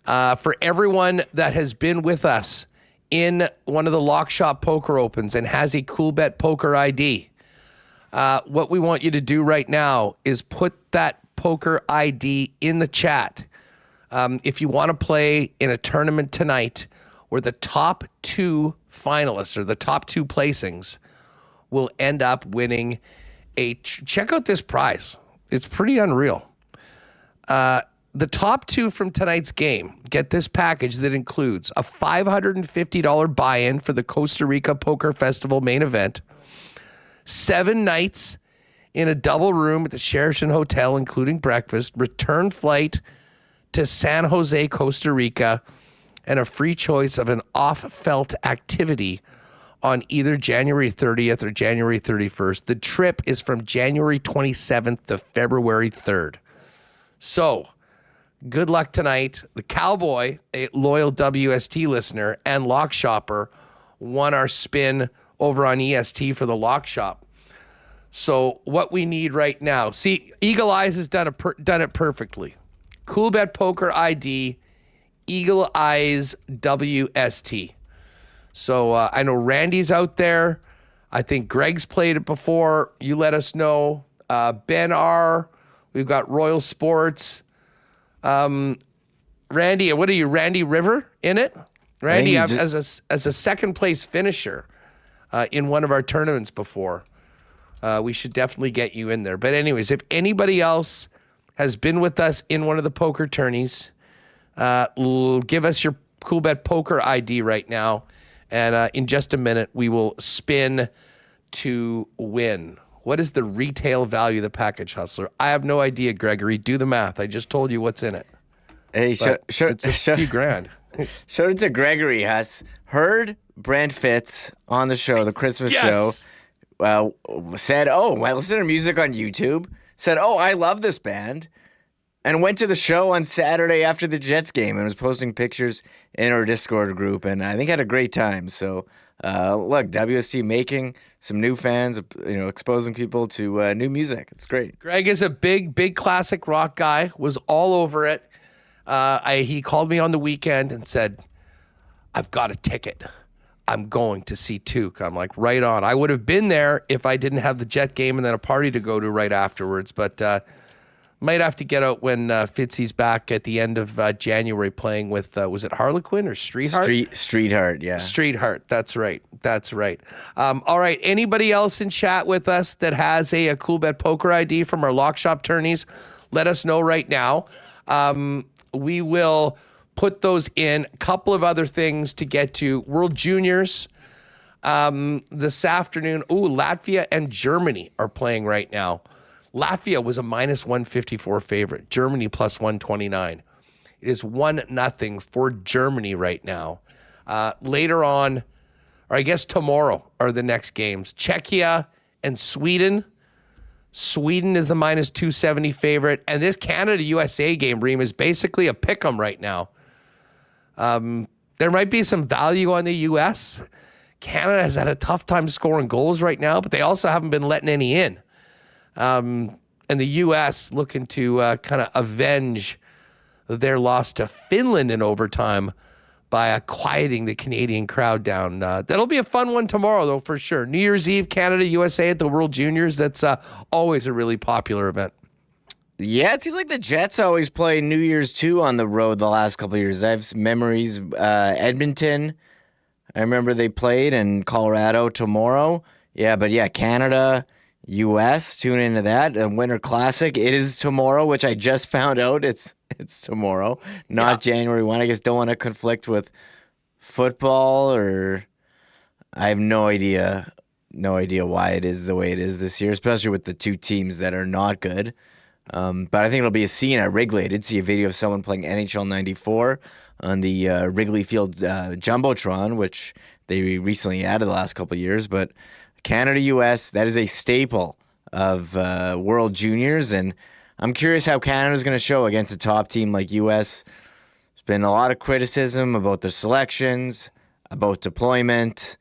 For everyone that has been with us in one of the Lock Shop Poker Opens and has a Coolbet Poker ID, what we want you to do right now is put that poker ID in the chat. If you want to play in a tournament tonight where the top two finalists or the top two placings will end up winning check out this prize. It's pretty unreal. The top two from tonight's game get this package that includes a $550 buy-in for the Costa Rica Poker Festival main event, 7 nights in a double room at the Sheraton Hotel, including breakfast, return flight to San Jose, Costa Rica, and a free choice of an off-felt activity on either January 30th or January 31st. The trip is from January 27th to February 3rd. So, good luck tonight. The Cowboy, a loyal WST listener and Lock Shopper, won our spin over on EST for the Lock Shop. So what we need right now, see, Eagle Eyes has done it perfectly. Coolbet Poker ID, Eagle Eyes WST. So I know Randy's out there. I think Greg's played it before. You let us know. Ben R. We've got Royal Sports. Randy, what are you, Randy River in it? Randy, as a second place finisher in one of our tournaments before. We should definitely get you in there. But anyways, if anybody else has been with us in one of the poker tourneys, give us your Coolbet Poker ID right now. And in just a minute, we will spin to win. What is the retail value of the package, Hustler? I have no idea, Gregory. Do the math. I just told you what's in it. Hey, it's a few grand. Showed it to Gregory, Huss. Heard Brent Fitz on the show, the Christmas show. Said, I listened to music on YouTube. Said, I love this band. And went to the show on Saturday after the Jets game and was posting pictures in our Discord group. And I think had a great time. So, look, WST making some new fans, exposing people to new music. It's great. Greg is a big classic rock guy, was all over it. He called me on the weekend and said, I've got a ticket. I'm going to see Tuke. I'm like, right on. I would have been there if I didn't have the Jet game and then a party to go to right afterwards. But might have to get out when Fitzy's back at the end of January playing with, was it Harlequin or Streetheart? Streetheart, yeah. Streetheart, that's right. That's right. All right, anybody else in chat with us that has a Coolbet poker ID from our lock shop tourneys, let us know right now. We will put those in. A couple of other things to get to. World Juniors this afternoon. Ooh, Latvia and Germany are playing right now. Latvia was a minus 154 favorite. Germany plus 129. It is 1-0 for Germany right now. Later on, or I guess tomorrow, are the next games. Czechia and Sweden. Sweden is the minus 270 favorite. And this Canada-USA game, Reem, is basically a pick 'em right now. There might be some value on the U.S. Canada has had a tough time scoring goals right now, but they also haven't been letting any in. And the U.S. looking to kind of avenge their loss to Finland in overtime by quieting the Canadian crowd down. That'll be a fun one tomorrow, though, for sure. New Year's Eve, Canada, USA at the World Juniors. That's always a really popular event. Yeah, it seems like the Jets always play New Year's 2 on the road the last couple of years. I have some memories. Edmonton, I remember they played, and Colorado tomorrow. Yeah, but yeah, Canada, U.S., tune into that. And Winter Classic, it is tomorrow, which I just found out it's tomorrow, not January 1. I guess don't want to conflict with football, or I have no idea why it is the way it is this year, especially with the two teams that are not good. But I think it'll be a scene at Wrigley. I did see a video of someone playing NHL 94 on the Wrigley Field Jumbotron, which they recently added the last couple of years. But Canada-US, that is a staple of World Juniors, and I'm curious how Canada's going to show against a top team like US. There's been a lot of criticism about their selections, about deployment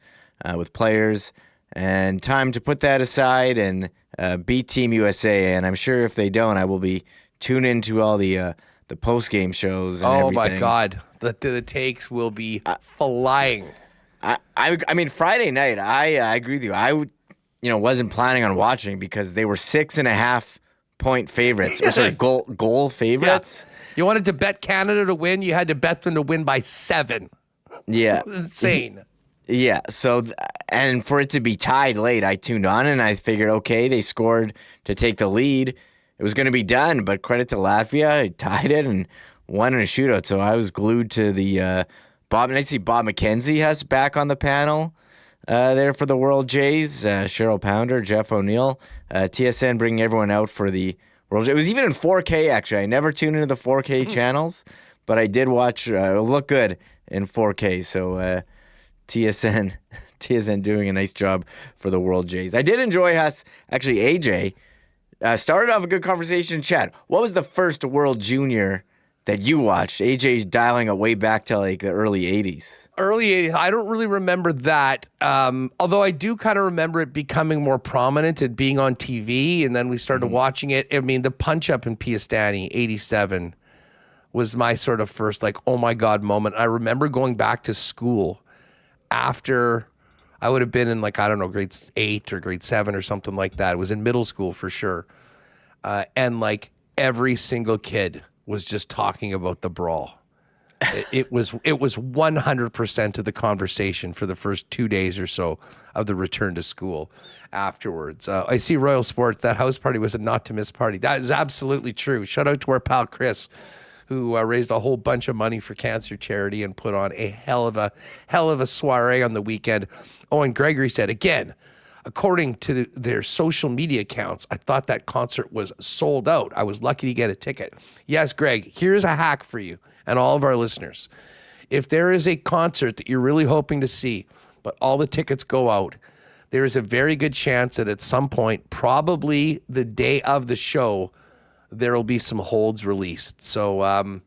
with players, and time to put that aside and beat Team USA. And I'm sure if they don't, I will be tuned into all the post-game shows and everything. Oh, my God. The takes will be flying. I mean, Friday night, I agree with you. I wasn't planning on watching because they were 6.5-point favorites, or sorry, goal favorites. Yeah. You wanted to bet Canada to win, you had to bet them to win by 7. Yeah. Insane. Yeah, so, and for it to be tied late, I tuned on and I figured, okay, they scored to take the lead. It was going to be done, but credit to Latvia, it tied it and won in a shootout. So I was glued to the Bob, and I see Bob McKenzie has back on the panel there for the World Jays. Cheryl Pounder, Jeff O'Neill, TSN bringing everyone out for the World Jays. It was even in 4K, actually. I never tuned into the 4K channels, but I did watch. It looked good in 4K. So TSN doing a nice job for the World Jays. I did enjoy us. Actually, AJ started off a good conversation in chat. What was the first World Junior that you watched? AJ dialing it way back to like the early 80s. Early 80s. I don't really remember that. Although I do kind of remember it becoming more prominent and being on TV, and then we started watching it. I mean, the punch-up in Piastani, 87, was my sort of first, like, oh my God moment. I remember going back to school after I would have been in, like, I don't know, grade 8 or grade 7 or something like that. It was in middle school for sure. And like every single kid was just talking about the brawl. It was 100% of the conversation for the first 2 days or so of the return to school afterwards. I see Royal Sports, that house party was a not to miss party. That is absolutely true. Shout out to our pal Chris, who raised a whole bunch of money for cancer charity and put on a hell of a soiree on the weekend. Oh, and Gregory said, again, according to their social media accounts, I thought that concert was sold out. I was lucky to get a ticket. Yes, Greg, here's a hack for you and all of our listeners. If there is a concert that you're really hoping to see, but all the tickets go out, there is a very good chance that at some point, probably the day of the show, there will be some holds released. So,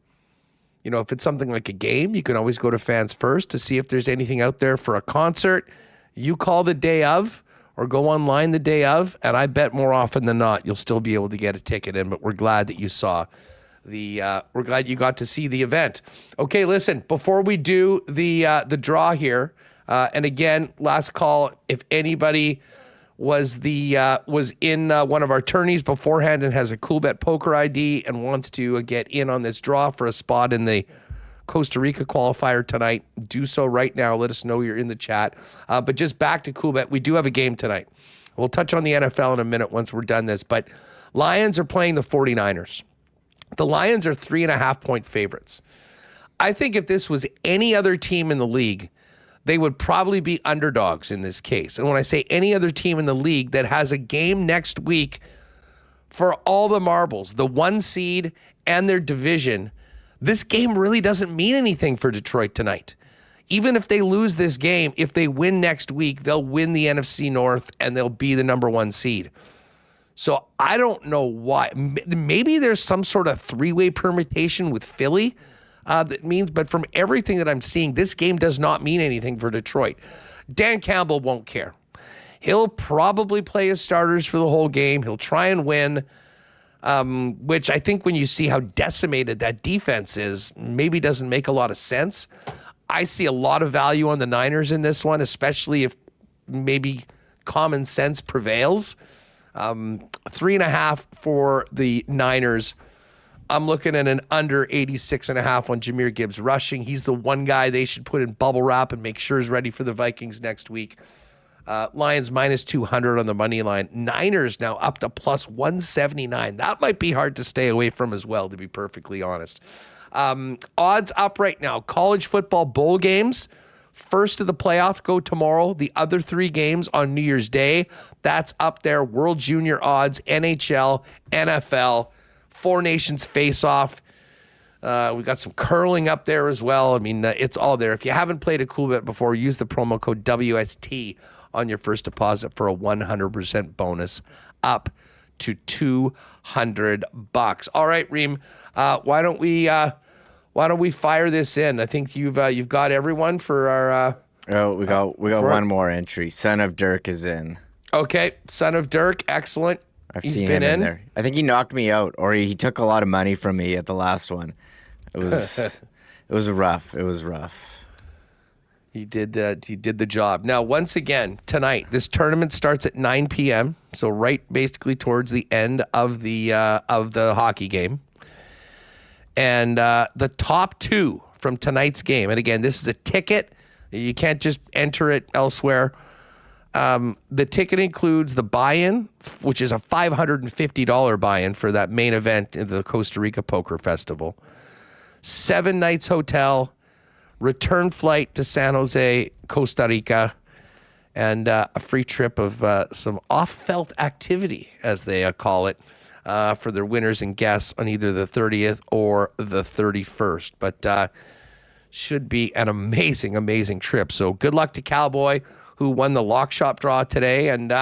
if it's something like a game, you can always go to Fans First to see if there's anything out there for a concert. You call the day of or go online the day of, and I bet more often than not, you'll still be able to get a ticket in, but we're glad that you saw we're glad you got to see the event. Okay, listen, before we do the draw here, And again, last call, if anybody was in one of our tourneys beforehand and has a Coolbet poker ID and wants to get in on this draw for a spot in the Costa Rica qualifier tonight, do so right now. Let us know you're in the chat. But just back to Coolbet, we do have a game tonight. We'll touch on the NFL in a minute once we're done this, but Lions are playing the 49ers. The Lions are 3.5-point favorites. I think if this was any other team in the league, they would probably be underdogs in this case. And when I say any other team in the league that has a game next week for all the marbles, the 1 seed and their division, this game really doesn't mean anything for Detroit tonight. Even if they lose this game, if they win next week, they'll win the NFC North and they'll be the number 1 seed. So I don't know why. Maybe there's some sort of 3-way permutation with Philly that means, but from everything that I'm seeing, this game does not mean anything for Detroit. Dan Campbell won't care. He'll probably play his starters for the whole game. He'll try and win, which I think when you see how decimated that defense is, maybe doesn't make a lot of sense. I see a lot of value on the Niners in this one, especially if maybe common sense prevails. 3.5 for the Niners. I'm looking at an under 86.5 on Jahmyr Gibbs rushing. He's the one guy they should put in bubble wrap and make sure is ready for the Vikings next week. Lions minus 200 on the money line. Niners now up to plus 179. That might be hard to stay away from as well, to be perfectly honest. Odds up right now. College football bowl games. First of the playoffs go tomorrow. The other 3 games on New Year's Day. That's up there. World Junior odds, NHL, NFL. 4 nations face off. We got some curling up there as well. I mean, it's all there. If you haven't played a Coolbet before, use the promo code WST on your first deposit for a 100% bonus up to $200. All right, Reem, why don't we fire this in? I think you've got everyone for our. We got one more entry. Son of Dirk is in. Okay, Son of Dirk, excellent. I've seen him in there. I think he knocked me out, or he took a lot of money from me at the last one. It was rough. It was rough. He did the job. Now, once again, tonight, this tournament starts at 9 p.m., so right basically towards the end of the hockey game. And the top 2 from tonight's game, and again, this is a ticket. You can't just enter it elsewhere. The ticket includes the buy-in, which is a $550 buy-in for that main event in the Costa Rica Poker Festival. 7 nights hotel, return flight to San Jose, Costa Rica, and a free trip of some off-felt activity, as they call it, for their winners and guests on either the 30th or the 31st. But should be an amazing, amazing trip. So good luck to Cowboy, who won the lock shop draw today. And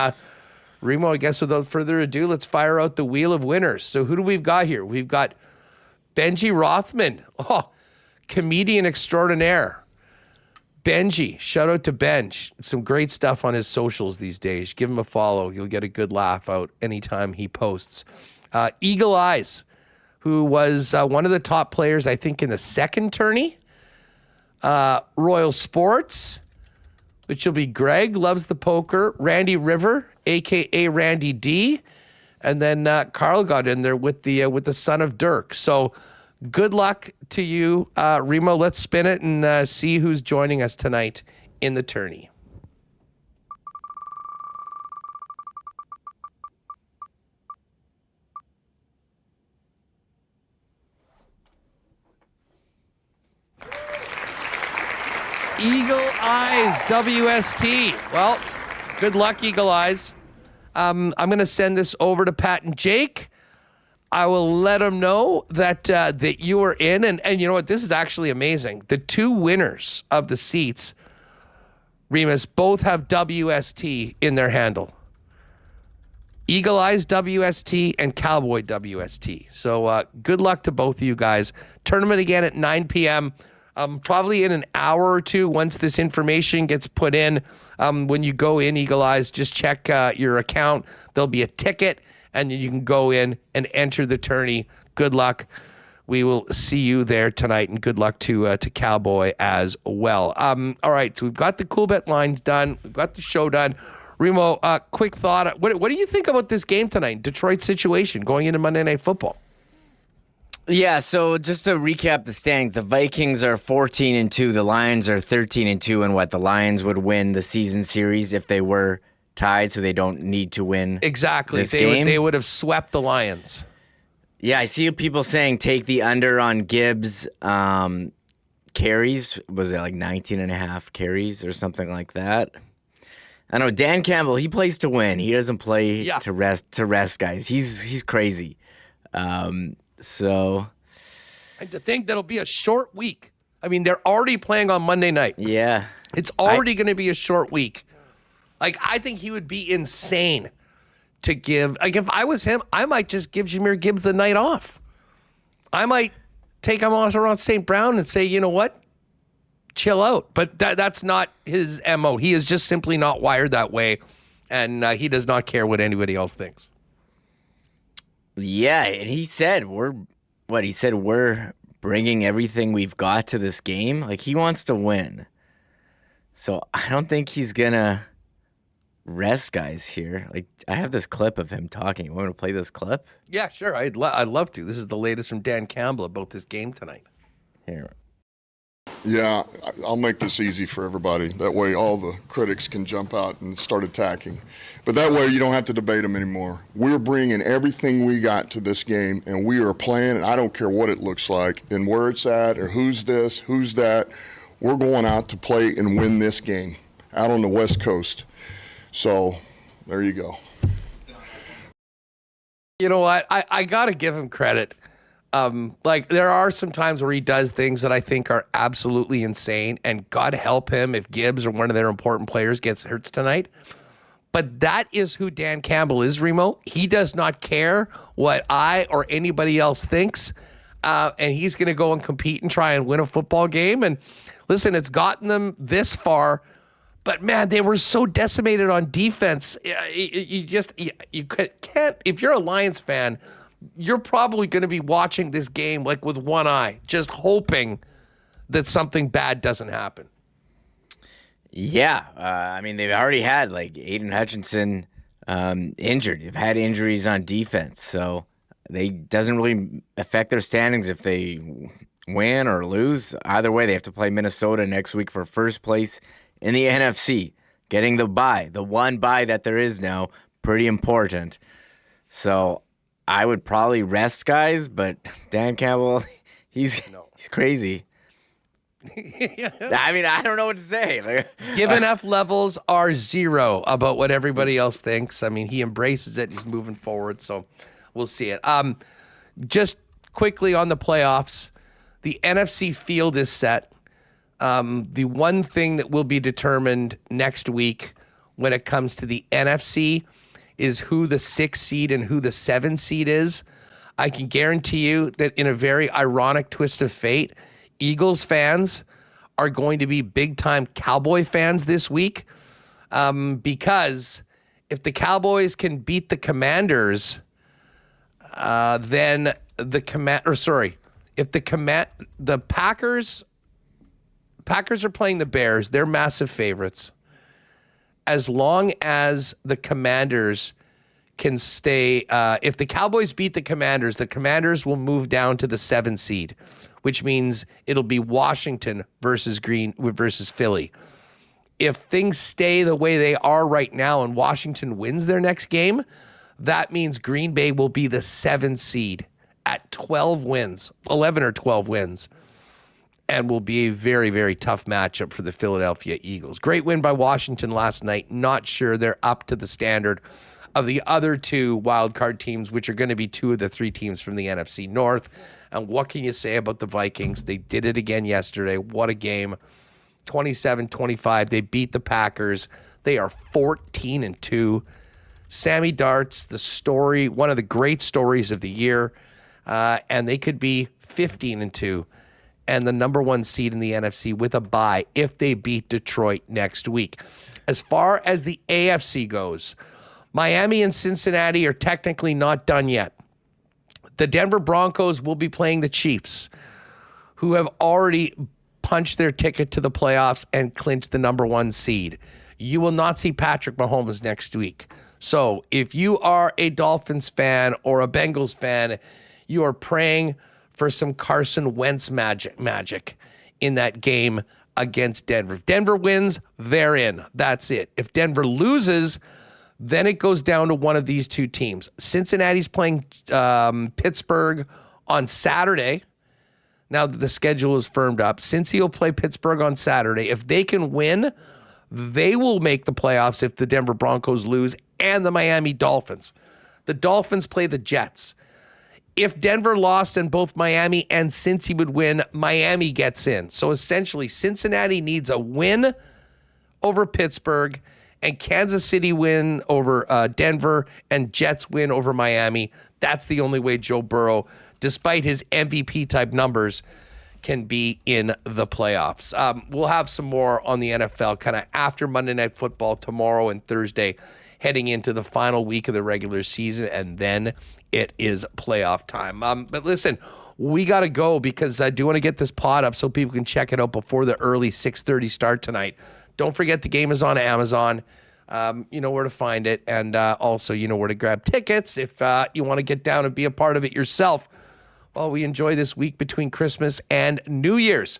Remo, I guess without further ado, let's fire out the wheel of winners. So who do we've got here? We've got Benji Rothman, comedian extraordinaire. Benji, shout out to Benj. Some great stuff on his socials these days. Give him a follow. You'll get a good laugh out anytime he posts. Eagle Eyes, who was one of the top players, I think, in the second tourney. Royal Sports, which will be Greg, loves the poker. Randy River, a.k.a. Randy D. And then Carl got in there with the Son of Dirk. So good luck to you, Remo. Let's spin it and see who's joining us tonight in the tourney. Eagle Eyes, WST. Well, good luck, Eagle Eyes. I'm going to send this over to Pat and Jake. I will let them know that that you are in. And you know what? This is actually amazing. The 2 winners of the seats, Remis, both have WST in their handle. Eagle Eyes WST and Cowboy WST. So good luck to both of you guys. Tournament again at 9 p.m., probably in an hour or 2 once this information gets put in. When you go in, Eagle Eyes, just check your account. There'll be a ticket, and you can go in and enter the tourney. Good luck. we will see you there tonight, and good luck to Cowboy as well. All right, so we've got the Coolbet lines done. We've got the show done. Remo, quick thought. What do you think about this game tonight, Detroit situation, going into Monday Night Football? Yeah, so just to recap the standings, the Vikings are 14-2, the Lions are 13-2, and the Lions would win the season series if they were tied, so they don't need to win. Exactly. This game. They would have swept the Lions. Yeah, I see people saying take the under on Gibbs carries. Was it like 19.5 carries or something like that? I know Dan Campbell, he plays to win. He doesn't play to rest guys. He's crazy. So, and to think that'll be a short week. I mean, they're already playing on Monday night. Yeah. It's already going to be a short week. Like, I think he would be insane to give. Like, if I was him, I might just give Jahmyr Gibbs the night off. I might take him off around St. Brown and say, you know what? Chill out. But that's not his MO. He is just simply not wired that way. And he does not care what anybody else thinks. Yeah, and he said we're bringing everything we've got to this game. Like, he wants to win. So I don't think he's gonna rest guys here. Like, I have this clip of him talking. You want me to play this clip? Yeah, sure. I'd love to. This is the latest from Dan Campbell about this game tonight. Here. Yeah, I'll make this easy for everybody. That way all the critics can jump out and start attacking. But that way you don't have to debate them anymore. We're bringing everything we got to this game, and we are playing, and I don't care what it looks like and where it's at or who's this, who's that. We're going out to play and win this game out on the West Coast. So there you go. You know what? I got to give him credit. Like, there are some times where he does things that I think are absolutely insane, and God help him if Gibbs or one of their important players gets hurt tonight. But that is who Dan Campbell is, Remo. He does not care what I or anybody else thinks, and he's going to go and compete and try and win a football game. And listen, it's gotten them this far, but man, they were so decimated on defense. You can't. If you're a Lions fan, you're probably going to be watching this game like with one eye, just hoping that something bad doesn't happen. Yeah, I mean, they've already had like Aiden Hutchinson injured. They've had injuries on defense, so they doesn't really affect their standings if they win or lose. Either way, they have to play Minnesota next week for first place in the NFC, getting the bye, the one bye that there is now, pretty important. So I would probably rest guys, but Dan Campbell, he's crazy. I mean, I don't know what to say. Given F levels are 0 about what everybody else thinks. I mean, he embraces it. He's moving forward, so we'll see it. Just quickly on the playoffs, the NFC field is set. The one thing that will be determined next week when it comes to the NFC is who the 6 seed and who the 7 seed is. I can guarantee you that in a very ironic twist of fate, Eagles fans are going to be big-time Cowboy fans this week, because if the Cowboys can beat the Commanders, then the Packers are playing the Bears. They're massive favorites. As long as the Commanders can stay, if the Cowboys beat the Commanders will move down to the 7 seed, which means it'll be Washington versus Philly. If things stay the way they are right now and Washington wins their next game, that means Green Bay will be the 7 seed at 12 wins, 11 or 12 wins, and will be a very, very tough matchup for the Philadelphia Eagles. Great win by Washington last night. Not sure they're up to the standard of the other 2 wildcard teams, which are going to be 2 of the 3 teams from the NFC North. And what can you say about the Vikings? They did it again yesterday. What a game. 27-25. They beat the Packers. They are 14-2. Sammy Dart's the story, one of the great stories of the year. And they could be 15-2 and the number 1 seed in the NFC with a bye if they beat Detroit next week. As far as the AFC goes, Miami and Cincinnati are technically not done yet. The Denver Broncos will be playing the Chiefs, who have already punched their ticket to the playoffs and clinched the number 1 seed. You will not see Patrick Mahomes next week. So if you are a Dolphins fan or a Bengals fan, you are praying for some Carson Wentz magic in that game against Denver. If Denver wins, they're in. That's it. If Denver loses, then it goes down to one of these two teams. Cincinnati's playing Pittsburgh on Saturday. Now that the schedule is firmed up, Cincy will play Pittsburgh on Saturday. If they can win, they will make the playoffs if the Denver Broncos lose, and the Miami Dolphins. The Dolphins play the Jets. If Denver lost and both Miami and Cincy would win, Miami gets in. So essentially, Cincinnati needs a win over Pittsburgh, and Kansas City win over Denver, and Jets win over Miami. That's the only way Joe Burrow, despite his MVP-type numbers, can be in the playoffs. We'll have some more on the NFL kind of after Monday Night Football tomorrow and Thursday, heading into the final week of the regular season, and then it is playoff time. But listen, we got to go because I do want to get this pod up so people can check it out before the early 6:30 start tonight. Don't forget the game is on Amazon. You know where to find it, and also you know where to grab tickets if you want to get down and be a part of it yourself while we enjoy this week between Christmas and New Year's.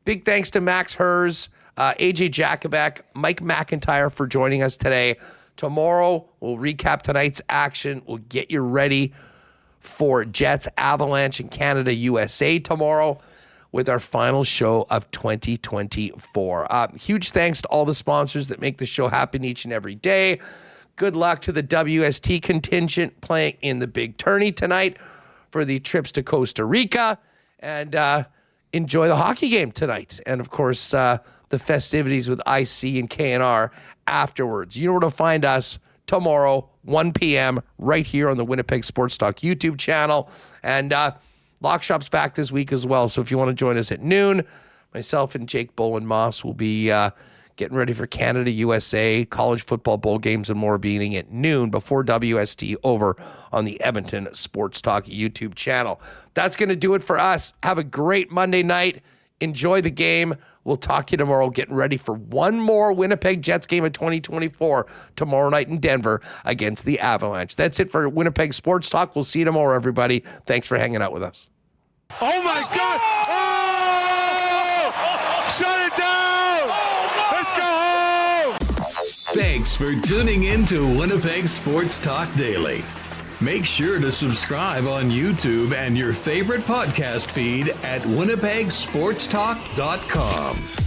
Big thanks to Max Herz, AJ Jakubec, Mike McIntyre for joining us today. Tomorrow, we'll recap tonight's action. We'll get you ready for Jets, Avalanche, and Canada, USA tomorrow with our final show of 2024. Huge thanks to all the sponsors that make the show happen each and every day. Good luck to the WST contingent playing in the big tourney tonight for the trips to Costa Rica, and enjoy the hockey game tonight. And, of course, the festivities with IC and KNR afterwards. You know where to find us tomorrow, 1 p.m., right here on the Winnipeg Sports Talk YouTube channel. And Lock Shop's back this week as well, so if you want to join us at noon, myself and Jake Bowen-Moss will be getting ready for Canada, USA, college football bowl games and more beginning at noon before WST over on the Edmonton Sports Talk YouTube channel. That's going to do it for us. Have a great Monday night. Enjoy the game. We'll talk to you tomorrow, getting ready for one more Winnipeg Jets game of 2024 tomorrow night in Denver against the Avalanche. That's it for Winnipeg Sports Talk. We'll see you tomorrow, everybody. Thanks for hanging out with us. Oh, my God! Oh! Shut it down! Let's go home! Thanks for tuning in to Winnipeg Sports Talk Daily. Make sure to subscribe on YouTube and your favorite podcast feed at winnipegsportstalk.com.